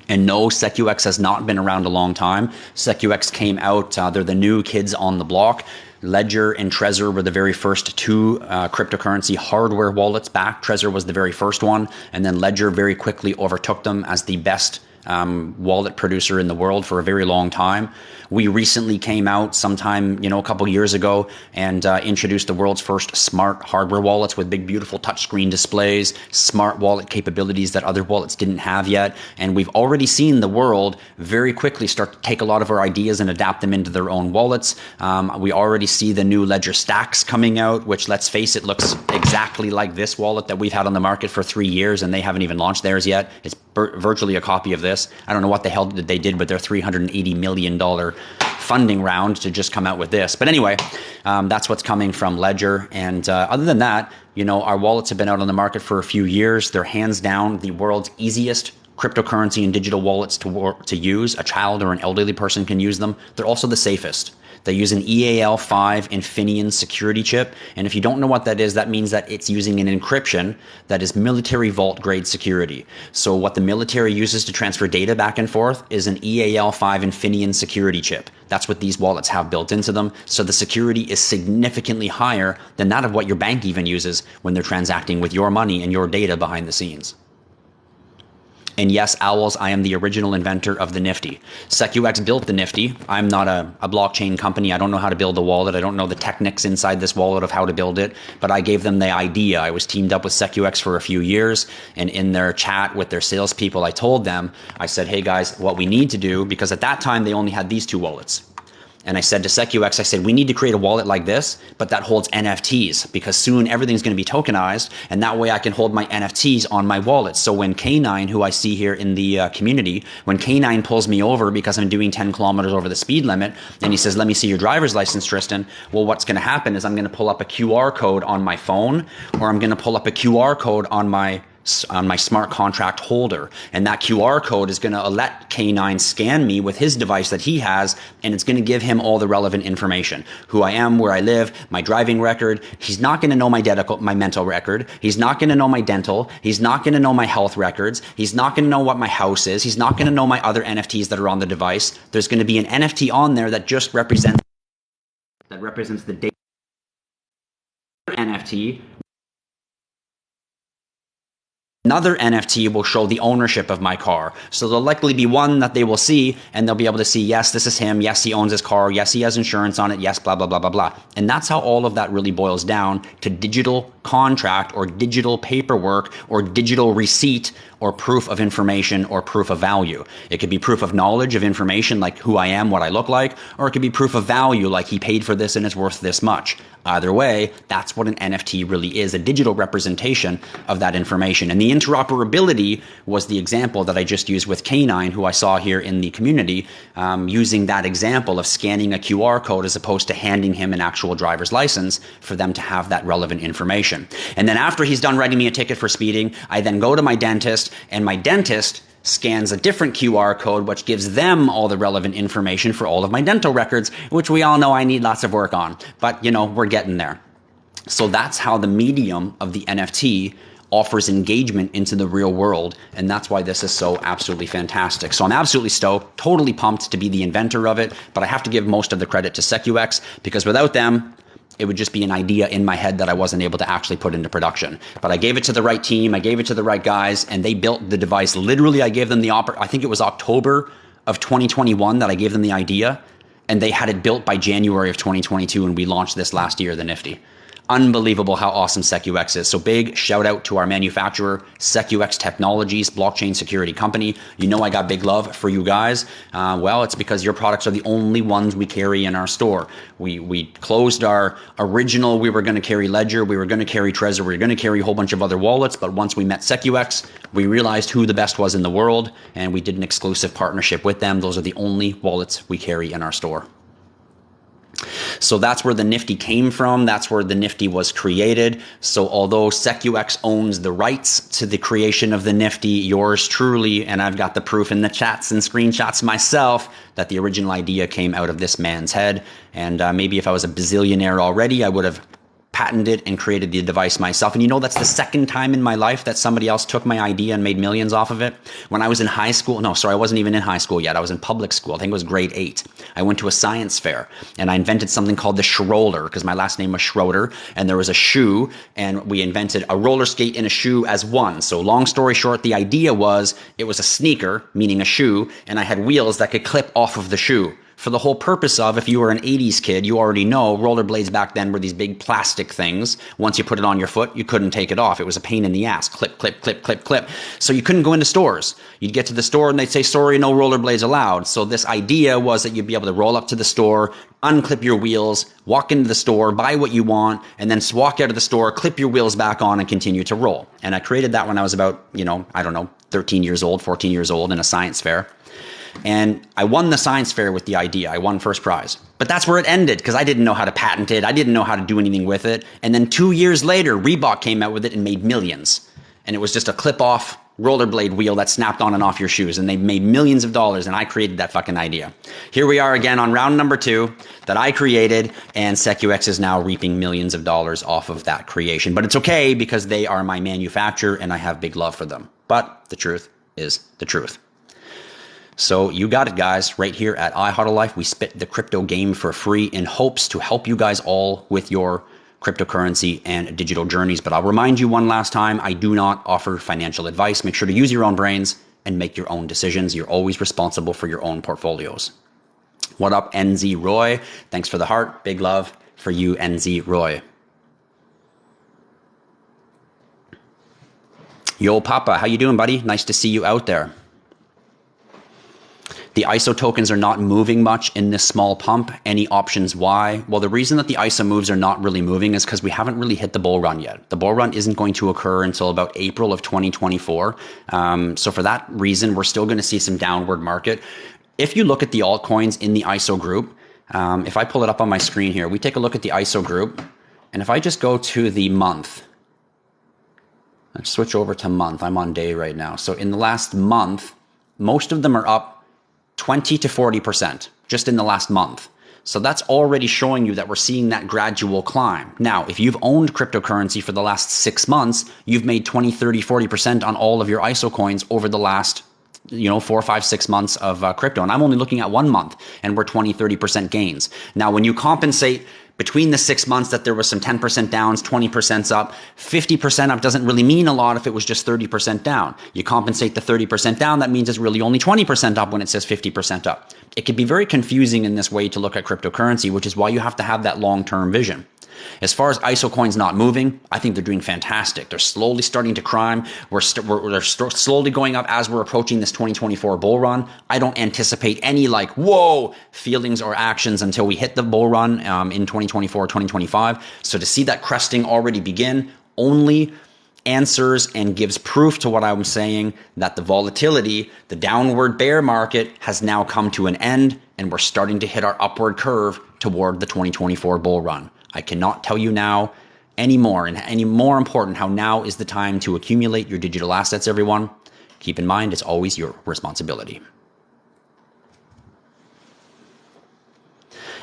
And no, SecuX has not been around a long time. SecuX came out, they're the new kids on the block. Ledger and Trezor were the very first two cryptocurrency hardware wallets back. Trezor was the very first one, and then Ledger very quickly overtook them as the best wallet producer in the world for a very long time. We recently came out sometime, a couple years ago and introduced the world's first smart hardware wallets with big, beautiful touchscreen displays, smart wallet capabilities that other wallets didn't have yet. And we've already seen the world very quickly start to take a lot of our ideas and adapt them into their own wallets. We already see the new Ledger Stacks coming out, which, let's face it, looks exactly like this wallet that we've had on the market for 3 years, and they haven't even launched theirs yet. It's virtually a copy of this. I don't know what the hell they did with their $380 million funding round to just come out with this. But anyway, that's what's coming from Ledger. And other than that, our wallets have been out on the market for a few years. They're hands down the world's easiest cryptocurrency and digital wallets to use. A child or an elderly person can use them. They're also the safest. They use an EAL5 Infineon security chip. And if you don't know what that is, that means that it's using an encryption that is military vault grade security. So what the military uses to transfer data back and forth is an EAL5 Infineon security chip. That's what these wallets have built into them. So the security is significantly higher than that of what your bank even uses when they're transacting with your money and your data behind the scenes. And yes, Owls, I am the original inventor of the Nifty. SecuX built the Nifty. I'm not a blockchain company. I don't know how to build a wallet. I don't know the techniques inside this wallet of how to build it, but I gave them the idea. I was teamed up with SecuX for a few years, and in their chat with their salespeople, I told them, I said, hey guys, what we need to do, because at that time they only had these two wallets. And I said to SecuX, I said, we need to create a wallet like this, but that holds NFTs, because soon everything's going to be tokenized, and that way I can hold my NFTs on my wallet. So when K9, who I see here in the community, when K9 pulls me over because I'm doing 10 kilometers over the speed limit, and he says, let me see your driver's license, Tristan, well, what's going to happen is I'm going to pull up a QR code on my phone, or I'm going to pull up a QR code on my smart contract holder. And that QR code is going to let K9 scan me with his device that he has, and it's going to give him all the relevant information. Who I am, where I live, my driving record. He's not going to know my mental record. He's not going to know my dental. He's not going to know my health records. He's not going to know what my house is. He's not going to know my other NFTs that are on the device. There's going to be an NFT on there that just represents the data NFT NFT. Another NFT will show the ownership of my car. So there'll likely be one that they will see, and they'll be able to see, yes, this is him. Yes, he owns his car. Yes, he has insurance on it. Yes, blah, blah, blah, blah, blah. And that's how all of that really boils down to digital contract or digital paperwork or digital receipt or proof of information or proof of value. It could be proof of knowledge of information like who I am, what I look like, or it could be proof of value like he paid for this and it's worth this much. Either way, that's what an NFT really is, a digital representation of that information. And the interoperability was the example that I just used with Canine, who I saw here in the community, using that example of scanning a QR code as opposed to handing him an actual driver's license for them to have that relevant information. And then after he's done writing me a ticket for speeding, I then go to my dentist, and my dentist scans a different QR code, which gives them all the relevant information for all of my dental records, which we all know I need lots of work on. But, you know, we're getting there. So that's how the medium of the NFT offers engagement into the real world. And that's why this is so absolutely fantastic. So I'm absolutely stoked, totally pumped to be the inventor of it. But I have to give most of the credit to SecuX, because without them, it would just be an idea in my head that I wasn't able to actually put into production. But I gave it to the right team, I gave it to the right guys, and they built the device. Literally, I gave them I think it was October of 2021 that I gave them the idea, and they had it built by January of 2022, and we launched this last year, the Nifty. Unbelievable how awesome SecuX is. So big shout out to our manufacturer, SecuX Technologies, blockchain security company. You know I got big love for you guys. Well, it's because your products are the only ones we carry in our store. We closed our original, we were going to carry Ledger, we were going to carry Trezor, we were going to carry a whole bunch of other wallets, but once we met SecuX, we realized who the best was in the world, and we did an exclusive partnership with them. Those are the only wallets we carry in our store. So that's where the Nifty came from. That's where the Nifty was created. So although SecuX owns the rights to the creation of the Nifty, yours truly, and I've got the proof in the chats and screenshots myself, that the original idea came out of this man's head. And maybe if I was a bazillionaire already, I would have patented and created the device myself. And you know, that's the second time in my life that somebody else took my idea and made millions off of it. When I was in high school, no, sorry, I wasn't even in high school yet. I was in public school. I think it was grade 8. I went to a science fair and I invented something called the Schroller, because my last name was Schroeder, and there was a shoe, and we invented a roller skate and a shoe as one. So long story short, the idea was it was a sneaker, meaning a shoe, and I had wheels that could clip off of the shoe. For the whole purpose of, if you were an 80s kid, you already know rollerblades back then were these big plastic things. Once you put it on your foot, you couldn't take it off. It was a pain in the ass. Clip, clip, clip, clip, clip. So you couldn't go into stores. You'd get to the store and they'd say, sorry, no rollerblades allowed. So this idea was that you'd be able to roll up to the store, unclip your wheels, walk into the store, buy what you want, and then walk out of the store, clip your wheels back on, and continue to roll. And I created that when I was about, 13 years old, 14 years old in a science fair. And I won the science fair with the idea. I won first prize. But that's where it ended, because I didn't know how to patent it. I didn't know how to do anything with it. And then 2 years later, Reebok came out with it and made millions. And it was just a clip-off rollerblade wheel that snapped on and off your shoes. And they made millions of dollars, and I created that fucking idea. Here we are again on round number 2 that I created, and SecuX is now reaping millions of dollars off of that creation. But it's okay, because they are my manufacturer, and I have big love for them. But the truth is the truth. So you got it, guys. Right here at IHodlLife, we spit the crypto game for free in hopes to help you guys all with your cryptocurrency and digital journeys. But I'll remind you one last time, I do not offer financial advice. Make sure to use your own brains and make your own decisions. You're always responsible for your own portfolios. What up, NZ Roy? Thanks for the heart. Big love for you, NZ Roy. Yo, Papa, how you doing, buddy? Nice to see you out there. The ISO tokens are not moving much in this small pump. Any options why? Well, the reason that the ISO moves are not really moving is because we haven't really hit the bull run yet. The bull run isn't going to occur until about April of 2024. So for that reason, we're still going to see some downward market. If you look at the altcoins in the ISO group, if I pull it up on my screen here, we take a look at the ISO group. And if I just go to the month, let's switch over to month. I'm on day right now. So in the last month, most of them are up 20 to 40% just in the last month. So that's already showing you that we're seeing that gradual climb. Now, if you've owned cryptocurrency for the last 6 months, you've made 20, 30, 40% on all of your ISO coins over the last 4, 5, 6 months of crypto. And I'm only looking at 1 month and we're 20, 30% gains. Now, when you compensate between the 6 months that there was some 10% downs, 20% up, 50% up doesn't really mean a lot if it was just 30% down. You compensate the 30% down, that means it's really only 20% up when it says 50% up. It can be very confusing in this way to look at cryptocurrency, which is why you have to have that long-term vision. As far as ISO coins not moving, I think they're doing fantastic. They're slowly starting to climb. They're slowly going up as we're approaching this 2024 bull run. I don't anticipate any like, whoa, feelings or actions until we hit the bull run in 2024, 2025. So to see that cresting already begin only answers and gives proof to what I'm saying, that the volatility, the downward bear market has now come to an end, and we're starting to hit our upward curve toward the 2024 bull run. I cannot tell you now any more important how now is the time to accumulate your digital assets, everyone. Keep in mind, it's always your responsibility.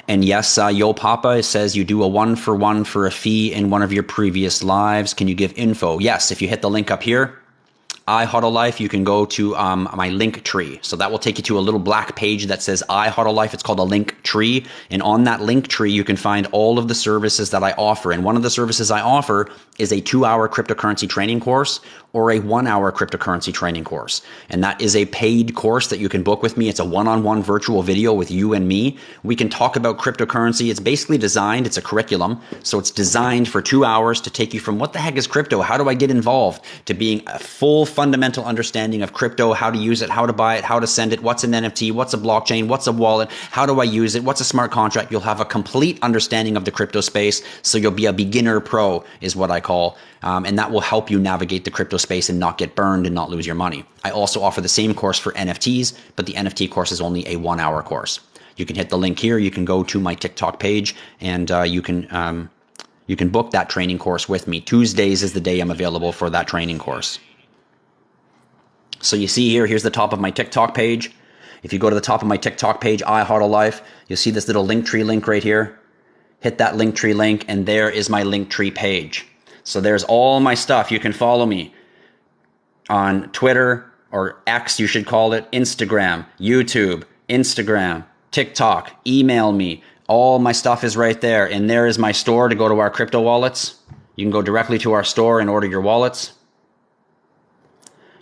And yes, Yo Papa says you do a 1-for-1 for a fee in one of your previous lives. Can you give info? Yes, if you hit the link up here, IHodlLife, you can go to my link tree. So that will take you to a little black page that says IHodlLife. It's called a link tree. And on that link tree, you can find all of the services that I offer. And one of the services I offer is a 2-hour cryptocurrency training course or a 1-hour cryptocurrency training course. And that is a paid course that you can book with me. It's a one-on-one virtual video with you and me. We can talk about cryptocurrency. It's basically designed, it's a curriculum. So it's designed for 2 hours to take you from what the heck is crypto? How do I get involved? To being a full fundamental understanding of crypto, how to use it, how to buy it, how to send it, what's an NFT, what's a blockchain, what's a wallet, how do I use it, what's a smart contract. You'll have a complete understanding of the crypto space. So you'll be a beginner pro is what I call. And that will help you navigate the crypto space and not get burned and not lose your money. I also offer the same course for NFTs, but the NFT course is only a 1-hour course. You can hit the link here. You can go to my TikTok page and you can book that training course with me. Tuesdays is the day I'm available for that training course. So you see here's the top of my TikTok page. If you go to the top of my TikTok page, IHodlLife, you'll see this little Linktree link right here. Hit that Linktree link and there is my Linktree page. So there's all my stuff. You can follow me on Twitter or X, you should call it, Instagram, YouTube, Instagram, TikTok, email me. All my stuff is right there. And there is my store to go to our crypto wallets. You can go directly to our store and order your wallets.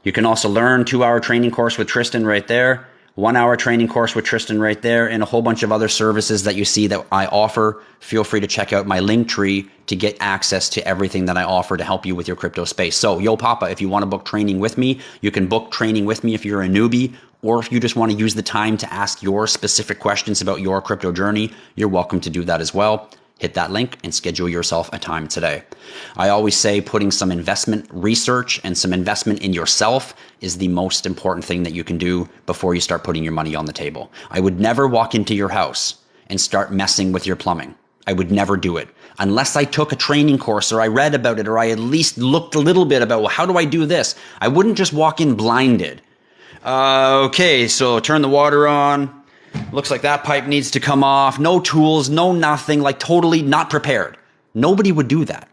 You can also learn 2-hour training course with Tristan right there. 1-hour training course with Tristan right there, and a whole bunch of other services that you see that I offer. Feel free to check out my link tree to get access to everything that I offer to help you with your crypto space. So, Yo Papa, if you want to book training with me, you can book training with me if you're a newbie, or if you just want to use the time to ask your specific questions about your crypto journey, you're welcome to do that as well. Hit that link and schedule yourself a time today. I always say putting some investment research and some investment in yourself is the most important thing that you can do before you start putting your money on the table. I would never walk into your house and start messing with your plumbing. I would never do it unless I took a training course or I read about it or I at least looked a little bit about, well, how do I do this? I wouldn't just walk in blinded. Okay, so turn the water on. Looks like that pipe needs to come off. No tools, no nothing, like totally not prepared. Nobody would do that.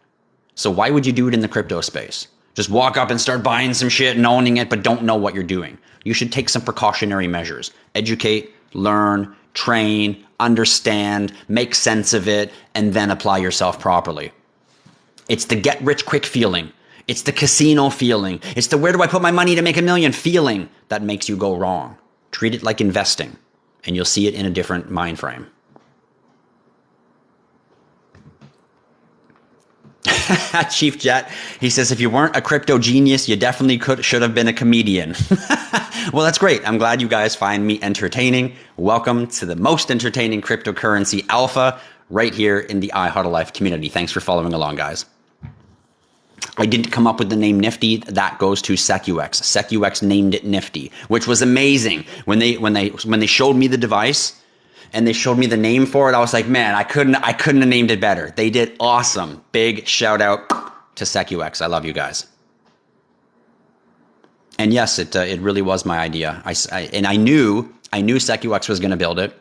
So why would you do it in the crypto space? Just walk up and start buying some shit and owning it, but don't know what you're doing. You should take some precautionary measures. Educate, learn, train, understand, make sense of it, and then apply yourself properly. It's the get rich quick feeling. It's the casino feeling. It's the where do I put my money to make $1 million feeling that makes you go wrong. Treat it like investing. And you'll see it in a different mind frame. Chief Jet, he says, if you weren't a crypto genius, you definitely should have been a comedian. Well, that's great. I'm glad you guys find me entertaining. Welcome to the most entertaining cryptocurrency alpha right here in the IHodlLife community. Thanks for following along, guys. I didn't come up with the name Nifty. That goes to SecUX. SecUX named it Nifty, which was amazing. When they showed me the device and they showed me the name for it, I was like, man, I couldn't have named it better. They did awesome. Big shout out to SecUX. I love you guys. And yes, it really was my idea. I knew SecUX was going to build it.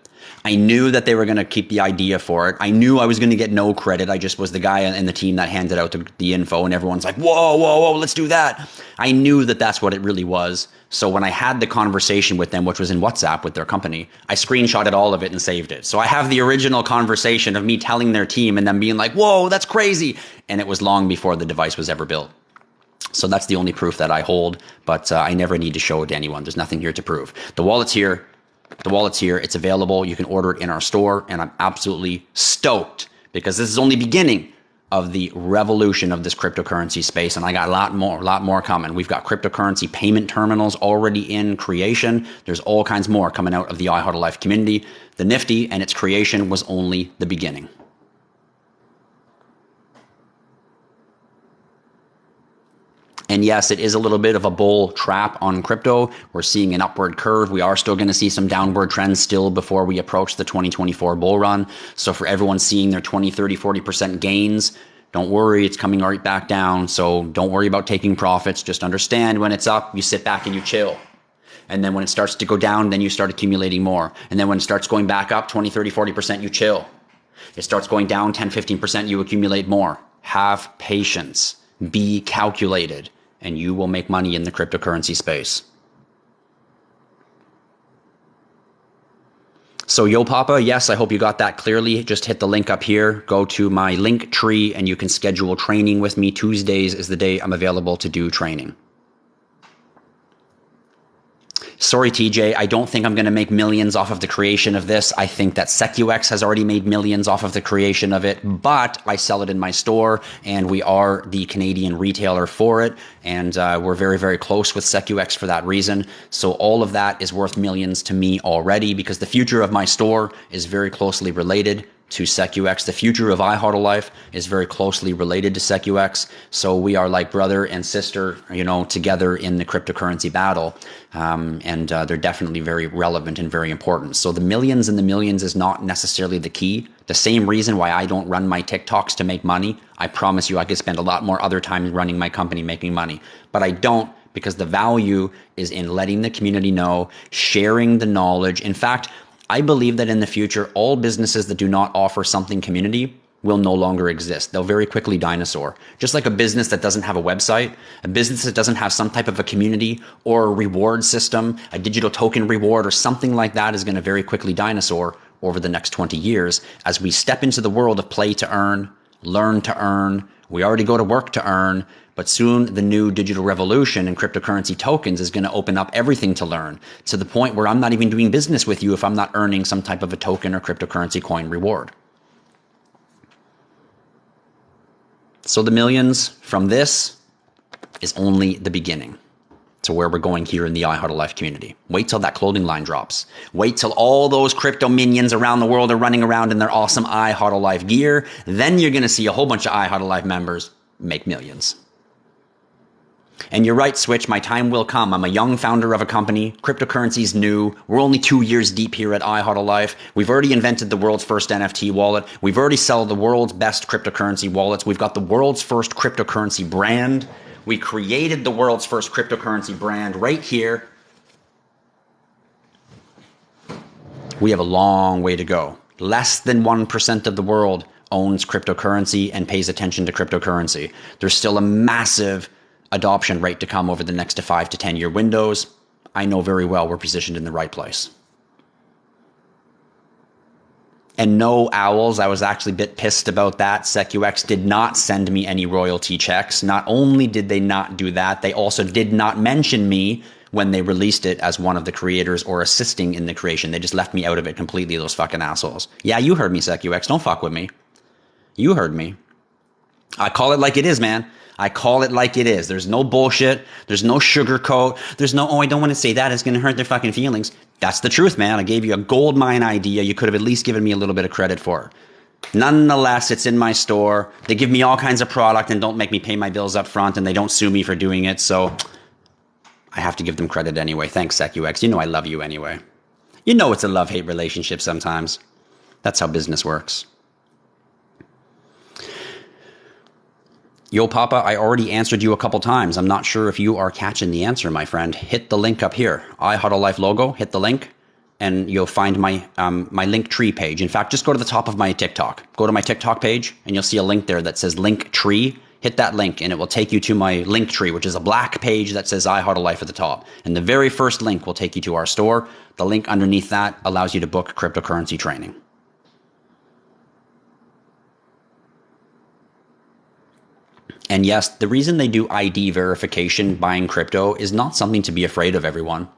I knew that they were going to keep the idea for it. I knew I was going to get no credit. I just was the guy in the team that handed out the info, and everyone's like, whoa, whoa, whoa, let's do that. I knew that that's what it really was. So when I had the conversation with them, which was in WhatsApp with their company, I screenshotted all of it and saved it. So I have the original conversation of me telling their team and them being like, whoa, that's crazy. And it was long before the device was ever built. So that's the only proof that I hold, but I never need to show it to anyone. There's nothing here to prove. The wallet's here. The wallet's here. It's available. You can order it in our store, and I'm absolutely stoked because this is only beginning of the revolution of this cryptocurrency space, and I got a lot more coming. We've got cryptocurrency payment terminals already in creation. There's all kinds more coming out of the IHodlLife community. The Nifty and its creation was only the beginning. And yes, it is a little bit of a bull trap on crypto. We're seeing an upward curve. We are still going to see some downward trends still before we approach the 2024 bull run. So for everyone seeing their 20, 30, 40% gains, don't worry, it's coming right back down. So don't worry about taking profits. Just understand when it's up, you sit back and you chill. And then when it starts to go down, then you start accumulating more. And then when it starts going back up 20, 30, 40%, you chill. It starts going down 10, 15%, you accumulate more. Have patience. Be calculated. And you will make money in the cryptocurrency space. So Yo Papa, yes, I hope you got that clearly. Just hit the link up here. Go to my link tree and you can schedule training with me. Tuesdays is the day I'm available to do training. Sorry, TJ, I don't think I'm going to make millions off of the creation of this. I think that SecuX has already made millions off of the creation of it, but I sell it in my store, and we are the Canadian retailer for it, and we're very, very close with SecuX for that reason. So all of that is worth millions to me already because the future of my store is very closely related to SecuX. The future of IHodlLife is very closely related to SecuX. So we are like brother and sister, together in the cryptocurrency battle. And they're definitely very relevant and very important. So the millions and the millions is not necessarily the key. The same reason why I don't run my TikToks to make money. I promise you I could spend a lot more other time running my company making money. But I don't, because the value is in letting the community know, sharing the knowledge. In fact, I believe that in the future, all businesses that do not offer something community will no longer exist. They'll very quickly dinosaur. Just like a business that doesn't have a website, a business that doesn't have some type of a community or a reward system, a digital token reward or something like that is going to very quickly dinosaur over the next 20 years as we step into the world of play to earn, learn to earn. We already go to work to earn, but soon the new digital revolution and cryptocurrency tokens is going to open up everything to learn to the point where I'm not even doing business with you if I'm not earning some type of a token or cryptocurrency coin reward. So the millions from this is only the beginning to where we're going here in the IHodlLife community. Wait till that clothing line drops. Wait till all those crypto minions around the world are running around in their awesome IHodlLife gear. Then you're going to see a whole bunch of IHodlLife members make millions. And you're right, Switch, my time will come. I'm a young founder of a company. Cryptocurrency's new. We're only 2 years deep here at IHodlLife. We've already invented the world's first NFT wallet. We've already sold the world's best cryptocurrency wallets. We've got the world's first cryptocurrency brand. We created the world's first cryptocurrency brand right here. We have a long way to go. Less than 1% of the world owns cryptocurrency and pays attention to cryptocurrency. There's still a massive adoption rate to come over the next 5 to 10 year windows. I know very well we're positioned in the right place. And no, Owls, I was actually a bit pissed about that. SecuX did not send me any royalty checks. Not only did they not do that, they also did not mention me when they released it as one of the creators or assisting in the creation. They just left me out of it completely, those fucking assholes. Yeah, you heard me, SecuX. Don't fuck with me. You heard me. I call it like it is, man. I call it like it is. There's no bullshit. There's no sugarcoat. There's no, oh, I don't want to say that. It's going to hurt their fucking feelings. That's the truth, man. I gave you a gold mine idea. You could have at least given me a little bit of credit for it. Nonetheless, it's in my store. They give me all kinds of product and don't make me pay my bills up front, and they don't sue me for doing it. So I have to give them credit anyway. Thanks, SecuX. You know I love you anyway. You know it's a love-hate relationship sometimes. That's how business works. Yo, Papa, I already answered you a couple times. I'm not sure if you are catching the answer, my friend. Hit the link up here. IHodlLife logo, hit the link. and you'll find my link tree page. In fact, just go to the top of my TikTok. Go to my TikTok page, and you'll see a link there that says link tree. Hit that link, and it will take you to my link tree, which is a black page that says IHodlLife at the top. And the very first link will take you to our store. The link underneath that allows you to book cryptocurrency training. And yes, the reason they do ID verification buying crypto is not something to be afraid of, everyone.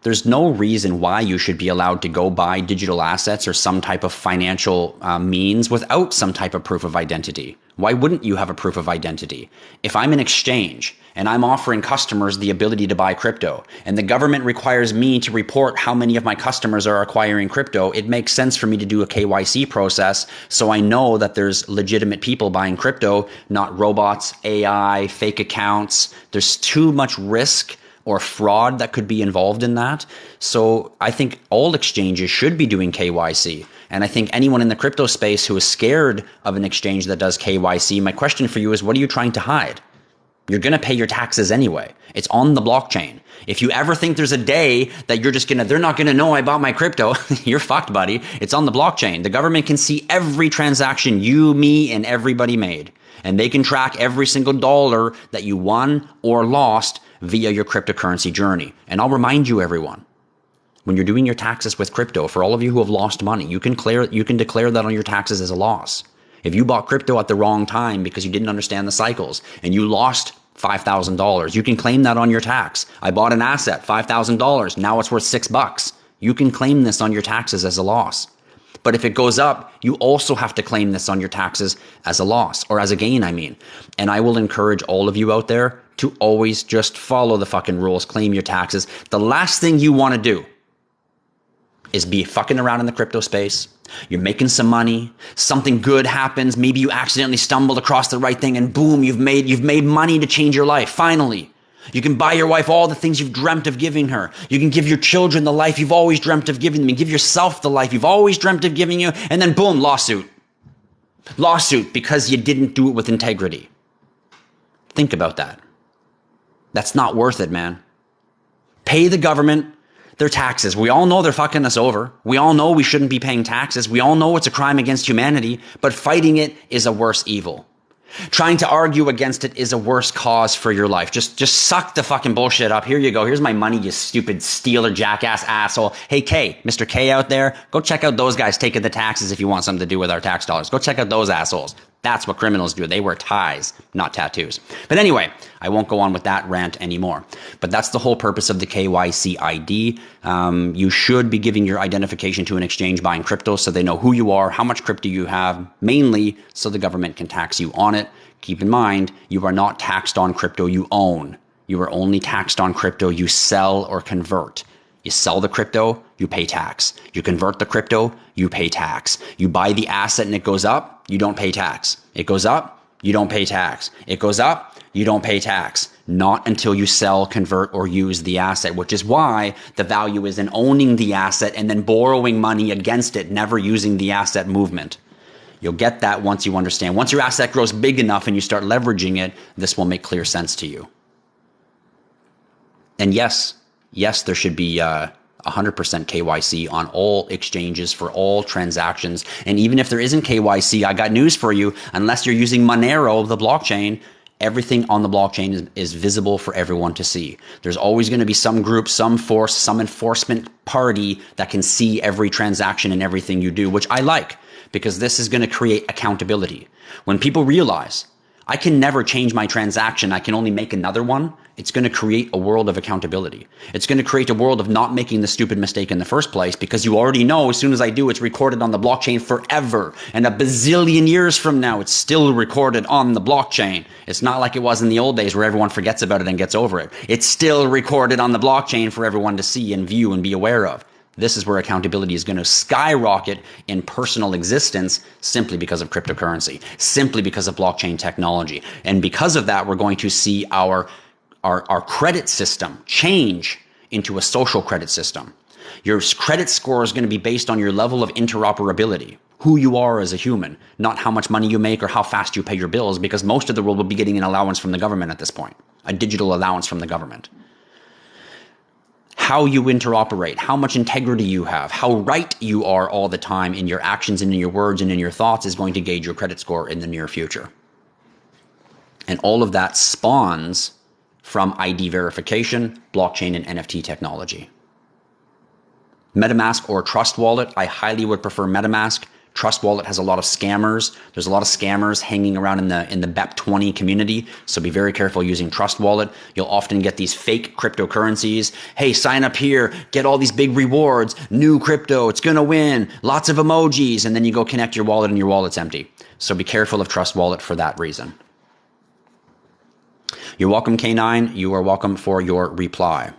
There's no reason why you should be allowed to go buy digital assets or some type of financial means without some type of proof of identity. Why wouldn't you have a proof of identity? If I'm an exchange and I'm offering customers the ability to buy crypto, and the government requires me to report how many of my customers are acquiring crypto, it makes sense for me to do a KYC process so I know that there's legitimate people buying crypto, not robots, AI, fake accounts. There's too much risk or fraud that could be involved in that. So I think all exchanges should be doing KYC. And I think anyone in the crypto space who is scared of an exchange that does KYC, my question for you is, what are you trying to hide? You're going to pay your taxes anyway. It's on the blockchain. If you ever think there's a day that they're not going to know I bought my crypto, you're fucked, buddy. It's on the blockchain. The government can see every transaction you, me, and everybody made. And they can track every single dollar that you won or lost via your cryptocurrency journey. And I'll remind you, everyone, when you're doing your taxes with crypto, for all of you who have lost money, you can declare that on your taxes as a loss. If you bought crypto at the wrong time because you didn't understand the cycles and you lost $5,000, you can claim that on your tax. I bought an asset, $5,000. Now it's worth $6. You can claim this on your taxes as a loss. But if it goes up, you also have to claim this on your taxes as a loss, or as a gain, I mean. And I will encourage all of you out there to always just follow the fucking rules, claim your taxes. The last thing you want to do is be fucking around in the crypto space. You're making some money, something good happens, maybe you accidentally stumbled across the right thing, and boom, you've made money to change your life, finally. You can buy your wife all the things you've dreamt of giving her. You can give your children the life you've always dreamt of giving them. You give yourself the life you've always dreamt of giving you, and then boom, lawsuit. Lawsuit because you didn't do it with integrity. Think about that. That's not worth it, man. Pay the government their taxes. We all know they're fucking us over. We all know we shouldn't be paying taxes. We all know it's a crime against humanity, but fighting it is a worse evil. Trying to argue against it is a worse cause for your life. Just suck the fucking bullshit up. Here you go. Here's my money, you stupid stealer, jackass, asshole. Hey, K, Mr. K out there, go check out those guys taking the taxes if you want something to do with our tax dollars. Go check out those assholes. That's what criminals do. They wear ties, not tattoos. But anyway, I won't go on with that rant anymore. But that's the whole purpose of the KYC ID. You should be giving your identification to an exchange buying crypto so they know who you are, how much crypto you have, mainly so the government can tax you on it. Keep in mind, you are not taxed on crypto you own. You are only taxed on crypto you sell or convert. You sell the crypto, you pay tax. You convert the crypto, you pay tax. You buy the asset and it goes up, you don't pay tax. It goes up, you don't pay tax. It goes up, you don't pay tax. Not until you sell, convert, or use the asset, which is why the value is in owning the asset and then borrowing money against it, never using the asset movement. You'll get that once you understand. Once your asset grows big enough and you start leveraging it, this will make clear sense to you. And yes, there should be 100% KYC on all exchanges for all transactions. And even if there isn't KYC, I got news for you. Unless you're using Monero, the blockchain, everything on the blockchain is visible for everyone to see. There's always going to be some group, some force, some enforcement party that can see every transaction and everything you do, which I like, because this is going to create accountability. When people realize I can never change my transaction, I can only make another one, it's going to create a world of accountability. It's going to create a world of not making the stupid mistake in the first place, because you already know as soon as I do, it's recorded on the blockchain forever. And a bazillion years from now, it's still recorded on the blockchain. It's not like it was in the old days where everyone forgets about it and gets over it. It's still recorded on the blockchain for everyone to see and view and be aware of. This is where accountability is going to skyrocket in personal existence simply because of cryptocurrency, simply because of blockchain technology. And because of that, we're going to see our credit system change into a social credit system. Your credit score is going to be based on your level of interoperability, who you are as a human, not how much money you make or how fast you pay your bills, because most of the world will be getting an allowance from the government at this point, a digital allowance from the government. how you interoperate, how much integrity you have, how right you are all the time in your actions and in your words and in your thoughts is going to gauge your credit score in the near future. And all of that spawns from ID verification, blockchain, and NFT technology. MetaMask or Trust Wallet, I highly would prefer MetaMask. Trust Wallet has a lot of scammers. There's a lot of scammers hanging around in the BEP20 community, so be very careful using Trust Wallet. You'll often get these fake cryptocurrencies. Hey, sign up here, get all these big rewards, new crypto, it's gonna win, lots of emojis, and then you go connect your wallet and your wallet's empty. So be careful of Trust Wallet for that reason. You're welcome, K9. You are welcome for your reply.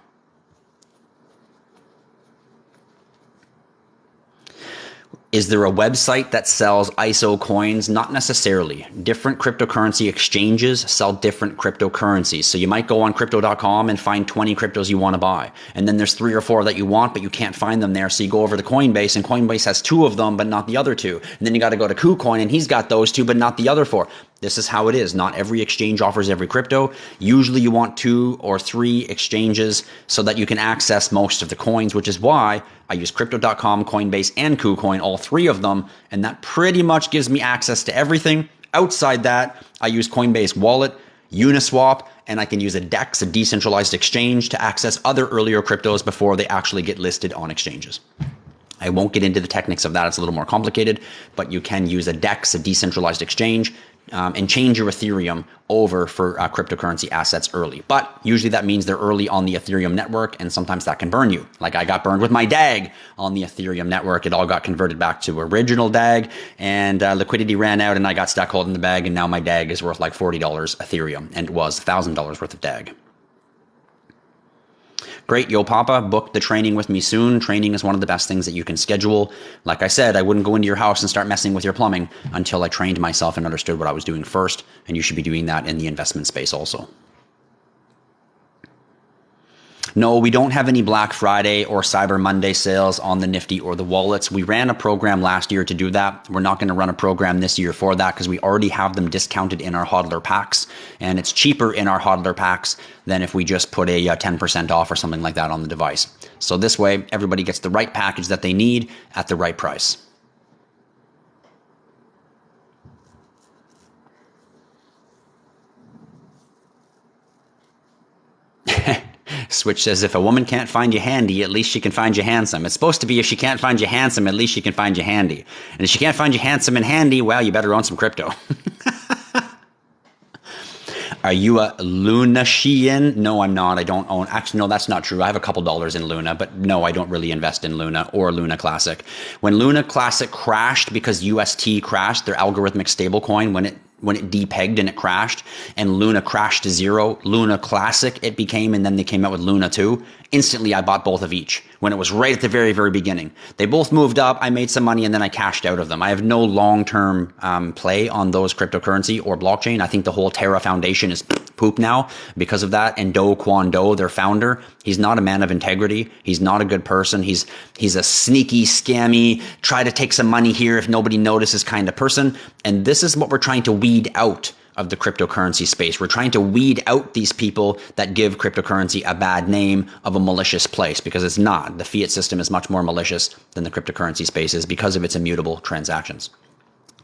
Is there a website that sells ISO coins? Not necessarily. Different cryptocurrency exchanges sell different cryptocurrencies. So you might go on crypto.com and find 20 cryptos you want to buy. And then there's 3 or 4 that you want, but you can't find them there. So you go over to Coinbase and Coinbase has 2 of them, but not the other 2. And then you got to go to KuCoin and he's got those 2, but not the other 4. This is how it is. Not every exchange offers every crypto. Usually you want 2 or 3 exchanges so that you can access most of the coins, which is why I use crypto.com, Coinbase, and KuCoin, all 3 of them. And that pretty much gives me access to everything. Outside that, I use Coinbase Wallet, Uniswap, and I can use a DEX, a decentralized exchange, to access other earlier cryptos before they actually get listed on exchanges. I won't get into the techniques of that. It's a little more complicated, but you can use a DEX, a decentralized exchange, and change your Ethereum over for cryptocurrency assets early. But usually that means they're early on the Ethereum network, and sometimes that can burn you. Like I got burned with my DAG on the Ethereum network. It all got converted back to original DAG, and liquidity ran out, and I got stuck holding the bag, and now my DAG is worth like $40 Ethereum, and it was $1,000 worth of DAG. Great, Yo Papa, book the training with me soon. Training is one of the best things that you can schedule. Like I said, I wouldn't go into your house and start messing with your plumbing until I trained myself and understood what I was doing first, and you should be doing that in the investment space also. No, we don't have any Black Friday or Cyber Monday sales on the Nifty or the wallets. We ran a program last year to do that. We're not going to run a program this year for that because we already have them discounted in our hodler packs, and it's cheaper in our hodler packs than if we just put a 10% off or something like that on the device. So this way, everybody gets the right package that they need at the right price. Switch says, if a woman can't find you handy, at least she can find you handsome. It's supposed to be, if she can't find you handsome, at least she can find you handy. And if she can't find you handsome and handy, well, you better own some crypto. Are you a Lunashian? No, I'm not. I don't own. Actually, no, that's not true. I have a couple dollars in Luna, but no, I don't really invest in Luna or Luna Classic. When Luna Classic crashed because UST crashed, their algorithmic stablecoin, when it depegged and it crashed, and Luna crashed to 0, Luna Classic it became, and then they came out with Luna 2. Instantly, I bought both of each when it was right at the very, very beginning. They both moved up, I made some money, and then I cashed out of them. I have no long-term play on those cryptocurrency or blockchain. I think the whole Terra Foundation is poop now because of that. And Do Kwon Do, their founder, he's not a man of integrity. He's not a good person. He's a sneaky, scammy, try to take some money here if nobody notices kind of person. And this is what we're trying to weed out of the cryptocurrency space. We're trying to weed out these people that give cryptocurrency a bad name of a malicious place, because it's not. The fiat system is much more malicious than the cryptocurrency space is because of its immutable transactions.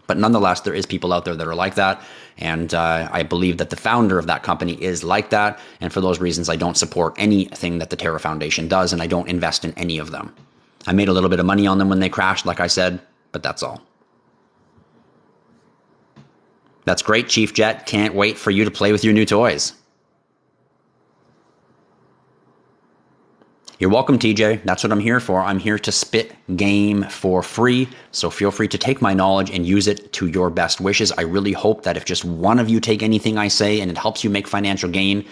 But nonetheless, there is people out there that are like that. And I believe that the founder of that company is like that. And for those reasons, I don't support anything that the Terra Foundation does, and I don't invest in any of them. I made a little bit of money on them when they crashed, like I said, but that's all. That's great, Chief Jet. Can't wait for you to play with your new toys. You're welcome, TJ. That's what I'm here for. I'm here to spit game for free. So feel free to take my knowledge and use it to your best wishes. I really hope that if just one of you take anything I say and it helps you make financial gain,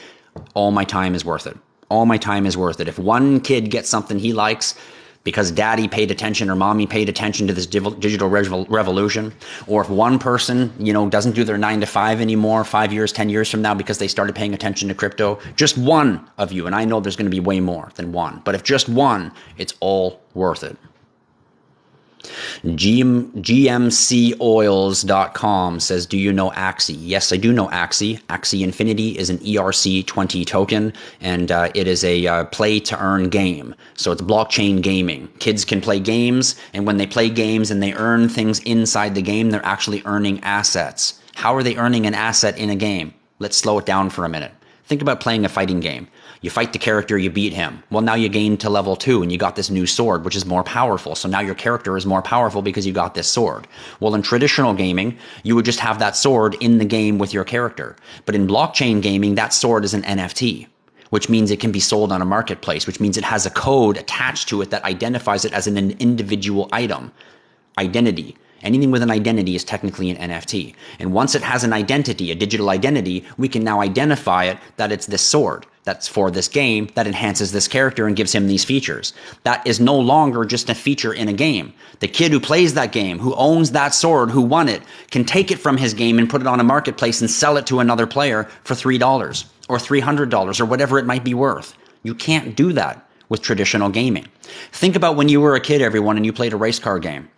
all my time is worth it. All my time is worth it. If one kid gets something he likes because daddy paid attention or mommy paid attention to this digital revolution, or if one person, doesn't do their 9 to 5 anymore 5 years, 10 years from now because they started paying attention to crypto, just one of you, and I know there's going to be way more than one, but if just one, it's all worth it. GMCoils.com says, do you know Axie? Yes, I do know Axie. Axie Infinity is an ERC20 token, and it is a play-to-earn game. So it's blockchain gaming. Kids can play games, and when they play games and they earn things inside the game, they're actually earning assets. How are they earning an asset in a game? Let's slow it down for a minute. Think about playing a fighting game. You fight the character, you beat him. Well, now you gain to level 2 and you got this new sword, which is more powerful. So now your character is more powerful because you got this sword. Well, in traditional gaming, you would just have that sword in the game with your character. But in blockchain gaming, that sword is an NFT, which means it can be sold on a marketplace, which means it has a code attached to it that identifies it as an individual item. Identity. Anything with an identity is technically an NFT. And once it has an identity, a digital identity, we can now identify it that it's this sword that's for this game that enhances this character and gives him these features. That is no longer just a feature in a game. The kid who plays that game, who owns that sword, who won it, can take it from his game and put it on a marketplace and sell it to another player for $3 or $300 or whatever it might be worth. You can't do that with traditional gaming. Think about when you were a kid, everyone, and you played a race car game.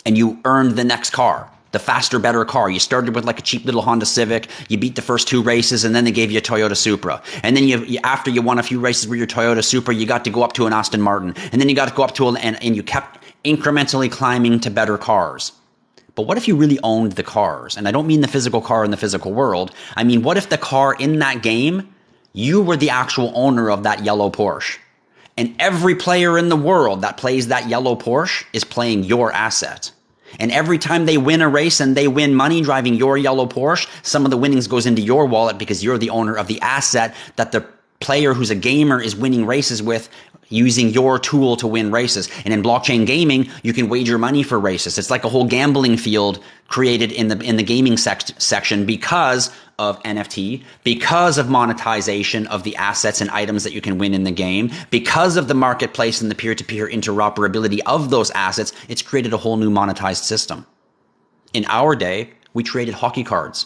And you earned the next car, the faster, better car. You started with like a cheap little Honda Civic. You beat the first 2 races, and then they gave you a Toyota Supra. And then after you won a few races with your Toyota Supra, you got to go up to an Aston Martin. And then you got to go up to and you kept incrementally climbing to better cars. But what if you really owned the cars? And I don't mean the physical car in the physical world. I mean, what if the car in that game, you were the actual owner of that yellow Porsche? And every player in the world that plays that yellow Porsche is playing your asset. And every time they win a race and they win money driving your yellow Porsche, some of the winnings goes into your wallet because you're the owner of the asset that the player who's a gamer is winning races with, using your tool to win races. And in blockchain gaming, you can wager money for races. It's like a whole gambling field created in the gaming section because of NFT, because of monetization of the assets and items that you can win in the game, because of the marketplace and the peer-to-peer interoperability of those assets. It's created a whole new monetized system. In our day, we traded hockey cards.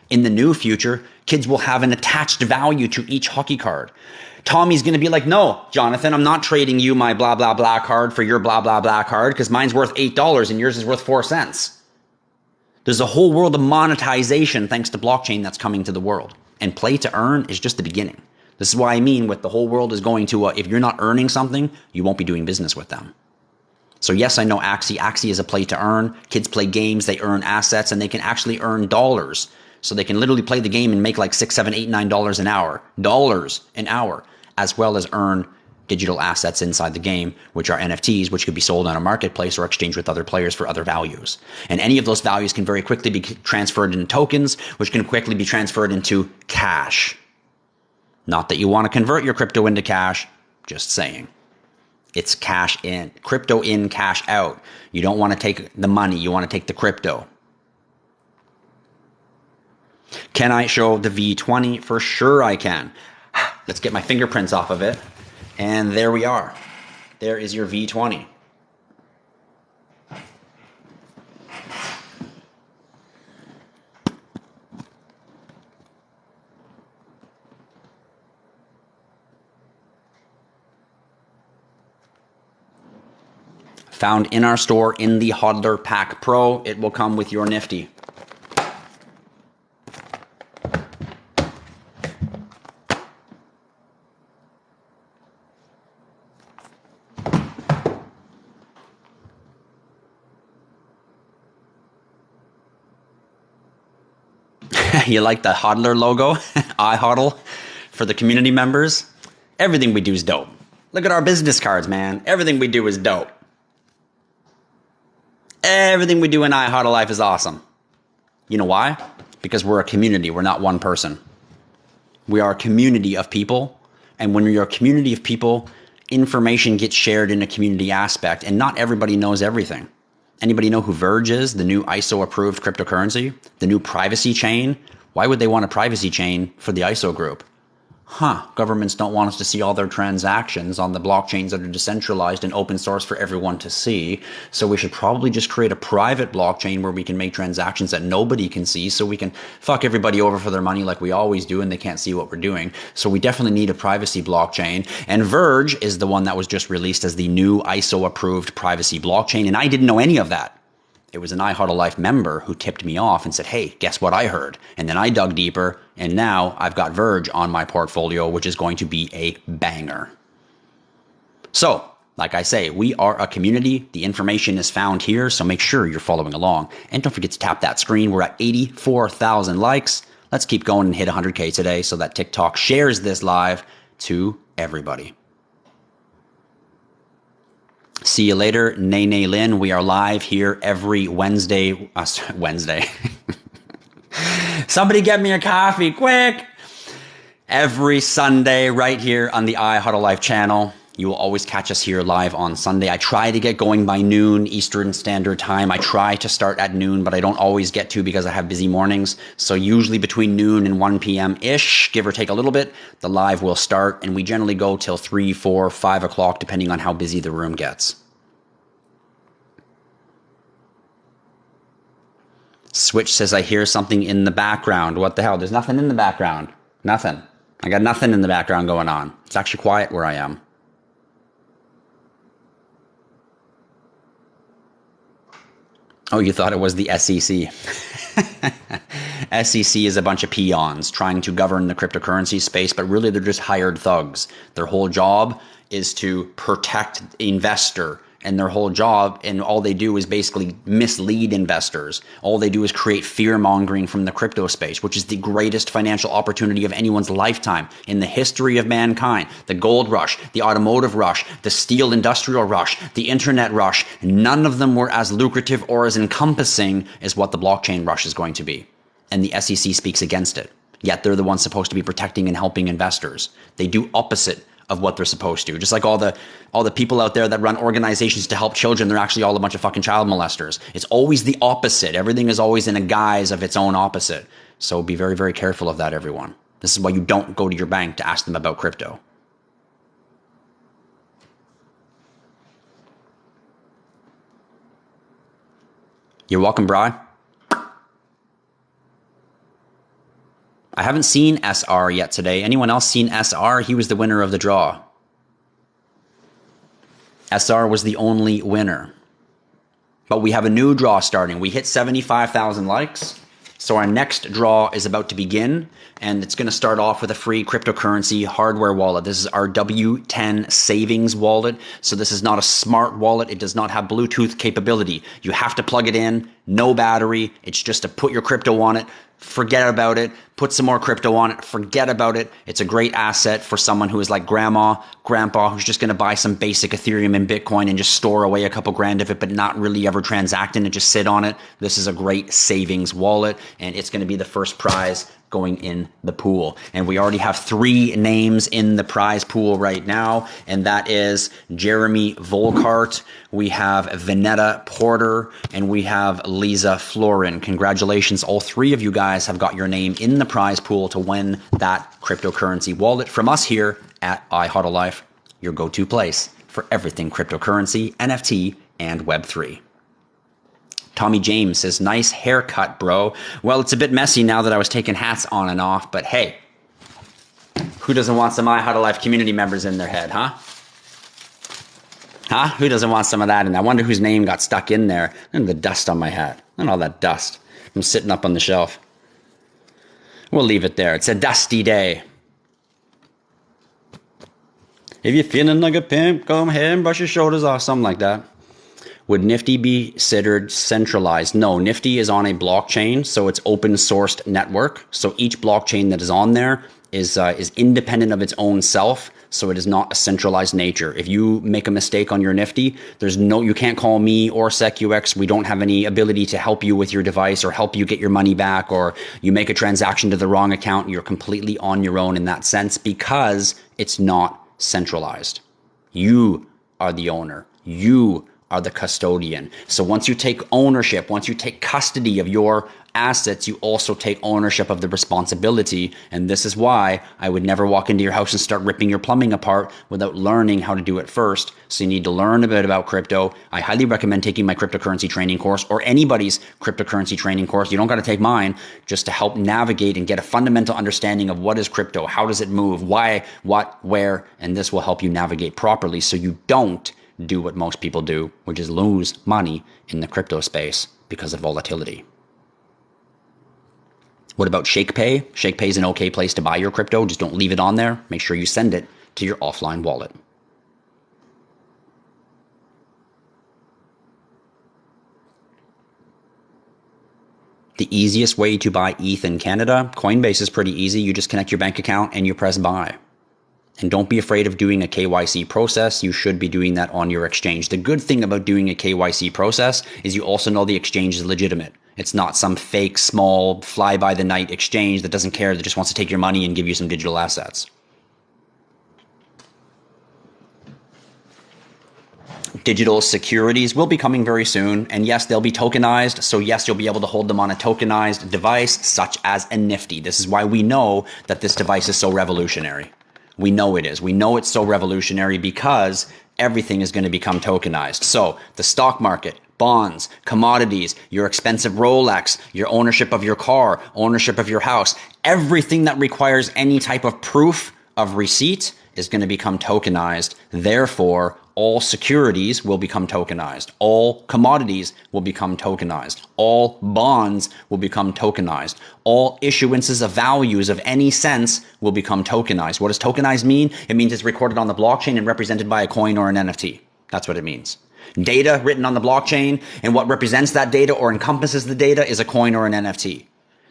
In the new future, kids will have an attached value to each hockey card. Tommy's going to be like, no, Jonathan, I'm not trading you my blah, blah, blah card for your blah, blah, blah card because mine's worth $8 and yours is worth 4 cents. There's a whole world of monetization thanks to blockchain that's coming to the world. And play to earn is just the beginning. This is why I mean with the whole world is going to, if you're not earning something, you won't be doing business with them. So yes, I know Axie. Axie is a play to earn. Kids play games, they earn assets, and they can actually earn dollars. So they can literally play the game and make like $6, $7, $8, $9 an hour. Dollars an hour. As well as earn digital assets inside the game, which are NFTs, which could be sold on a marketplace or exchanged with other players for other values. And any of those values can very quickly be transferred into tokens, which can quickly be transferred into cash. Not that you want to convert your crypto into cash, just saying. It's cash in. Crypto in, cash out. You don't want to take the money, you want to take the crypto. Can I show the V20? For sure I can. Let's get my fingerprints off of it. And there we are. There is your V20. Found in our store in the Hodler Pack Pro. It will come with your Nifty. You like the Hodler logo? IHodl for the community members? Everything we do is dope. Look at our business cards, man. Everything we do is dope. Everything we do in IHodlLife is awesome. You know why? Because we're a community. We're not one person. We are a community of people. And when you're a community of people, information gets shared in a community aspect. And not everybody knows everything. Anybody know who Verge is? The new ISO-approved cryptocurrency? The new privacy chain? Why would they want a privacy chain for the ISO group? Governments don't want us to see all their transactions on the blockchains that are decentralized and open source for everyone to see. So we should probably just create a private blockchain where we can make transactions that nobody can see, so we can fuck everybody over for their money like we always do, and they can't see what we're doing. So we definitely need a privacy blockchain. And Verge is the one that was just released as the new ISO approved privacy blockchain. And I didn't know any of that. It was an IHodlLife member who tipped me off and said, hey, guess what I heard? And then I dug deeper, and now I've got Verge on my portfolio, which is going to be a banger. So, like I say, we are a community. The information is found here, so make sure you're following along. And don't forget to tap that screen. We're at 84,000 likes. Let's keep going and hit 100K today so that TikTok shares this live to everybody. See you later, Nene Lynn. We are live here every Wednesday. Somebody get me a coffee, quick! Every Sunday right here on the IHodlLife channel. You will always catch us here live on Sunday. I try to get going by noon Eastern Standard Time. I try to start at noon, but I don't always get to because I have busy mornings. So usually between noon and 1 p.m.-ish, give or take a little bit, the live will start. And we generally go till 3, 4, 5 o'clock, depending on how busy the room gets. Switch says, I hear something in the background. What the hell? There's nothing in the background. Nothing. I got nothing in the background going on. It's actually quiet where I am. Oh, you thought it was the SEC. SEC is a bunch of peons trying to govern the cryptocurrency space, but really they're just hired thugs. Their whole job is to protect the investor, and their whole job and all they do is basically mislead investors. All they do is create fear-mongering from the crypto space, which is the greatest financial opportunity of anyone's lifetime in the history of mankind. The gold rush, the automotive rush, the steel industrial rush, the internet rush, none of them were as lucrative or as encompassing as what the blockchain rush is going to be. And the SEC speaks against it. Yet they're the ones supposed to be protecting and helping investors. They do opposite of what they're supposed to. Just like all the people out there that run organizations to help children, they're actually all a bunch of fucking child molesters. It's always the opposite. Everything is always in a guise of its own opposite. So be very, very careful of that, everyone. This is why you don't go to your bank to ask them about crypto. You're welcome, Bri. I haven't seen SR yet today. Anyone else seen SR? He was the winner of the draw. SR was the only winner. But we have a new draw starting. We hit 75,000 likes. So our next draw is about to begin, and it's going to start off with a free cryptocurrency hardware wallet. This is our W10 savings wallet. So this is not a smart wallet. It does not have Bluetooth capability. You have to plug it in, no battery. It's just to put your crypto on it. Forget about it. Put some more crypto on it. Forget about it. It's a great asset for someone who is like grandma, grandpa, who's just going to buy some basic Ethereum and Bitcoin and just store away a couple grand of it, but not really ever transact in it, just sit on it. This is a great savings wallet, and it's going to be the first prize going in the pool. And we already have 3 names in the prize pool right now, and that is Jeremy Volkart, we have Vanetta Porter, and we have Lisa Florin. Congratulations, all 3 of you guys have got your name in the prize pool to win that cryptocurrency wallet from us here at IHodlLife, your go-to place for everything cryptocurrency, NFT, and Web3. Tommy James says, nice haircut, bro. Well, it's a bit messy now that I was taking hats on and off, but hey, who doesn't want some IHodlLife community members in their head, huh? Huh? Who doesn't want some of that? And I wonder whose name got stuck in there. And the dust on my hat. And all that dust. I'm sitting up on the shelf. We'll leave it there. It's a dusty day. If you're feeling like a pimp, come ahead and brush your shoulders off. Something like that. Would Nifty be considered centralized? No, Nifty is on a blockchain, so it's open sourced network. So each blockchain that is on there is independent of its own self. So it is not a centralized nature. If you make a mistake on your Nifty, you can't call me or SecUX. We don't have any ability to help you with your device or help you get your money back, or you make a transaction to the wrong account. You're completely on your own in that sense because it's not centralized. You are the owner. You are the custodian. So once you take ownership, once you take custody of your assets, you also take ownership of the responsibility. And this is why I would never walk into your house and start ripping your plumbing apart without learning how to do it first. So you need to learn a bit about crypto. I highly recommend taking my cryptocurrency training course or anybody's cryptocurrency training course. You don't got to take mine, just to help navigate and get a fundamental understanding of what is crypto, how does it move, why, what, where, and this will help you navigate properly so you don't do what most people do, which is lose money in the crypto space because of volatility. What about ShakePay? ShakePay is an okay place to buy your crypto. Just don't leave it on there. Make sure you send it to your offline wallet. The easiest way to buy ETH in Canada, Coinbase is pretty easy. You just connect your bank account and you press buy. And don't be afraid of doing a KYC process. You should be doing that on your exchange. The good thing about doing a KYC process is you also know the exchange is legitimate. It's not some fake, small, fly-by-the-night exchange that doesn't care, that just wants to take your money and give you some digital assets. Digital securities will be coming very soon. And yes, they'll be tokenized. So yes, you'll be able to hold them on a tokenized device, such as a Nifty. This is why we know that this device is so revolutionary. We know it is. We know it's so revolutionary because everything is going to become tokenized. So the stock market, bonds, commodities, your expensive Rolex, your ownership of your car, ownership of your house, everything that requires any type of proof of receipt is going to become tokenized. Therefore, all securities will become tokenized. All commodities will become tokenized. All bonds will become tokenized. All issuances of values of any sense will become tokenized. What does tokenized mean? It means it's recorded on the blockchain and represented by a coin or an NFT. That's what it means. Data written on the blockchain, and what represents that data or encompasses the data is a coin or an NFT.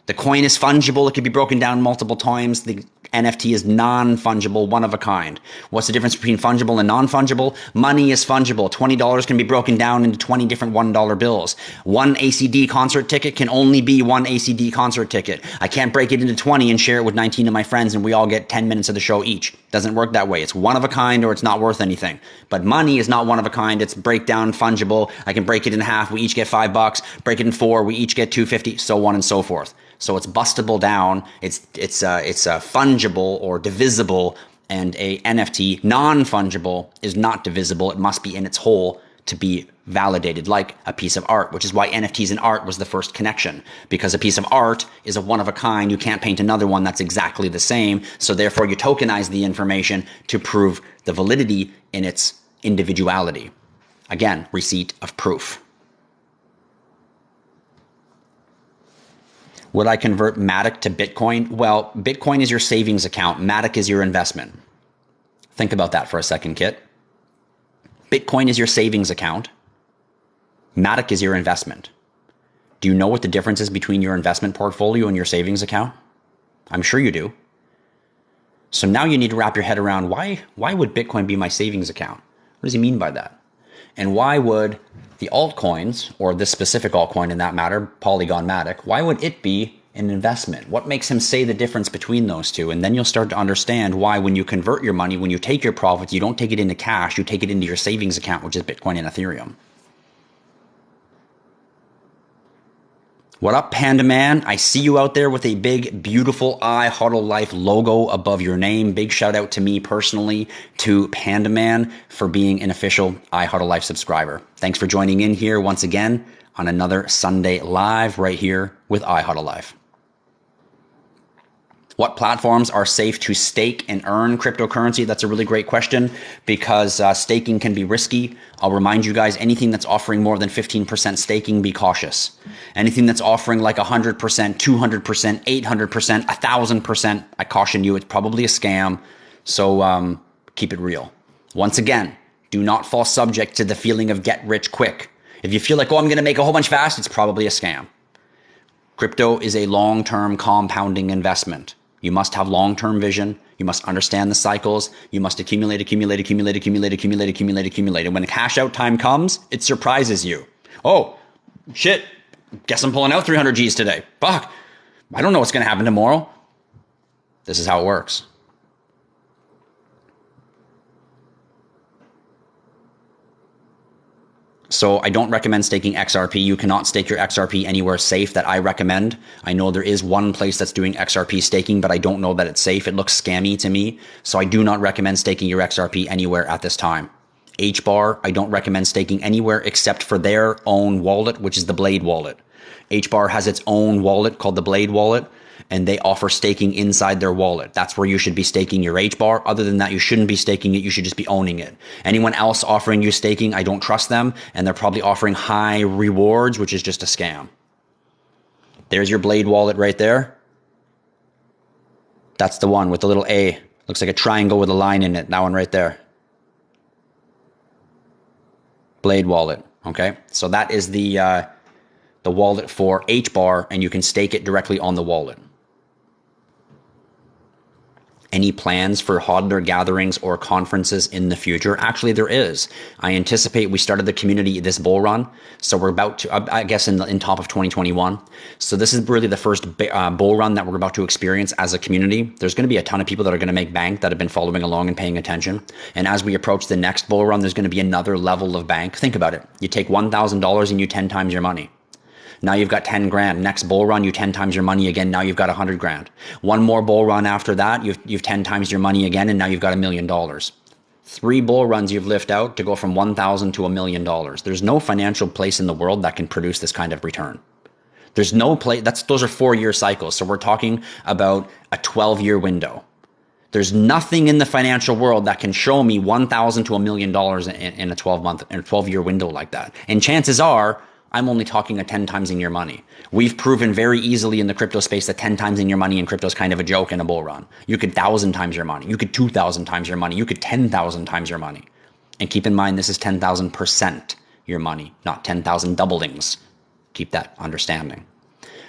The coin is fungible. It can be broken down multiple times. The NFT is non-fungible, one of a kind. What's the difference between fungible and non-fungible? Money is fungible. $20 can be broken down into 20 different $1 bills. One ACD concert ticket can only be one ACD concert ticket. I can't break it into 20 and share it with 19 of my friends and we all get 10 minutes of the show each. Doesn't work that way. It's one of a kind or it's not worth anything. But money is not one of a kind. It's breakdown fungible. I can break it in half. We each get $5. Break it in 4. We each get $2.50, so on and so forth. So it's bustable down. It's fungible or divisible, and a NFT non-fungible is not divisible. It must be in its whole to be validated, like a piece of art, which is why NFTs and art was the first connection, because a piece of art is a one of a kind. You can't paint another one that's exactly the same. So therefore you tokenize the information to prove the validity in its individuality. Again, receipt of proof. Would I convert Matic to Bitcoin? Well, Bitcoin is your savings account. Matic is your investment. Think about that for a second, Kit. Bitcoin is your savings account. Matic is your investment. Do you know what the difference is between your investment portfolio and your savings account? I'm sure you do. So now you need to wrap your head around why would Bitcoin be my savings account? What does he mean by that? And why would the altcoins, or this specific altcoin in that matter, Polygon Matic, why would it be an investment? What makes him say the difference between those two? And then you'll start to understand why when you convert your money, when you take your profits, you don't take it into cash, you take it into your savings account, which is Bitcoin and Ethereum. What up, Panda Man? I see you out there with a big, beautiful IHodlLife logo above your name. Big shout out to me personally, to Panda Man, for being an official IHodlLife subscriber. Thanks for joining in here once again on another Sunday Live right here with IHodlLife. What platforms are safe to stake and earn cryptocurrency? That's a really great question, because staking can be risky. I'll remind you guys, anything that's offering more than 15% staking, be cautious. Anything that's offering like 100%, 200%, 800%, 1,000%, I caution you, it's probably a scam. So keep it real. Once again, do not fall subject to the feeling of get rich quick. If you feel like, oh, I'm going to make a whole bunch fast, it's probably a scam. Crypto is a long-term compounding investment. You must have long-term vision. You must understand the cycles. You must accumulate. And when the cash out time comes, it surprises you. Oh, shit. Guess I'm pulling out 300 G's today. Fuck. I don't know what's going to happen tomorrow. This is how it works. So I don't recommend staking XRP. You cannot stake your XRP anywhere safe that I recommend. I know there is one place that's doing XRP staking, but I don't know that it's safe. It looks scammy to me. So I do not recommend staking your XRP anywhere at this time. HBAR, I don't recommend staking anywhere except for their own wallet, which is the Blade wallet. HBAR has its own wallet called the Blade wallet, and they offer staking inside their wallet. That's where you should be staking your HBAR. Other than that, you shouldn't be staking it. You should just be owning it. Anyone else offering you staking, I don't trust them, and they're probably offering high rewards, which is just a scam. There's your Blade wallet right there. That's the one with the little A. Looks like a triangle with a line in it. That one right there. Blade wallet. Okay, so that is the wallet for HBAR, and you can stake it directly on the wallet. Any plans for hodler gatherings or conferences in the future? Actually, there is. I anticipate we started the community this bull run. So we're about to, I guess, in top of 2021. So this is really the first bull run that we're about to experience as a community. There's going to be a ton of people that are going to make bank that have been following along and paying attention. And as we approach the next bull run, there's going to be another level of bank. Think about it. You take $1,000 and you 10 times your money. Now you've got 10 grand. Next bull run, you 10 times your money again. Now you've got 100 grand. One more bull run after that, you've 10 times your money again, and now you've got $1 million. 3 bull runs you've lived out to go from 1,000 to $1 million. There's no financial place in the world that can produce this kind of return. There's no place. Those are 4-year cycles. So we're talking about a 12-year window. There's nothing in the financial world that can show me 1,000 to $1 million in a 12-year window like that. And chances are, I'm only talking a 10 times in your money. We've proven very easily in the crypto space that 10 times in your money in crypto is kind of a joke in a bull run. You could 1,000 times your money. You could 2,000 times your money. You could 10,000 times your money. And keep in mind, this is 10,000% your money, not 10,000 doublings. Keep that understanding.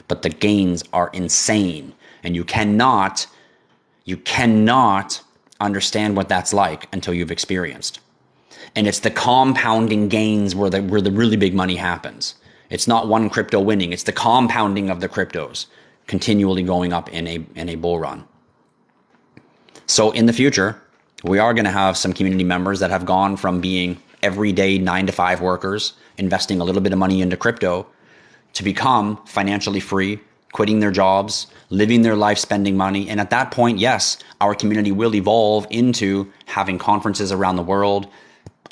But the gains are insane. And you cannot understand what that's like until you've experienced. And it's the compounding gains where the really big money happens. It's not one crypto winning. It's the compounding of the cryptos continually going up in a bull run. So in the future, we are going to have some community members that have gone from being everyday 9-to-5 workers, investing a little bit of money into crypto, to become financially free, quitting their jobs, living their life, spending money. And at that point, yes, our community will evolve into having conferences around the world,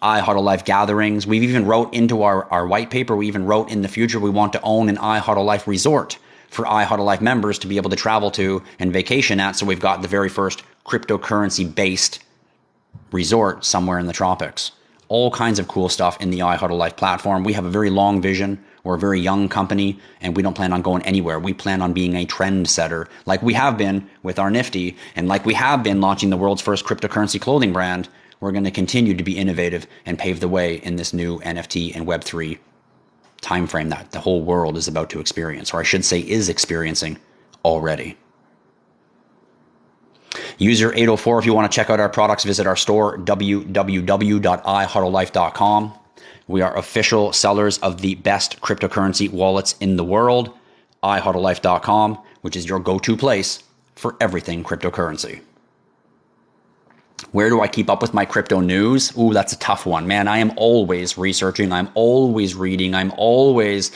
IHodlLife gatherings. We've even wrote into our white paper, we even wrote in the future we want to own an IHodlLife resort for IHodlLife members to be able to travel to and vacation at. So we've got the very first cryptocurrency-based resort somewhere in the tropics. All kinds of cool stuff in the IHodlLife platform. We have a very long vision. We're a very young company, and we don't plan on going anywhere. We plan on being a trend setter, like we have been with our Nifty, and like we have been launching the world's first cryptocurrency clothing brand. We're going to continue to be innovative and pave the way in this new NFT and Web3 timeframe that the whole world is about to experience, or I should say is experiencing already. User 804, if you want to check out our products, visit our store, www.IHodlLife.com. We are official sellers of the best cryptocurrency wallets in the world, IHodlLife.com, which is your go-to place for everything cryptocurrency. Where do I keep up with my crypto news? Ooh, that's a tough one, man. I am always researching. I'm always reading. I'm always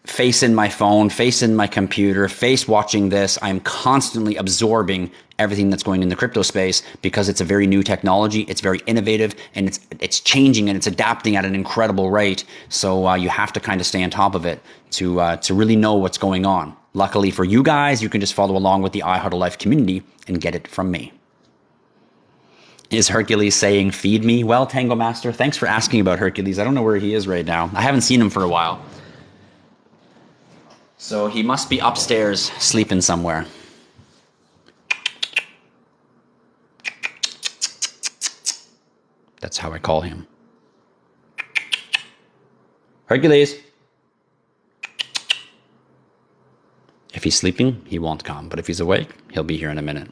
facing my phone, facing my computer, watching this. I'm constantly absorbing everything that's going in the crypto space because it's a very new technology. It's very innovative, and it's changing and it's adapting at an incredible rate. So you have to kind of stay on top of it to really know what's going on. Luckily for you guys, you can just follow along with the IHodlLife community and get it from me. Is Hercules saying, feed me? Well, Tango Master, thanks for asking about Hercules. I don't know where he is right now. I haven't seen him for a while. So he must be upstairs sleeping somewhere. That's how I call him. Hercules. If he's sleeping, he won't come. But if he's awake, he'll be here in a minute.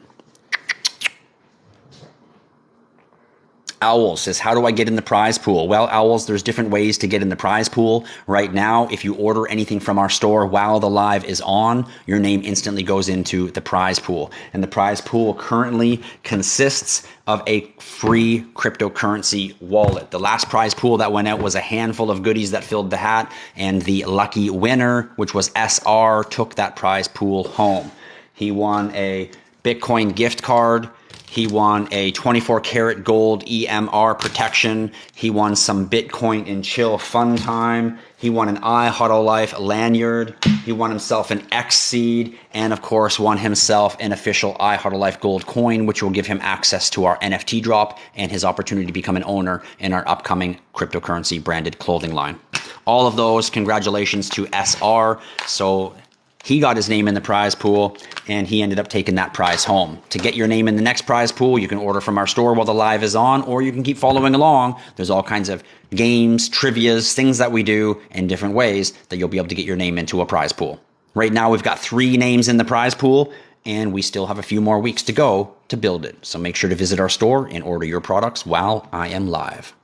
Owls says, how do I get in the prize pool? Well, Owls, there's different ways to get in the prize pool. Right now, if you order anything from our store while the live is on, your name instantly goes into the prize pool. And the prize pool currently consists of a free cryptocurrency wallet. The last prize pool that went out was a handful of goodies that filled the hat, and the lucky winner, which was SR, took that prize pool home. He won a Bitcoin gift card. He won a 24 karat gold EMR protection. He won some Bitcoin and chill fun time. He won an IHodlLife lanyard. He won himself an X seed, and of course won himself an official IHodlLife gold coin, which will give him access to our NFT drop and his opportunity to become an owner in our upcoming cryptocurrency branded clothing line. All of those, congratulations to SR. So he got his name in the prize pool, and he ended up taking that prize home. To get your name in the next prize pool, you can order from our store while the live is on, or you can keep following along. There's all kinds of games, trivias, things that we do in different ways that you'll be able to get your name into a prize pool. Right now, we've got 3 names in the prize pool, and we still have a few more weeks to go to build it. So make sure to visit our store and order your products while I am live.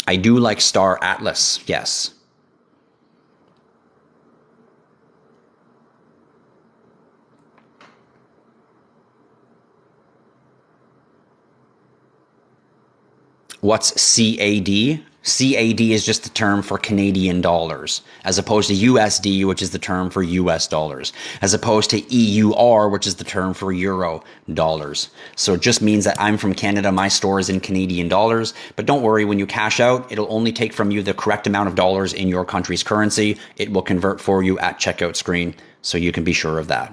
I do like Star Atlas, yes. What's CAD? CAD is just the term for Canadian dollars, as opposed to USD, which is the term for US dollars, as opposed to EUR, which is the term for Euro dollars. So it just means that I'm from Canada, my store is in Canadian dollars, but don't worry, when you cash out, it'll only take from you the correct amount of dollars in your country's currency. It will convert for you at checkout screen, so you can be sure of that.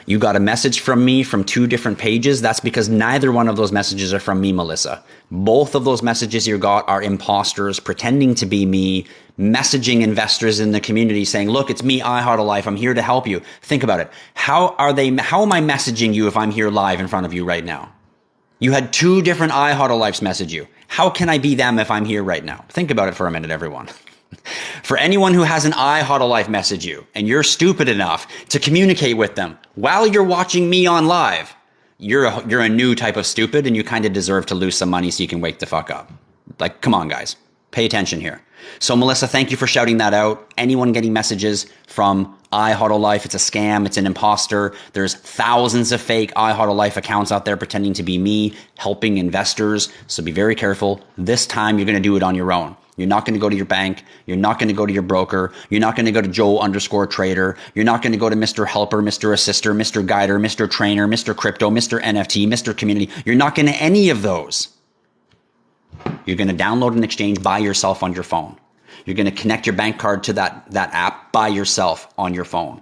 You got a message from me from 2 different pages. That's because neither one of those messages are from me, Melissa. Both of those messages you got are imposters pretending to be me, messaging investors in the community saying, look, it's me, IHodlLife. I'm here to help you. Think about it. How am I messaging you if I'm here live in front of you right now? You had 2 different IHodlLifes message you. How can I be them if I'm here right now? Think about it for a minute, everyone. For anyone who has an IHodlLife message you, and you're stupid enough to communicate with them while you're watching me on live, you're a new type of stupid, and you kind of deserve to lose some money so you can wake the fuck up. Like, come on, guys. Pay attention here. So, Melissa, thank you for shouting that out. Anyone getting messages from IHodlLife, it's a scam, it's an imposter. There's thousands of fake IHodlLife accounts out there pretending to be me, helping investors. So be very careful. This time, you're going to do it on your own. You're not going to go to your bank. You're not going to go to your broker. You're not going to go to Joe_trader. You're not going to go to Mr. Helper, Mr. Assister, Mr. Guider, Mr. Trainer, Mr. Crypto, Mr. NFT, Mr. Community. You're not going to any of those. You're going to download an exchange by yourself on your phone. You're going to connect your bank card to that app by yourself on your phone.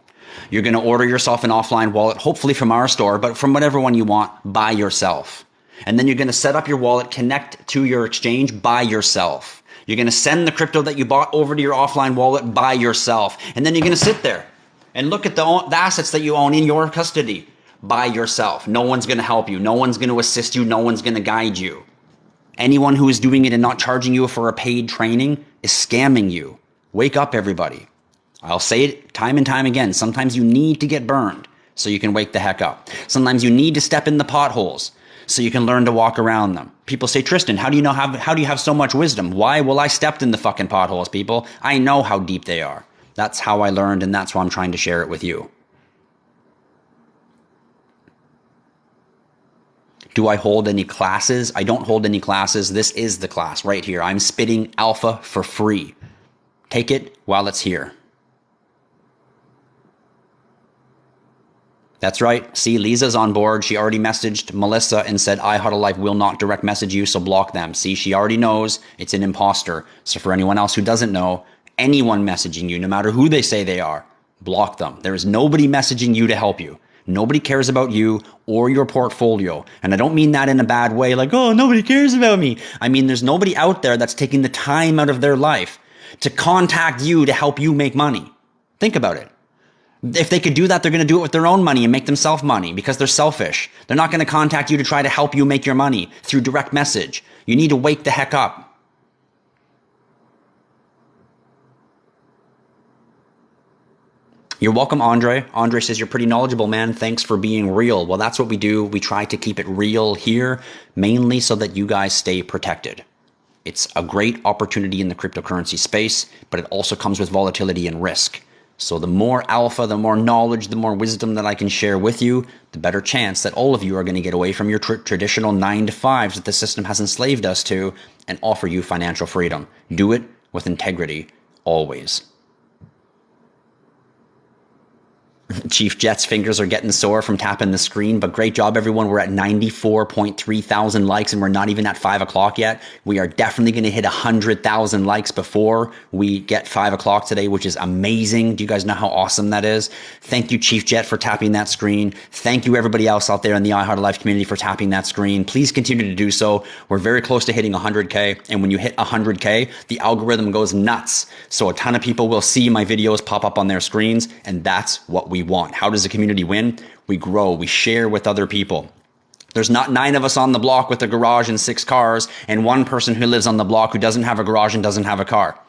You're going to order yourself an offline wallet, hopefully from our store, but from whatever one you want, by yourself. And then you're going to set up your wallet, connect to your exchange by yourself. You're going to send the crypto that you bought over to your offline wallet by yourself. And then you're going to sit there and look at the assets that you own in your custody by yourself. No one's going to help you. No one's going to assist you. No one's going to guide you. Anyone who is doing it and not charging you for a paid training is scamming you. Wake up, everybody. I'll say it time and time again. Sometimes you need to get burned so you can wake the heck up. Sometimes you need to step in the potholes so you can learn to walk around them. People say, Tristan, how do you have so much wisdom? Why? Well, I stepped in the fucking potholes, people. I know how deep they are. That's how I learned, and that's why I'm trying to share it with you. Do I hold any classes? I don't hold any classes. This is the class right here. I'm spitting alpha for free. Take it while it's here. That's right. See, Lisa's on board. She already messaged Melissa and said, IHodlLife will not direct message you, so block them. See, she already knows it's an imposter. So for anyone else who doesn't know, anyone messaging you, no matter who they say they are, block them. There is nobody messaging you to help you. Nobody cares about you or your portfolio. And I don't mean that in a bad way, like, oh, nobody cares about me. I mean, there's nobody out there that's taking the time out of their life to contact you to help you make money. Think about it. If they could do that, they're going to do it with their own money and make themselves money because they're selfish. They're not going to contact you to try to help you make your money through direct message. You need to wake the heck up. You're welcome, Andre. Andre says, you're pretty knowledgeable, man. Thanks for being real. Well, that's what we do. We try to keep it real here, mainly so that you guys stay protected. It's a great opportunity in the cryptocurrency space, but it also comes with volatility and risk. So the more alpha, the more knowledge, the more wisdom that I can share with you, the better chance that all of you are going to get away from your traditional 9-to-5s that the system has enslaved us to and offer you financial freedom. Do it with integrity, always. Chief Jet's fingers are getting sore from tapping the screen, but great job, everyone. We're at 94.3 thousand likes, and we're not even at 5 o'clock yet. We are definitely going to hit 100,000 likes before we get 5 o'clock today, which is amazing. Do you guys know how awesome that is? Thank you, Chief Jet, for tapping that screen. Thank you, everybody else out there in the IHodlLife community, for tapping that screen. Please continue to do so. We're very close to hitting 100K, and when you hit 100K, the algorithm goes nuts. So a ton of people will see my videos pop up on their screens, and that's what we want. How does the community win? We grow, we share with other people. There's not 9 of us on the block with a garage and 6 cars and 1 person who lives on the block who doesn't have a garage and doesn't have a car.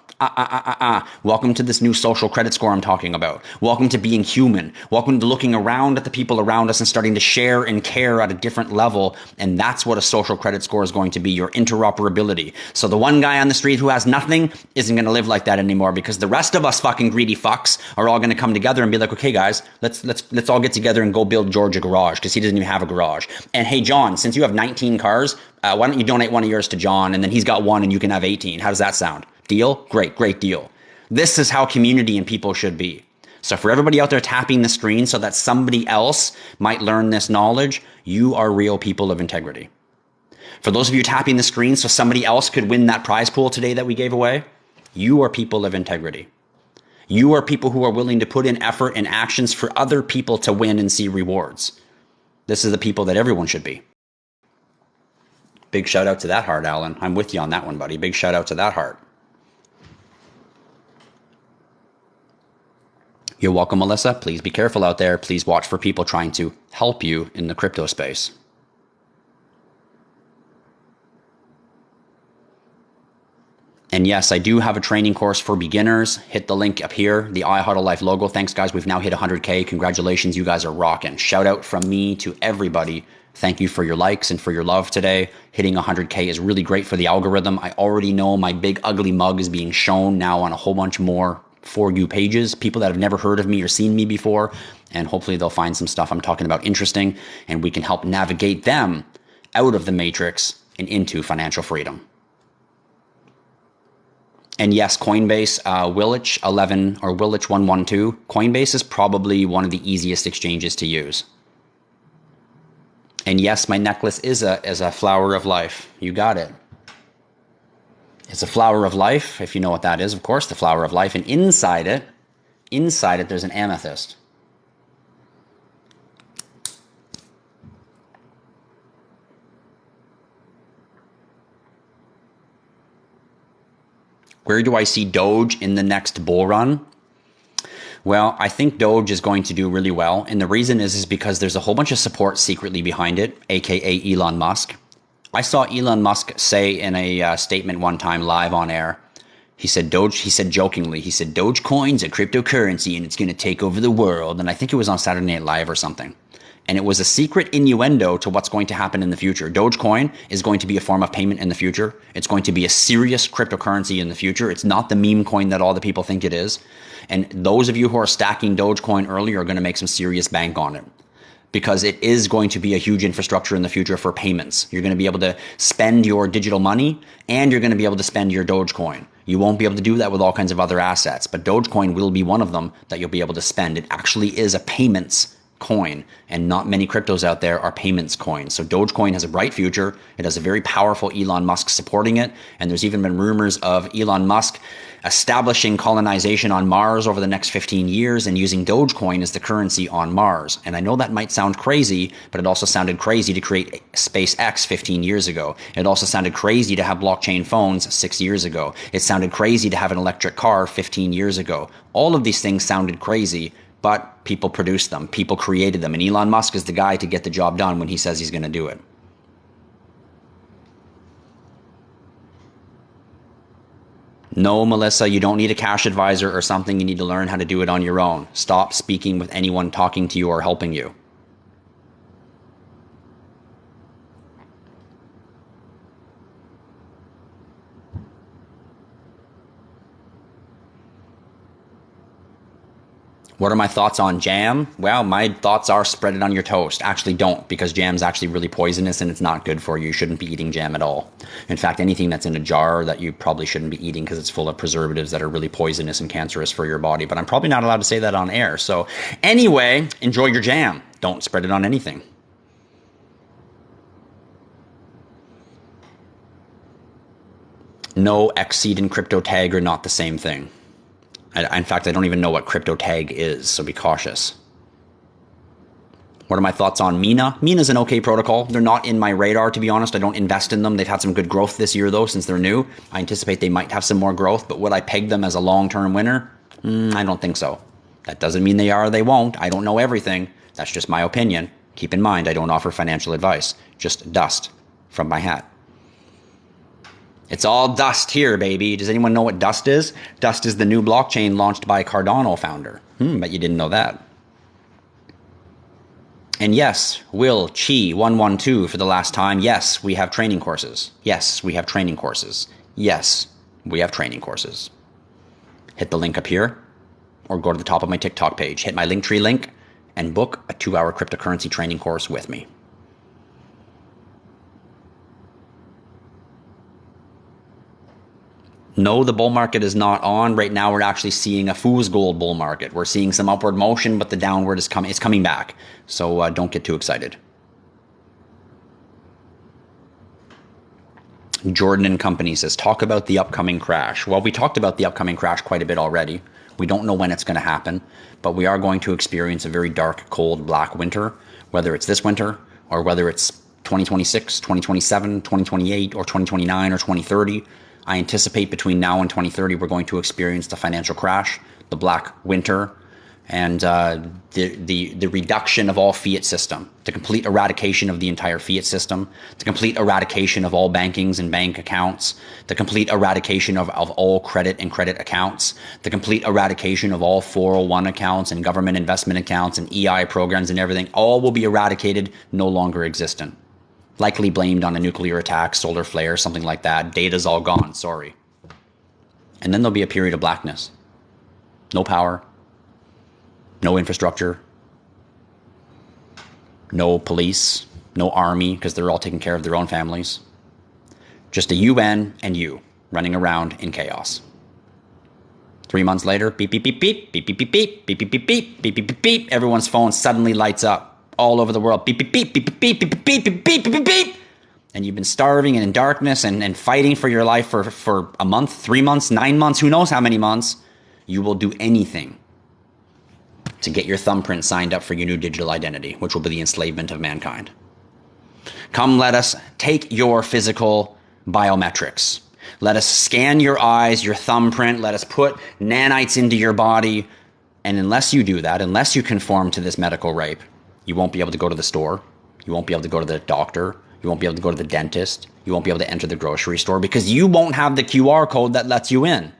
Welcome to this new social credit score I'm talking about. Welcome to being human. Welcome to looking around at the people around us and starting to share and care at a different level. And that's what a social credit score is going to be, your interoperability. So the one guy on the street who has nothing isn't going to live like that anymore, because the rest of us fucking greedy fucks are all going to come together and be like, okay, guys, let's all get together and go build George a garage, because he doesn't even have a garage. And hey, John, since you have 19 cars, why don't you donate one of yours to John, and then he's got one and you can have 18. How does that sound? Deal? Great deal. This is how community and people should be. So for everybody out there tapping the screen so that somebody else might learn this knowledge, you are real people of integrity. For those of you tapping the screen so somebody else could win that prize pool today that we gave away, you are people of integrity. You are people who are willing to put in effort and actions for other people to win and see rewards. This is the people that everyone should be. Big shout out to that heart, Alan. I'm with you on that one, buddy. Big shout out to that heart. You're welcome, Melissa. Please be careful out there. Please watch for people trying to help you in the crypto space. And yes, I do have a training course for beginners. Hit the link up here, the IHodlLife logo. Thanks, guys. We've now hit 100K. Congratulations. You guys are rocking. Shout out from me to everybody. Thank you for your likes and for your love today. Hitting 100K is really great for the algorithm. I already know my big ugly mug is being shown now on a whole bunch more For You pages, people that have never heard of me or seen me before, and hopefully they'll find some stuff I'm talking about interesting, and we can help navigate them out of the matrix and into financial freedom. And yes, Coinbase, Willich 11 or Willich 112, Coinbase is probably one of the easiest exchanges to use. And yes, my necklace is a flower of life. You got it. It's a flower of life, if you know what that is, of course, the flower of life. And inside it, there's an amethyst. Where do I see Doge in the next bull run? Well, I think Doge is going to do really well. And the reason is because there's a whole bunch of support secretly behind it, aka Elon Musk. I saw Elon Musk say in a statement one time live on air, he said jokingly, Dogecoin's a cryptocurrency and it's going to take over the world. And I think it was on Saturday Night Live or something. And it was a secret innuendo to what's going to happen in the future. Dogecoin is going to be a form of payment in the future. It's going to be a serious cryptocurrency in the future. It's not the meme coin that all the people think it is. And those of you who are stacking Dogecoin early are going to make some serious bank on it, because it is going to be a huge infrastructure in the future for payments. You're going to be able to spend your digital money and you're going to be able to spend your Dogecoin. You won't be able to do that with all kinds of other assets, but Dogecoin will be one of them that you'll be able to spend. It actually is a payments coin, and not many cryptos out there are payments coins. So Dogecoin has a bright future. It has a very powerful Elon Musk supporting it, and there's even been rumors of Elon Musk establishing colonization on Mars over the next 15 years and using Dogecoin as the currency on Mars. And I know that might sound crazy, but it also sounded crazy to create SpaceX 15 years ago. It also sounded crazy to have blockchain phones 6 years ago. It sounded crazy to have an electric car 15 years ago. All of these things sounded crazy, but people produced them, people created them, and Elon Musk is the guy to get the job done when he says he's going to do it. No, Melissa, you don't need a cash advisor or something. You need to learn how to do it on your own. Stop speaking with anyone talking to you or helping you. What are my thoughts on jam? Well, my thoughts are spread it on your toast. Actually, don't, because jam's actually really poisonous and it's not good for you. You shouldn't be eating jam at all. In fact, anything that's in a jar that you probably shouldn't be eating because it's full of preservatives that are really poisonous and cancerous for your body. But I'm probably not allowed to say that on air. So anyway, enjoy your jam. Don't spread it on anything. No, XSeed and crypto tag are not the same thing. In fact, I don't even know what crypto tag is, so be cautious. What are my thoughts on Mina? Mina's an okay protocol. They're not in my radar, to be honest. I don't invest in them. They've had some good growth this year, though, since they're new. I anticipate they might have some more growth, but would I peg them as a long-term winner? I don't think so. That doesn't mean they are or they won't. I don't know everything. That's just my opinion. Keep in mind, I don't offer financial advice. Just dust from my hat. It's all dust here, baby. Does anyone know what dust is? Dust is the new blockchain launched by Cardano founder. Bet you didn't know that. And yes, Will Chi 112 for the last time. Yes, we have training courses. Yes, we have training courses. Yes, we have training courses. Hit the link up here or go to the top of my TikTok page. Hit my Linktree link and book a 2-hour cryptocurrency training course with me. No, the bull market is not on. Right now, we're actually seeing a fool's gold bull market. We're seeing some upward motion, but the downward is coming. It's coming back. So don't get too excited. Jordan and Company says, talk about the upcoming crash. Well, we talked about the upcoming crash quite a bit already. We don't know when it's going to happen, but we are going to experience a very dark, cold, black winter, whether it's this winter or whether it's 2026, 2027, 2028, or 2029 or 2030. I anticipate between now and 2030, we're going to experience the financial crash, the black winter, and the reduction of all fiat system, the complete eradication of the entire fiat system, the complete eradication of all bankings and bank accounts, the complete eradication of all credit and credit accounts, the complete eradication of all 401 accounts and government investment accounts and EI programs and everything. All will be eradicated, no longer existent. Likely blamed on a nuclear attack, solar flare, something like that. Data's all gone, sorry. And then there'll be a period of blackness. No power, no infrastructure, no police, no army, because they're all taking care of their own families. Just a UN and you running around in chaos. 3 months later, beep, beep, beep, beep, beep, beep, beep, beep, beep, beep, beep, beep, beep, beep, beep, beep. Everyone's phone suddenly lights up. All over the world, beep, beep, beep, beep, beep, beep, beep, beep, beep, beep, beep, beep, beep. And you've been starving and in darkness and fighting for your life for a month, 3 months, 9 months, who knows how many months. You will do anything to get your thumbprint signed up for your new digital identity, which will be the enslavement of mankind. Come, let us take your physical biometrics. Let us scan your eyes, your thumbprint. Let us put nanites into your body. And unless you do that, unless you conform to this medical rape, you won't be able to go to the store. You won't be able to go to the doctor. You won't be able to go to the dentist. You won't be able to enter the grocery store because you won't have the QR code that lets you in.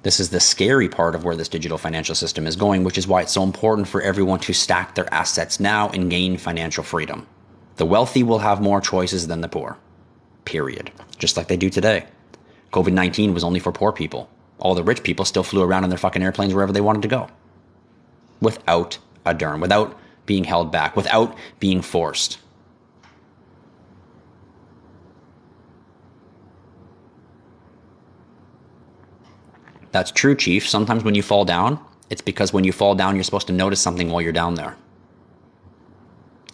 This is the scary part of where this digital financial system is going, which is why it's so important for everyone to stack their assets now and gain financial freedom. The wealthy will have more choices than the poor. Period. Just like they do today. COVID-19 was only for poor people. All the rich people still flew around in their fucking airplanes wherever they wanted to go. Without a dirm, without being held back, without being forced. That's true, Chief. Sometimes when you fall down, it's because when you fall down, you're supposed to notice something while you're down there.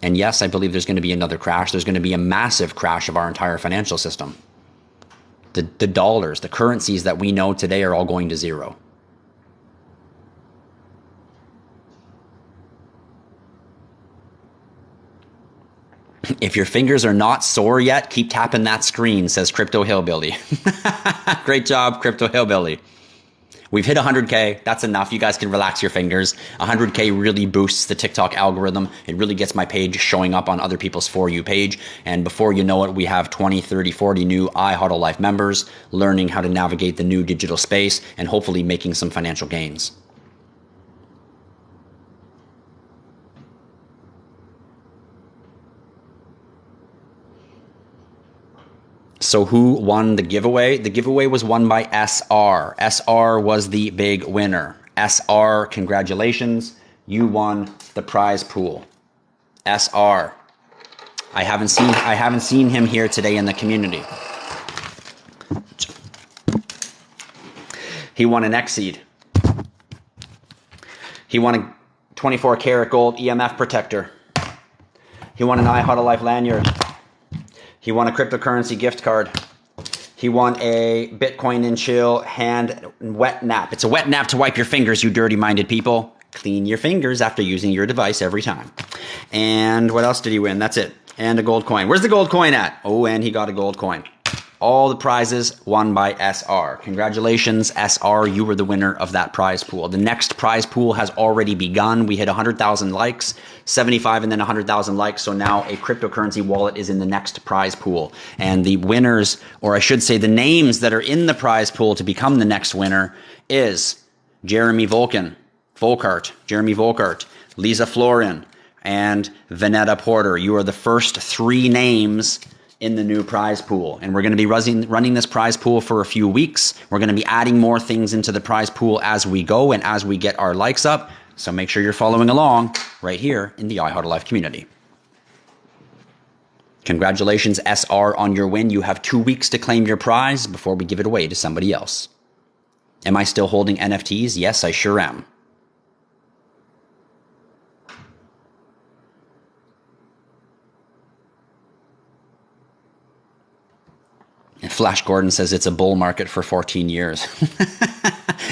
And yes, I believe there's going to be another crash. There's going to be a massive crash of our entire financial system. The dollars, the currencies that we know today are all going to zero. If your fingers are not sore yet, keep tapping that screen, says Crypto Hillbilly. Great job, Crypto Hillbilly. We've hit 100K. That's enough. You guys can relax your fingers. 100K really boosts the TikTok algorithm. It really gets my page showing up on other people's For You page. And before you know it, we have 20, 30, 40 new IHodlLife members learning how to navigate the new digital space and hopefully making some financial gains. So who won the giveaway? The giveaway was won by SR. SR was the big winner. SR, congratulations. You won the prize pool. SR. I haven't seen him here today in the community. He won an Exceed. He won a 24 karat gold EMF protector. He won an IHodlLife lanyard. He won a cryptocurrency gift card. He won a Bitcoin and Chill hand wet nap. It's a wet nap to wipe your fingers, you dirty-minded people. Clean your fingers after using your device every time. And what else did he win? That's it. And a gold coin. Where's the gold coin at? Oh, and he got a gold coin. All the prizes won by SR. Congratulations, SR. You were the winner of that prize pool. The next prize pool has already begun. We hit 100,000 likes, 75 and then 100,000 likes. So now a cryptocurrency wallet is in the next prize pool. And the winners, or I should say the names that are in the prize pool to become the next winner is Jeremy Jeremy Volkart, Lisa Florin, and Vanetta Porter. You are the first 3 names in the new prize pool. And we're going to be running this prize pool for a few weeks. We're going to be adding more things into the prize pool as we go and as we get our likes up. So make sure you're following along right here in the IHodlLife community. Congratulations, SR, on your win. You have 2 weeks to claim your prize before we give it away to somebody else. Am I still holding NFTs? Yes, I sure am. And Flash Gordon says it's a bull market for 14 years.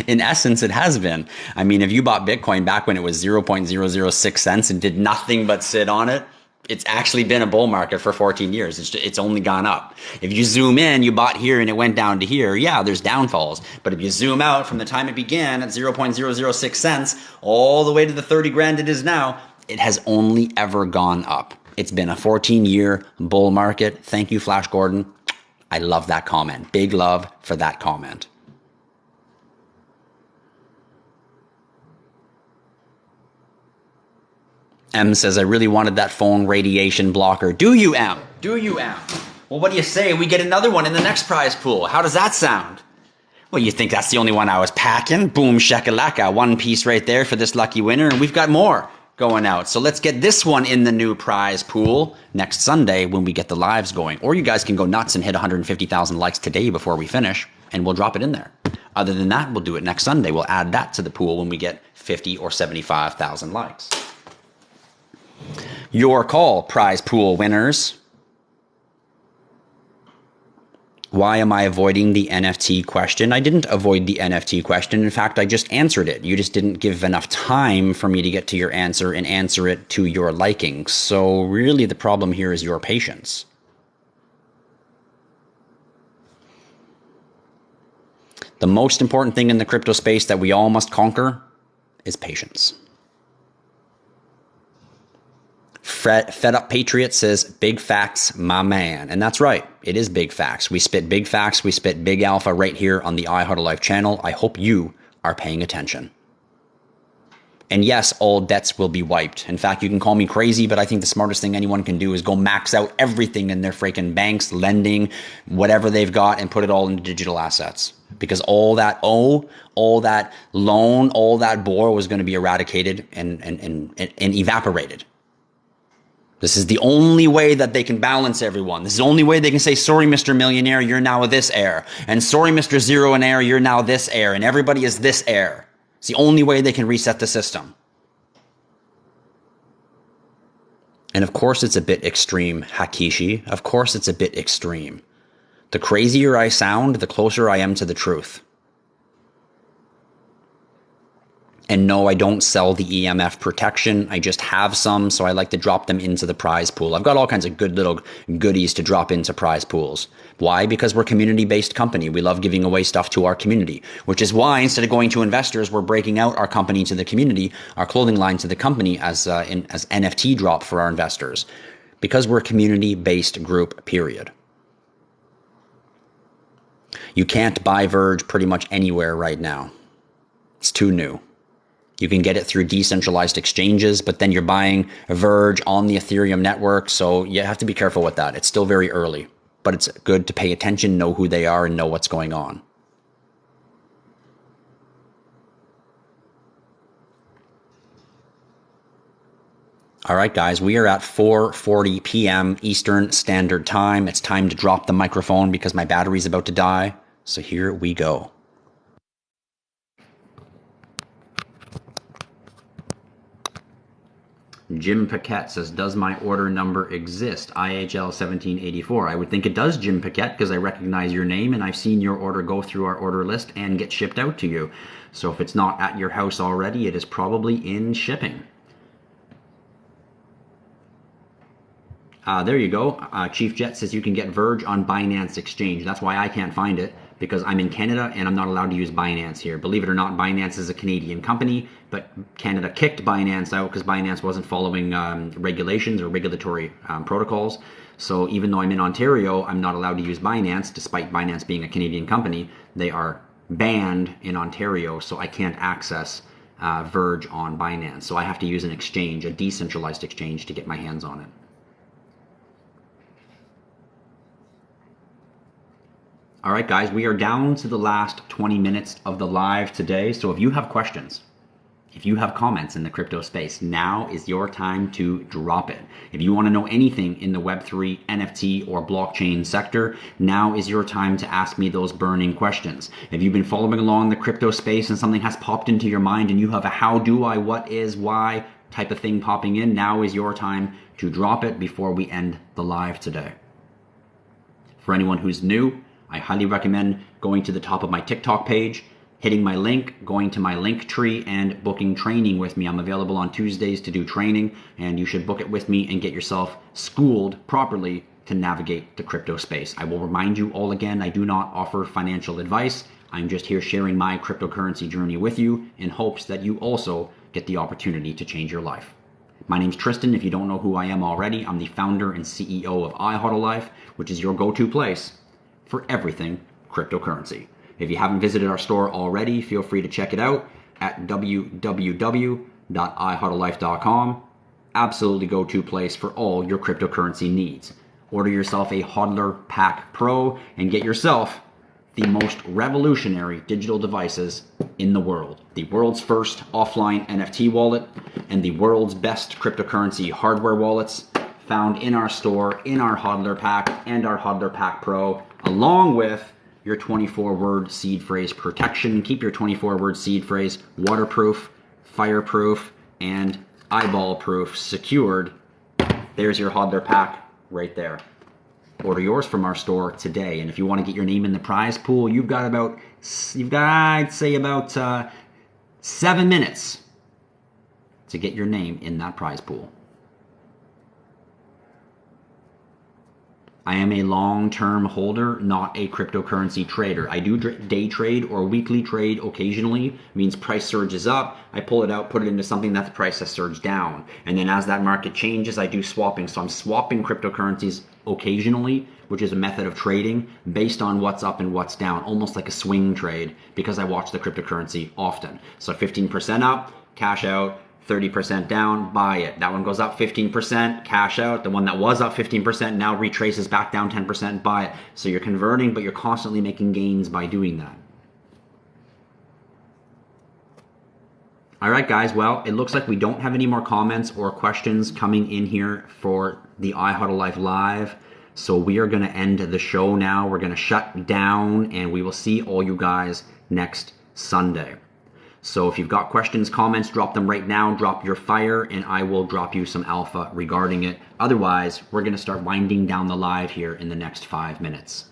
In essence, it has been. I mean, if you bought Bitcoin back when it was 0.006 cents and did nothing but sit on it, it's actually been a bull market for 14 years. It's only gone up. If you zoom in, you bought here and it went down to here. Yeah, there's downfalls. But if you zoom out from the time it began at 0.006 cents all the way to the 30 grand it is now, it has only ever gone up. It's been a 14-year bull market. Thank you, Flash Gordon. I love that comment. Big love for that comment. M says, I really wanted that phone radiation blocker. Do you, M? Do you, M? Well, what do you say? We get another one in the next prize pool. How does that sound? Well, you think that's the only one I was packing? Boom, shakalaka. One piece right there for this lucky winner. And we've got more going out. So let's get this one in the new prize pool next Sunday when we get the lives going. Or you guys can go nuts and hit 150,000 likes today before we finish, and we'll drop it in there. Other than that, we'll do it next Sunday. We'll add that to the pool when we get 50 or 75,000 likes. Your call, prize pool winners. Why am I avoiding the NFT question? I didn't avoid the NFT question. In fact, I just answered it. You just didn't give enough time for me to get to your answer and answer it to your liking. So really the problem here is your patience. The most important thing in the crypto space that we all must conquer is patience. Fed Up Patriot says, big facts, my man. And that's right. It is big facts. We spit big facts. We spit big alpha right here on the IHodlLife channel. I hope you are paying attention. And yes, all debts will be wiped. In fact, you can call me crazy, but I think the smartest thing anyone can do is go max out everything in their freaking banks, lending, whatever they've got, and put it all into digital assets. Because all that all that loan, all that borrow is going to be eradicated and evaporated. This is the only way that they can balance everyone. This is the only way they can say, sorry, Mr. Millionaire, you're now this heir. And sorry, Mr. Zeroinaire, you're now this heir. And everybody is this heir. It's the only way they can reset the system. And of course it's a bit extreme, Hakishi. Of course it's a bit extreme. The crazier I sound, the closer I am to the truth. And no, I don't sell the EMF protection. I just have some, so I like to drop them into the prize pool. I've got all kinds of good little goodies to drop into prize pools. Why? Because we're a community-based company. We love giving away stuff to our community, which is why instead of going to investors, we're breaking out our company to the community, our clothing line to the company as NFT drop for our investors. Because we're a community-based group, period. You can't buy Verge pretty much anywhere right now. It's too new. You can get it through decentralized exchanges, but then you're buying Verge on the Ethereum network, so you have to be careful with that. It's still very early, but it's good to pay attention, know who they are, and know what's going on. All right, guys, we are at 4:40 p.m. Eastern Standard Time. It's time to drop the microphone because my battery's about to die. So here we go. Jim Paquette says, does my order number exist? IHL 1784. I would think it does, Jim Paquette, because I recognize your name and I've seen your order go through our order list and get shipped out to you. So if it's not at your house already, it is probably in shipping. There you go. Chief Jet says you can get Verge on Binance Exchange. That's why I can't find it, because I'm in Canada and I'm not allowed to use Binance here. Believe it or not, Binance is a Canadian company, but Canada kicked Binance out because Binance wasn't following regulations or regulatory protocols. So even though I'm in Ontario, I'm not allowed to use Binance, despite Binance being a Canadian company. They are banned in Ontario, so I can't access Verge on Binance. So I have to use an exchange, a decentralized exchange, to get my hands on it. All right, guys, we are down to the last 20 minutes of the live today. So if you have questions, if you have comments in the crypto space, now is your time to drop it. If you want to know anything in the Web3, NFT, or blockchain sector, now is your time to ask me those burning questions. If you've been following along the crypto space and something has popped into your mind and you have a how do I, what is, why type of thing popping in, now is your time to drop it before we end the live today. For anyone who's new, I highly recommend going to the top of my TikTok page, hitting my link, going to my link tree, and booking training with me. I'm available on Tuesdays to do training, and you should book it with me and get yourself schooled properly to navigate the crypto space. I will remind you all again, I do not offer financial advice. I'm just here sharing my cryptocurrency journey with you in hopes that you also get the opportunity to change your life. My name's Tristan. If you don't know who I am already, I'm the founder and CEO of IHodlLife, which is your go-to place for everything cryptocurrency. If you haven't visited our store already, feel free to check it out at www.IHodlLife.com. Absolutely go-to place for all your cryptocurrency needs. Order yourself a Hodler Pack Pro and get yourself the most revolutionary digital devices in the world. The world's first offline NFT wallet and the world's best cryptocurrency hardware wallets found in our store, in our Hodler Pack and our Hodler Pack Pro, along with your 24-word seed phrase protection. Keep your 24-word seed phrase waterproof, fireproof, and eyeball proof secured. There's your Hodler Pack right there. Order yours from our store today. And if you want to get your name in the prize pool, you've got I'd say about 7 minutes to get your name in that prize pool. I am a long-term holder, not a cryptocurrency trader. I do day trade or weekly trade occasionally. It means price surges up, I pull it out, put it into something that the price has surged down. And then as that market changes, I do swapping. So I'm swapping cryptocurrencies occasionally, which is a method of trading based on what's up and what's down, almost like a swing trade, because I watch the cryptocurrency often. So 15% up, cash out, 30% down, buy it. That one goes up 15%, cash out. The one that was up 15% now retraces back down 10%, buy it. So you're converting, but you're constantly making gains by doing that. All right, guys. Well, it looks like we don't have any more comments or questions coming in here for the IHodlLife Live. So we are going to end the show now. We're going to shut down, and we will see all you guys next Sunday. So if you've got questions, comments, drop them right now. Drop your fire, and I will drop you some alpha regarding it. Otherwise, we're going to start winding down the live here in the next 5 minutes.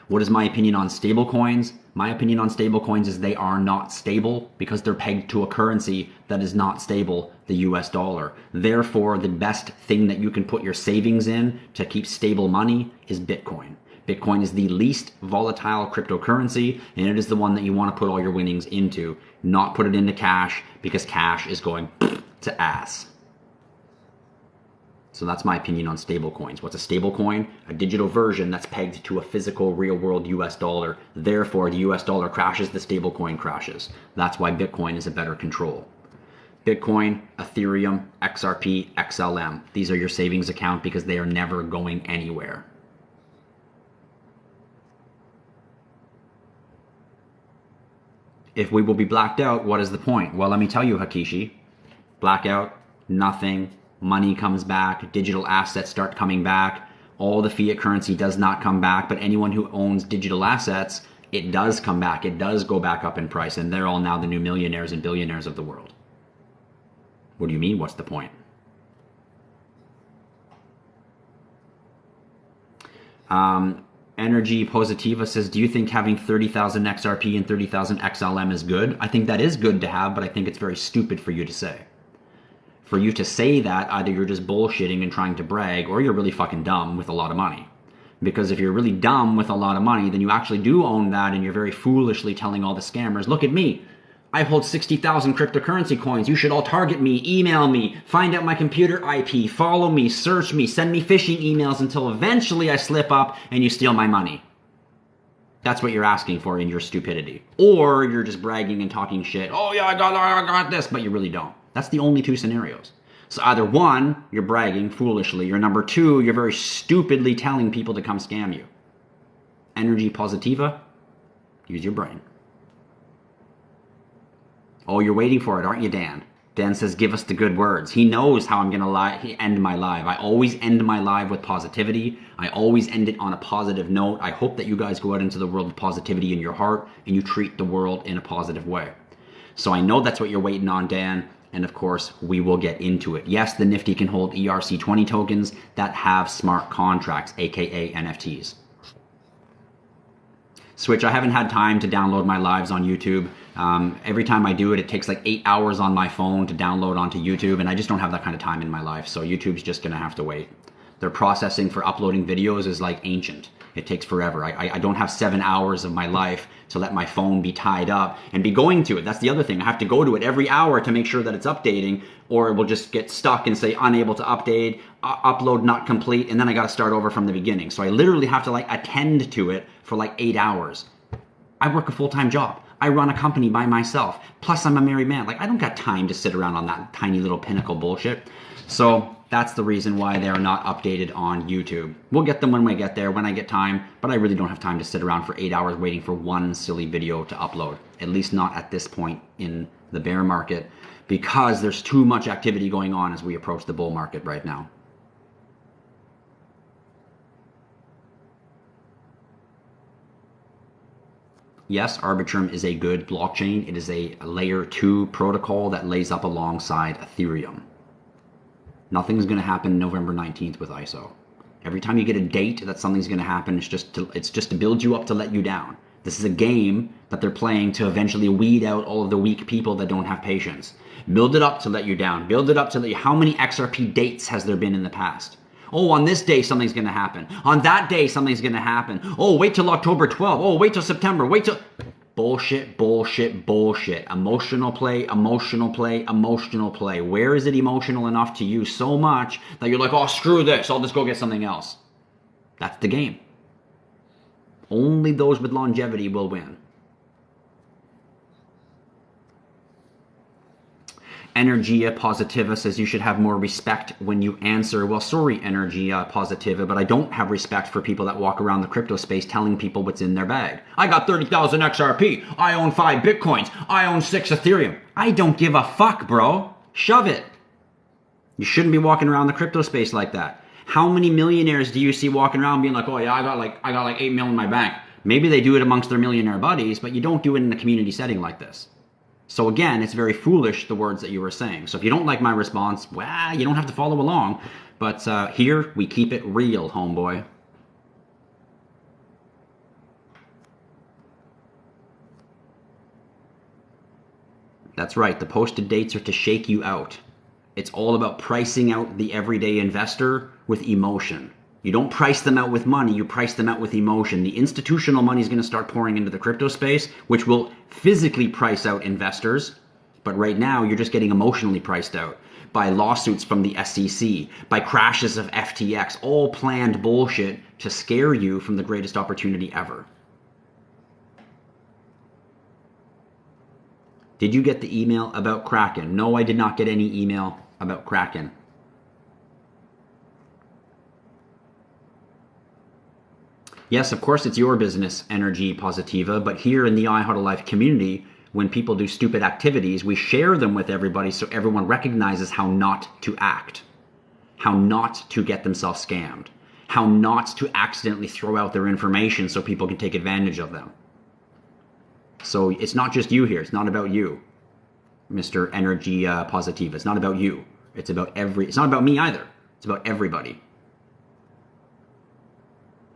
What is my opinion on stable coins? My opinion on stable coins is they are not stable because they're pegged to a currency that is not stable, the US dollar. Therefore, the best thing that you can put your savings in to keep stable money is Bitcoin. Bitcoin is the least volatile cryptocurrency, and it is the one that you want to put all your winnings into, not put it into cash, because cash is going to ass. So that's my opinion on stable coins. What's a stable coin? A digital version that's pegged to a physical real world US dollar. Therefore, the US dollar crashes, the stable coin crashes. That's why Bitcoin is a better control. Bitcoin, Ethereum, XRP, XLM. These are your savings account because they are never going anywhere. If we will be blacked out, what is the point? Well, let me tell you, Hakishi. Blackout, nothing. Money comes back, digital assets start coming back, all the fiat currency does not come back, but anyone who owns digital assets, it does come back, it does go back up in price, and they're all now the new millionaires and billionaires of the world. What do you mean, what's the point? Energy Positiva says, do you think having 30,000 XRP and 30,000 XLM is good? I think that is good to have, but I think it's very stupid for you to say. For you to say that, either you're just bullshitting and trying to brag, or you're really fucking dumb with a lot of money. Because if you're really dumb with a lot of money, then you actually do own that, and you're very foolishly telling all the scammers, look at me. I hold 60,000 cryptocurrency coins. You should all target me, email me, find out my computer IP, follow me, search me, send me phishing emails until eventually I slip up and you steal my money. That's what you're asking for in your stupidity. Or you're just bragging and talking shit. Oh yeah, I got this, but you really don't. That's the only two scenarios. So either one, you're bragging foolishly, or number two, you're very stupidly telling people to come scam you. Energy Positiva, use your brain. Oh, you're waiting for it, aren't you, Dan? Dan says, give us the good words. He knows how I'm going to end my live. I always end my live with positivity. I always end it on a positive note. I hope that you guys go out into the world with positivity in your heart and you treat the world in a positive way. So I know that's what you're waiting on, Dan. And of course, we will get into it. Yes, the Nifty can hold ERC20 tokens that have smart contracts, aka NFTs. Switch, I haven't had time to download my lives on YouTube. Every time I do it, it takes like 8 hours on my phone to download onto YouTube, and I just don't have that kind of time in my life, so YouTube's just gonna have to wait. Their processing for uploading videos is like ancient. It takes forever. I don't have 7 hours of my life to let my phone be tied up and be going to it. That's the other thing. I have to go to it every hour to make sure that it's updating, or it will just get stuck and say unable to update, upload not complete, and then I got to start over from the beginning. So I literally have to like attend to it for like 8 hours. I work a full-time job. I run a company by myself. Plus I'm a married man. Like I don't got time to sit around on that tiny little pinnacle bullshit. So that's the reason why they are not updated on YouTube. We'll get them when we get there, when I get time, but I really don't have time to sit around for 8 hours waiting for one silly video to upload. At least not at this point in the bear market, because there's too much activity going on as we approach the bull market right now. Yes, Arbitrum is a good blockchain. It is a layer 2 protocol that lays up alongside Ethereum. Nothing's going to happen November 19th with ISO. Every time you get a date that something's going to happen, it's just to build you up to let you down. This is a game that they're playing to eventually weed out all of the weak people that don't have patience. Build it up to let you down. Build it up to let you... How many XRP dates has there been in the past? Oh, on this day, something's going to happen. On that day, something's going to happen. Oh, wait till October 12th. Oh, wait till September. Wait till... Bullshit, bullshit, bullshit. Emotional play, emotional play, emotional play. Where is it emotional enough to you so much that you're like, oh, screw this, I'll just go get something else? That's the game. Only those with longevity will win. Energia Positiva says you should have more respect when you answer. Well, sorry, Energia Positiva, but I don't have respect for people that walk around the crypto space telling people what's in their bag. I got 30,000 XRP. I own 5 Bitcoins. I own 6 Ethereum. I don't give a fuck, bro. Shove it. You shouldn't be walking around the crypto space like that. How many millionaires do you see walking around being like, oh yeah, I got like 8 mil in my bank. Maybe they do it amongst their millionaire buddies, but you don't do it in a community setting like this. So again, it's very foolish, the words that you were saying. So if you don't like my response, well, you don't have to follow along. But here, we keep it real, homeboy. That's right. The posted dates are to shake you out. It's all about pricing out the everyday investor with emotion. You don't price them out with money, you price them out with emotion. The institutional money is going to start pouring into the crypto space, which will physically price out investors. But right now, you're just getting emotionally priced out by lawsuits from the SEC, by crashes of FTX, all planned bullshit to scare you from the greatest opportunity ever. Did you get the email about Kraken? No, I did not get any email about Kraken. Yes, of course it's your business, Energy Positiva, but here in the IHodlLife community, when people do stupid activities, we share them with everybody so everyone recognizes how not to act, how not to get themselves scammed, how not to accidentally throw out their information so people can take advantage of them. So it's not just you here. It's not about you, Mr. Energy Positiva. It's not about you. It's not about me either. It's about everybody.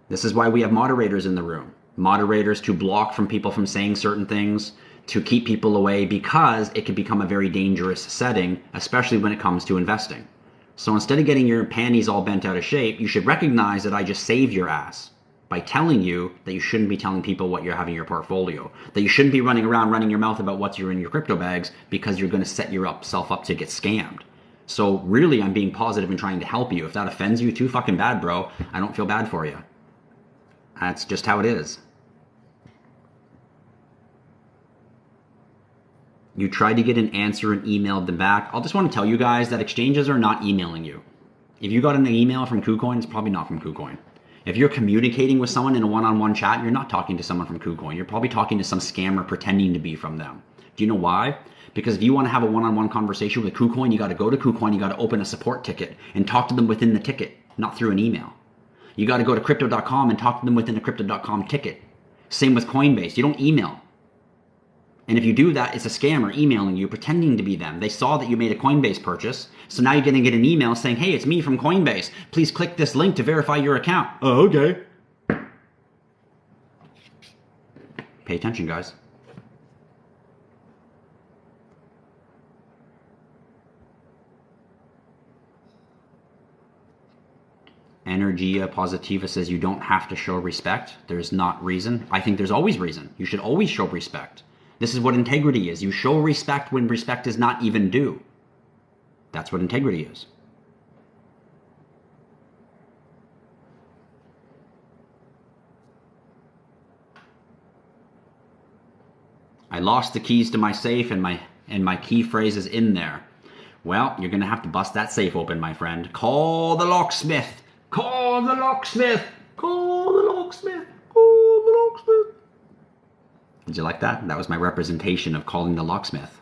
This is why we have moderators in the room. Moderators to block from people from saying certain things, to keep people away, because it can become a very dangerous setting, especially when it comes to investing. So instead of getting your panties all bent out of shape, you should recognize that I just saved your ass by telling you that you shouldn't be telling people what you're having in your portfolio, that you shouldn't be running around running your mouth about what's in your crypto bags, because you're going to set yourself up to get scammed. So really, I'm being positive and trying to help you. If that offends you, too fucking bad, bro. I don't feel bad for you. That's just how it is. You tried to get an answer and emailed them back. I'll just want to tell you guys that exchanges are not emailing you. If you got an email from KuCoin, it's probably not from KuCoin. If you're communicating with someone in a one-on-one chat, you're not talking to someone from KuCoin. You're probably talking to some scammer pretending to be from them. Do you know why? Because if you want to have a one-on-one conversation with KuCoin, you got to go to KuCoin, you got to open a support ticket and talk to them within the ticket, not through an email. You got to go to crypto.com and talk to them within a crypto.com ticket. Same with Coinbase. You don't email. And if you do that, it's a scammer emailing you, pretending to be them. They saw that you made a Coinbase purchase, so now you're going to get an email saying, hey, it's me from Coinbase. Please click this link to verify your account. Oh, okay. Pay attention, guys. Energia Positiva says you don't have to show respect. There's not reason. I think there's always reason. You should always show respect. This is what integrity is. You show respect when respect is not even due. That's what integrity is. I lost the keys to my safe and my key phrase is in there. Well, you're going to have to bust that safe open, my friend. Call the locksmith. Call the locksmith. Call the locksmith. Call the locksmith. Did you like that? That was my representation of calling the locksmith.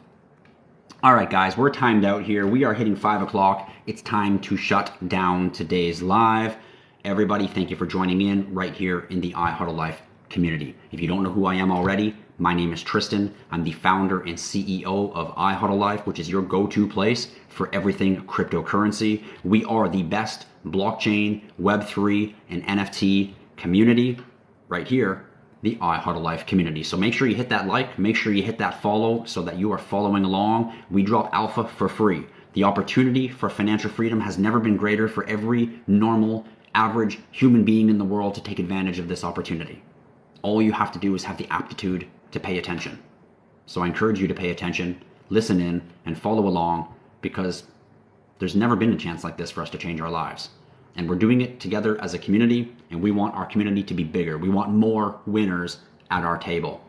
All right, guys, we're timed out here. We are hitting 5 o'clock. It's time to shut down today's live. Everybody, thank you for joining in right here in the IHodlLife community. If you don't know who I am already, my name is Tristan. I'm the founder and CEO of IHodlLife, which is your go-to place for everything cryptocurrency. We are the best blockchain, Web3, and NFT community right here, the IHodlLife community. So make sure you hit that like, make sure you hit that follow so that you are following along. We drop alpha for free. The opportunity for financial freedom has never been greater for every normal, average human being in the world to take advantage of this opportunity. All you have to do is have the aptitude to pay attention. So I encourage you to pay attention, listen in, and follow along, because there's never been a chance like this for us to change our lives. And we're doing it together as a community, and we want our community to be bigger. We want more winners at our table.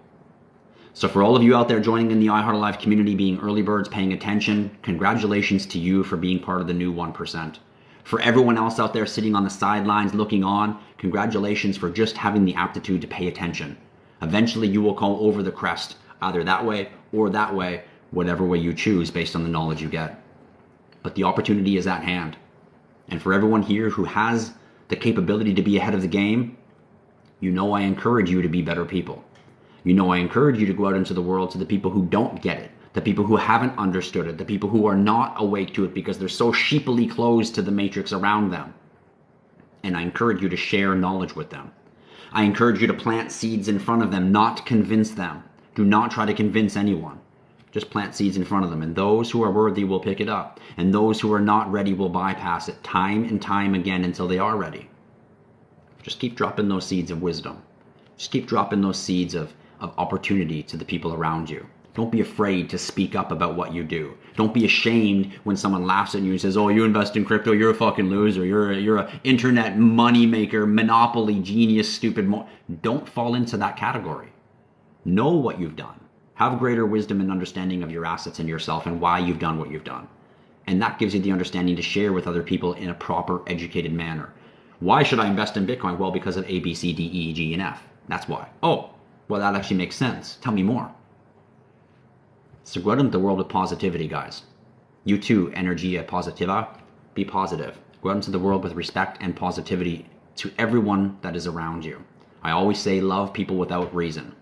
So for all of you out there joining in the IHodlLife community, being early birds, paying attention, congratulations to you for being part of the new 1%. For everyone else out there sitting on the sidelines looking on, congratulations for just having the aptitude to pay attention. Eventually you will go over the crest, either that way or that way, whatever way you choose based on the knowledge you get. But the opportunity is at hand. And for everyone here who has the capability to be ahead of the game, you know I encourage you to be better people. You know I encourage you to go out into the world to the people who don't get it, the people who haven't understood it, the people who are not awake to it because they're so sheepily closed to the matrix around them. And I encourage you to share knowledge with them. I encourage you to plant seeds in front of them, not convince them. Do not try to convince anyone. Just plant seeds in front of them, and those who are worthy will pick it up, and those who are not ready will bypass it time and time again until they are ready. Just keep dropping those seeds of wisdom. Just keep dropping those seeds of opportunity to the people around you. Don't be afraid to speak up about what you do. Don't be ashamed when someone laughs at you and says, oh, you invest in crypto, you're a fucking loser. You're a internet money maker, monopoly genius, stupid. Don't fall into that category. Know what you've done. Have greater wisdom and understanding of your assets and yourself and why you've done what you've done. And that gives you the understanding to share with other people in a proper, educated manner. Why should I invest in Bitcoin? Well, because of A, B, C, D, E, G, and F. That's why. Oh, well, that actually makes sense. Tell me more. So go out into the world with positivity, guys. You too, energia positiva, be positive. Go out into the world with respect and positivity to everyone that is around you. I always say love people without reason.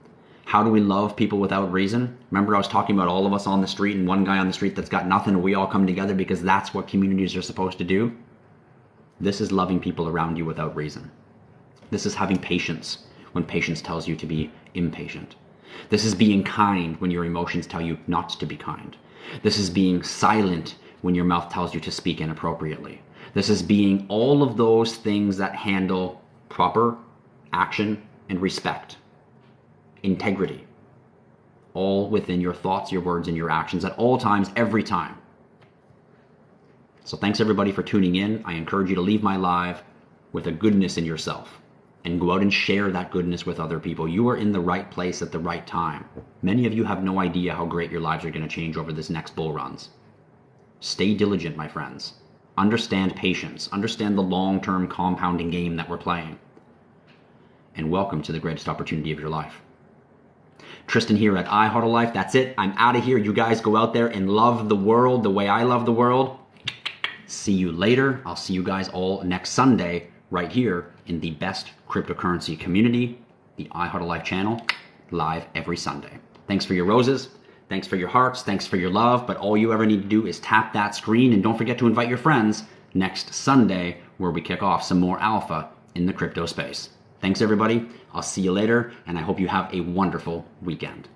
How do we love people without reason? Remember I was talking about all of us on the street and one guy on the street that's got nothing and we all come together because that's what communities are supposed to do? This is loving people around you without reason. This is having patience when patience tells you to be impatient. This is being kind when your emotions tell you not to be kind. This is being silent when your mouth tells you to speak inappropriately. This is being all of those things that handle proper action and respect. Integrity. All within your thoughts, your words, and your actions at all times, every time. So thanks everybody for tuning in. I encourage you to leave my live with a goodness in yourself. And go out and share that goodness with other people. You are in the right place at the right time. Many of you have no idea how great your lives are going to change over this next bull runs. Stay diligent, my friends. Understand patience. Understand the long-term compounding game that we're playing. And welcome to the greatest opportunity of your life. Tristan here at IHodlLife. That's it. I'm out of here. You guys go out there and love the world the way I love the world. See you later. I'll see you guys all next Sunday right here in the best cryptocurrency community, the IHodlLife channel, live every Sunday. Thanks for your roses. Thanks for your hearts. Thanks for your love. But all you ever need to do is tap that screen and don't forget to invite your friends next Sunday where we kick off some more alpha in the crypto space. Thanks everybody. I'll see you later and I hope you have a wonderful weekend.